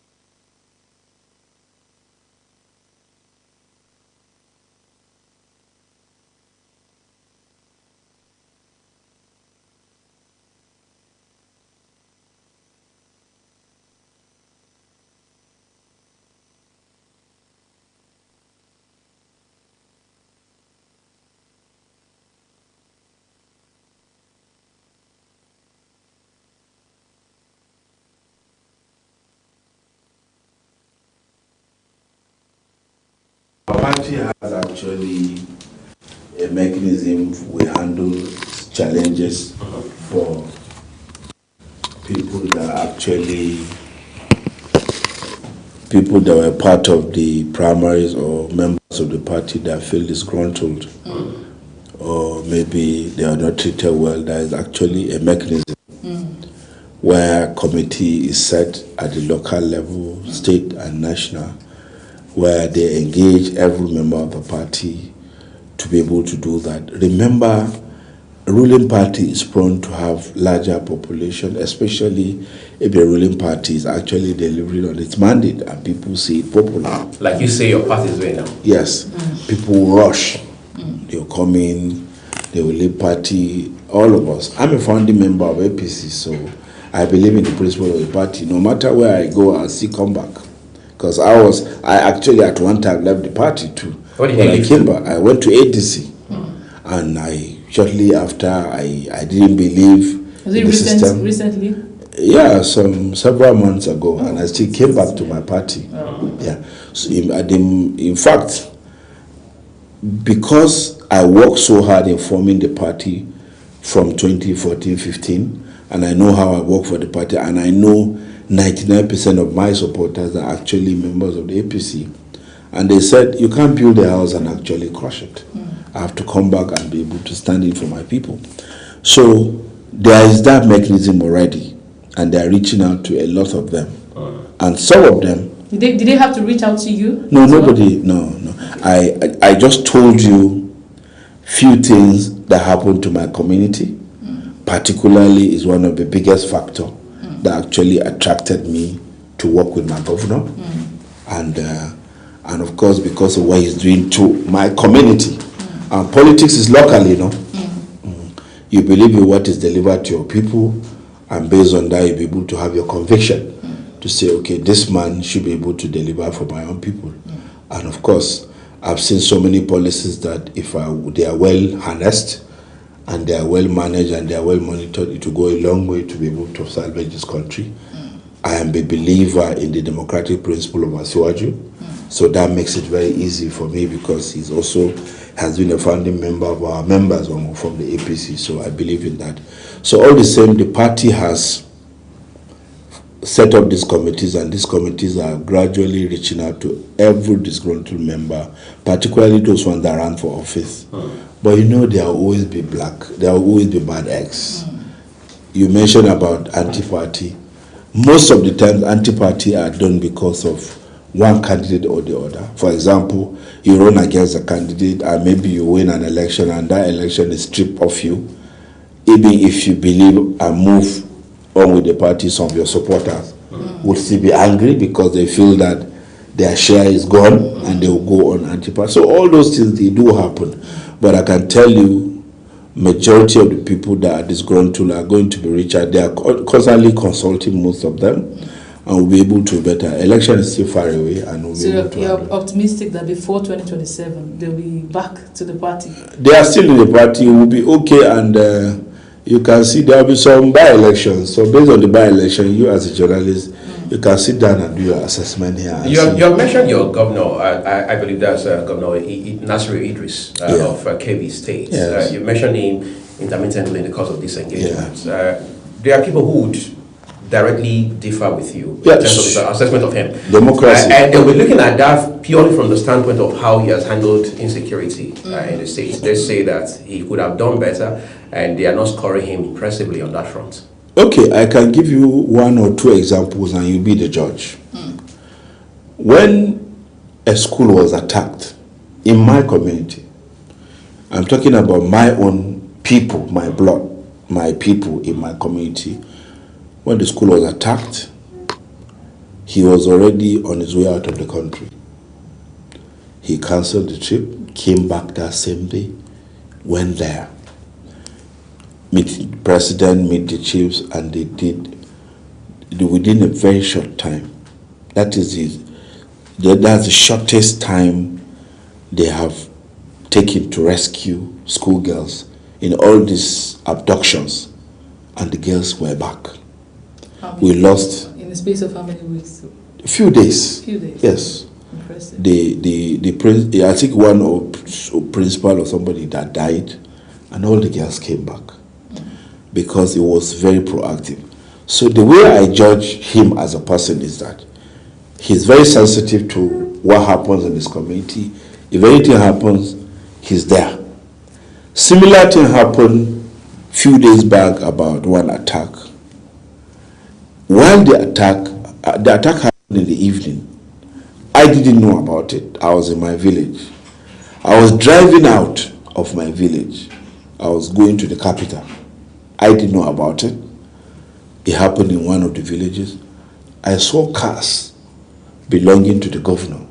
Our party has actually a mechanism we handle challenges for people that were part of the primaries or members of the party that feel disgruntled or maybe they are not treated well. There is actually a mechanism where committee is set at the local level, state and national, where they engage every member of the party to be able to do that. Remember, a ruling party is prone to have larger population, especially if the ruling party is actually delivering on its mandate and people see it popular. Like you say, your party is doing now. Yes, people rush. They'll come in, they will leave party, all of us. I'm a founding member of APC, so I believe in the principle of the party. No matter where I go, I'll still come back. Because I actually at one time left the party too. What did when you I leave came back, I went to ADC. And shortly after, I didn't believe Was in it the system. recently? Yeah, several months ago, and I still came back to my party. Yeah, so in fact, because I worked so hard in forming the party from 2014-15, and I know how I work for the party, and I know 99% of my supporters are actually members of the APC, and they said, you can't build a house and actually crush it. I have to come back and be able to stand in for my people. So there is that mechanism already, and they are reaching out to a lot of them. And some of them... Did they have to reach out to you? No, nobody, no. I just told you few things that happened to my community, particularly is one of the biggest factor that actually attracted me to work with my governor. And of course, because of what he's doing to my community. And politics is local, you know. You believe in what is delivered to your people, and based on that, you'll be able to have your conviction to say, okay, this man should be able to deliver for my own people. And of course, I've seen so many policies that if they are well harnessed, and they are well managed, and they are well monitored, it will go a long way to be able to salvage this country. I am a believer in the democratic principle of Asiwaju, so that makes it very easy for me because he's also has been a founding member of our members from the APC, so I believe in that. So all the same, the party has set up these committees, and these committees are gradually reaching out to every disgruntled member, particularly those ones that ran for office. But you know, there will always be there will always be bad eggs. You mentioned about anti-party. Most of the time, anti-party are done because of one candidate or the other. For example, you run against a candidate and maybe you win an election and that election is stripped of you. Even if you believe and move on with the party, some of your supporters would still be angry because they feel that their share is gone and they will go on anti-party. So all those things, they do happen. But I can tell you, majority of the people that are disgruntled are going to be richer. They are constantly consulting most of them, and we'll be able to better. Election is still far away, and we'll be able to. So you're optimistic that before 2027 they'll be back to the party? They are still in the party. It will be okay, and you can see there will be some by-elections. So based on the by-election, you as a journalist, you can sit down and do your assessment here. You have mentioned your governor. I believe that's Governor Nasiru Idris of Kebbi State. Yes. You mentioned him intermittently in the course of this engagement. There are people who would directly differ with you in terms of the assessment of him. Democracy. And they'll be looking at that purely from the standpoint of how he has handled insecurity in the state. They say that he could have done better, and they are not scoring him impressively on that front. Okay, I can give you one or two examples and you'll be the judge. When a school was attacked in my community, I'm talking about my own people, my blood, my people in my community. When the school was attacked, he was already on his way out of the country. He cancelled the trip, came back that same day, went there, meet the president, meet the chiefs, and they did within a very short time. That's the shortest time they have taken to rescue schoolgirls in all these abductions, and the girls were back. We lost in the space of how many weeks? a few days. Few days. Yes. I think one of principal or somebody that died, and all the girls came back because he was very proactive. So the way I judge him as a person is that he's very sensitive to what happens in his community. If anything happens, he's there. Similar thing happened a few days back about one attack. While the attack happened in the evening, I didn't know about it. I was in my village. I was driving out of my village. I was going to the capital. I didn't know about it. It happened in one of the villages. I saw cars belonging to the governor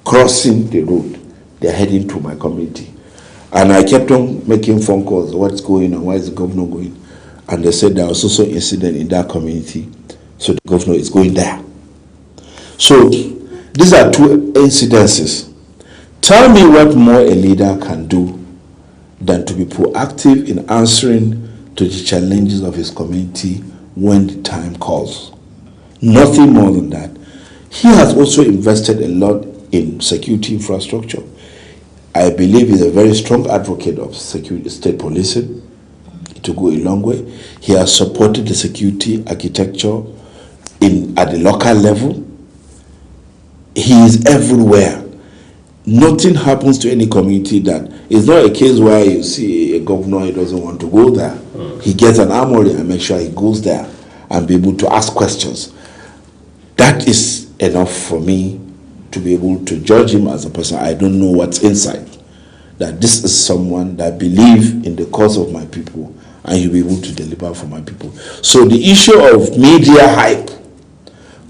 crossing the road. They're heading to my community. And I kept on making phone calls. What's going on? Why is the governor going? And they said there was also an incident in that community. So the governor is going there. So these are two incidences. Tell me what more a leader can do than to be proactive in answering to the challenges of his community when the time calls. Nothing more than that. He has also invested a lot in security infrastructure. I believe he's a very strong advocate of security, state policing, to go a long way. He has supported the security architecture at the local level. He is everywhere. Nothing happens to any community that it's not a case where you see a governor, he doesn't want to go there. He gets an armory and make sure he goes there and be able to ask questions. That is enough for me to be able to judge him as a person. I don't know what's inside. That this is someone that believes in the cause of my people and he'll be able to deliver for my people. So the issue of media hype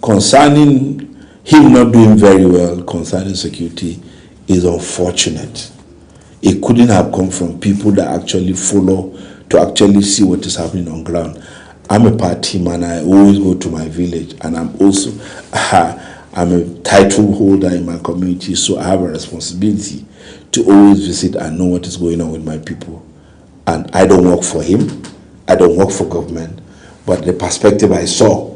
concerning him not doing very well concerning security is unfortunate. It couldn't have come from people that actually follow to actually see what is happening on ground. I'm a party man. I always go to my village, and I'm also I'm a title holder in my community, so I have a responsibility to always visit and know what is going on with my people. And I don't work for him. I don't work for government, but the perspective I saw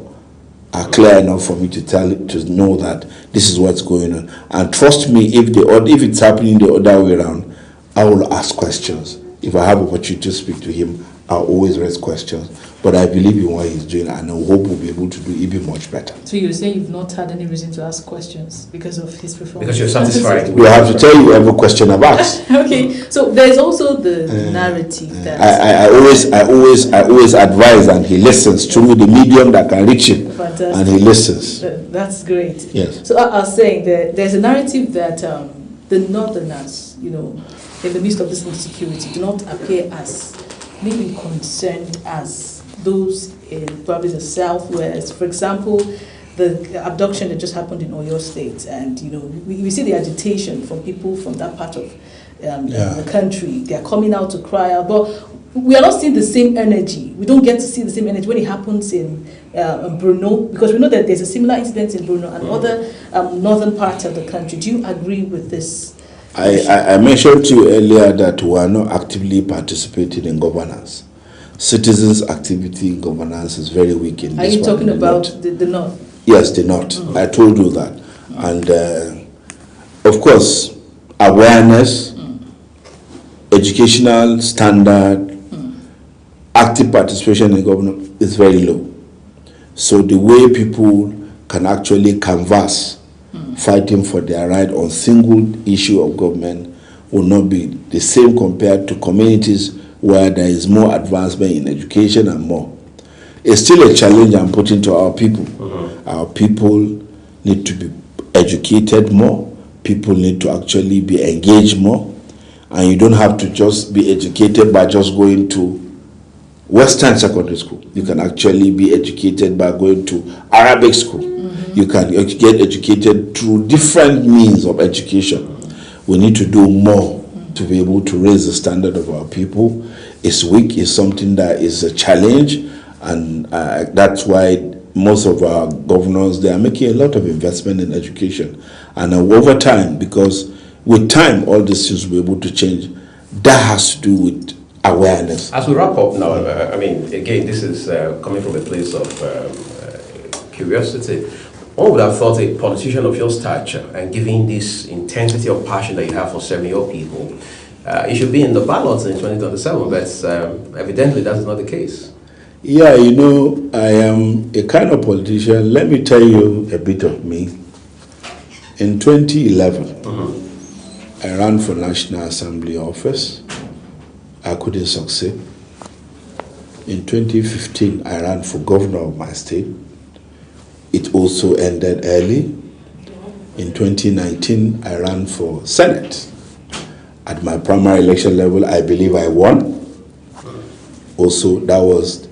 are clear enough for me to know that this is what's going on. And trust me, if it's happening the other way around, I will ask questions. If I have opportunity to speak to him, I'll always raise questions. But I believe in what he's doing, and I hope we'll be able to do even much better. So you're saying you've not had any reason to ask questions because of his performance? Because you're satisfied. We have to tell you every question I've asked. Okay, so there's also the narrative that I always advise, and he listens through the medium that can reach him. Fantastic. And he listens. That's great. Yes. So I was saying that there's a narrative that the Northerners, in the midst of this insecurity, do not appear as maybe concerned as those in probably the Southwest. For example, the abduction that just happened in Oyo State, and we see the agitation from people from that part of the country. They are coming out to cry out, but we are not seeing the same energy. We don't get to see the same energy when it happens in Brno, because we know that there's a similar incident in Brno and other northern parts of the country. Do you agree with this? I mentioned to you earlier that we are not actively participating in governance. Citizens' activity in governance is very weak in this. Are you talking about the North? Yes, the North. I told you that. And of course, awareness, educational standard, active participation in governance is very low. So the way people can actually canvass fighting for their right on single issue of government will not be the same compared to communities where there is more advancement in education and more. It's still a challenge I'm putting to our people. Our people need to be educated more. People need to actually be engaged more. And you don't have to just be educated by just going to Western secondary school. You can actually be educated by going to Arabic school. You can get educated through different means of education. We need to do more to be able to raise the standard of our people. It's weak, it's something that is a challenge, and that's why most of our governors, they are making a lot of investment in education. And over time, because with time, all these things will be able to change. That has to do with awareness. As we wrap up now, again, this is coming from a place of curiosity. one would have thought a politician of your stature and given this intensity of passion that you have for serving your people, you should be in the ballots in 2027, but evidently that's not the case. Yeah, you know, I am a kind of politician. Let me tell you a bit of me. In 2011, I ran for National Assembly office. I couldn't succeed. In 2015, I ran for governor of my state. It also ended early. In 2019, I ran for Senate. At my primary election level, I believe I won. Also, that was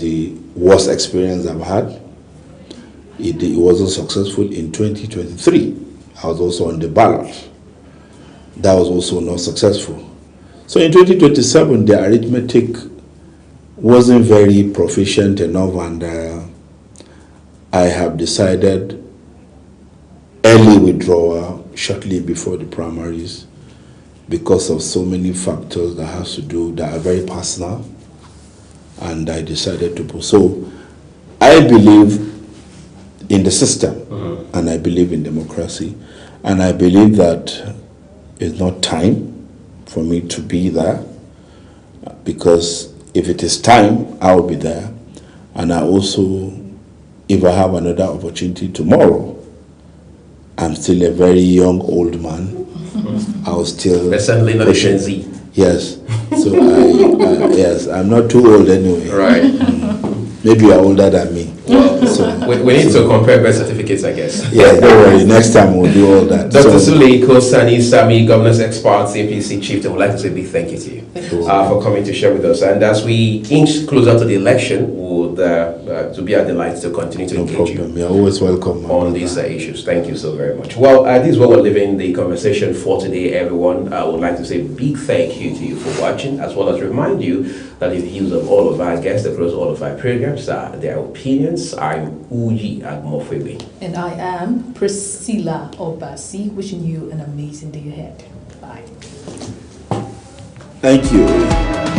the worst experience I've had. It wasn't successful. In 2023, I was also on the ballot. That was also not successful. So in 2027, the arithmetic wasn't very proficient enough, and I have decided early withdrawal shortly before the primaries because of so many factors that are very personal, and I decided to put. So I believe in the system, and I believe in democracy, and I believe that it's not time for me to be there, because if it is time, I will be there. And I also, if I have another opportunity tomorrow, I'm still a very young old man. I'll still. Certainly not a Gen Z. Yes. So yes, I'm not too old anyway. Right. Maybe you're older than me. Well, we need to compare birth certificates, I guess. Yeah, don't worry. Next time we'll do all that. Dr. Sule Kosani Sami, Governance Expert, APC Chief, I would like to say a big thank you to you for coming to share with us. And as we inch closer to the election, would to be a delight to continue to engage you. You're always welcome on these issues. Thank you so very much. Well, this is where we're leaving the conversation for today, everyone. I would like to say a big thank you to you for watching, as well as remind you that the views of all of our guests across all of our programs are their opinions. I'm Uji Agmofewe. And I am Priscilla Obasi, wishing you an amazing day ahead. Bye. Thank you.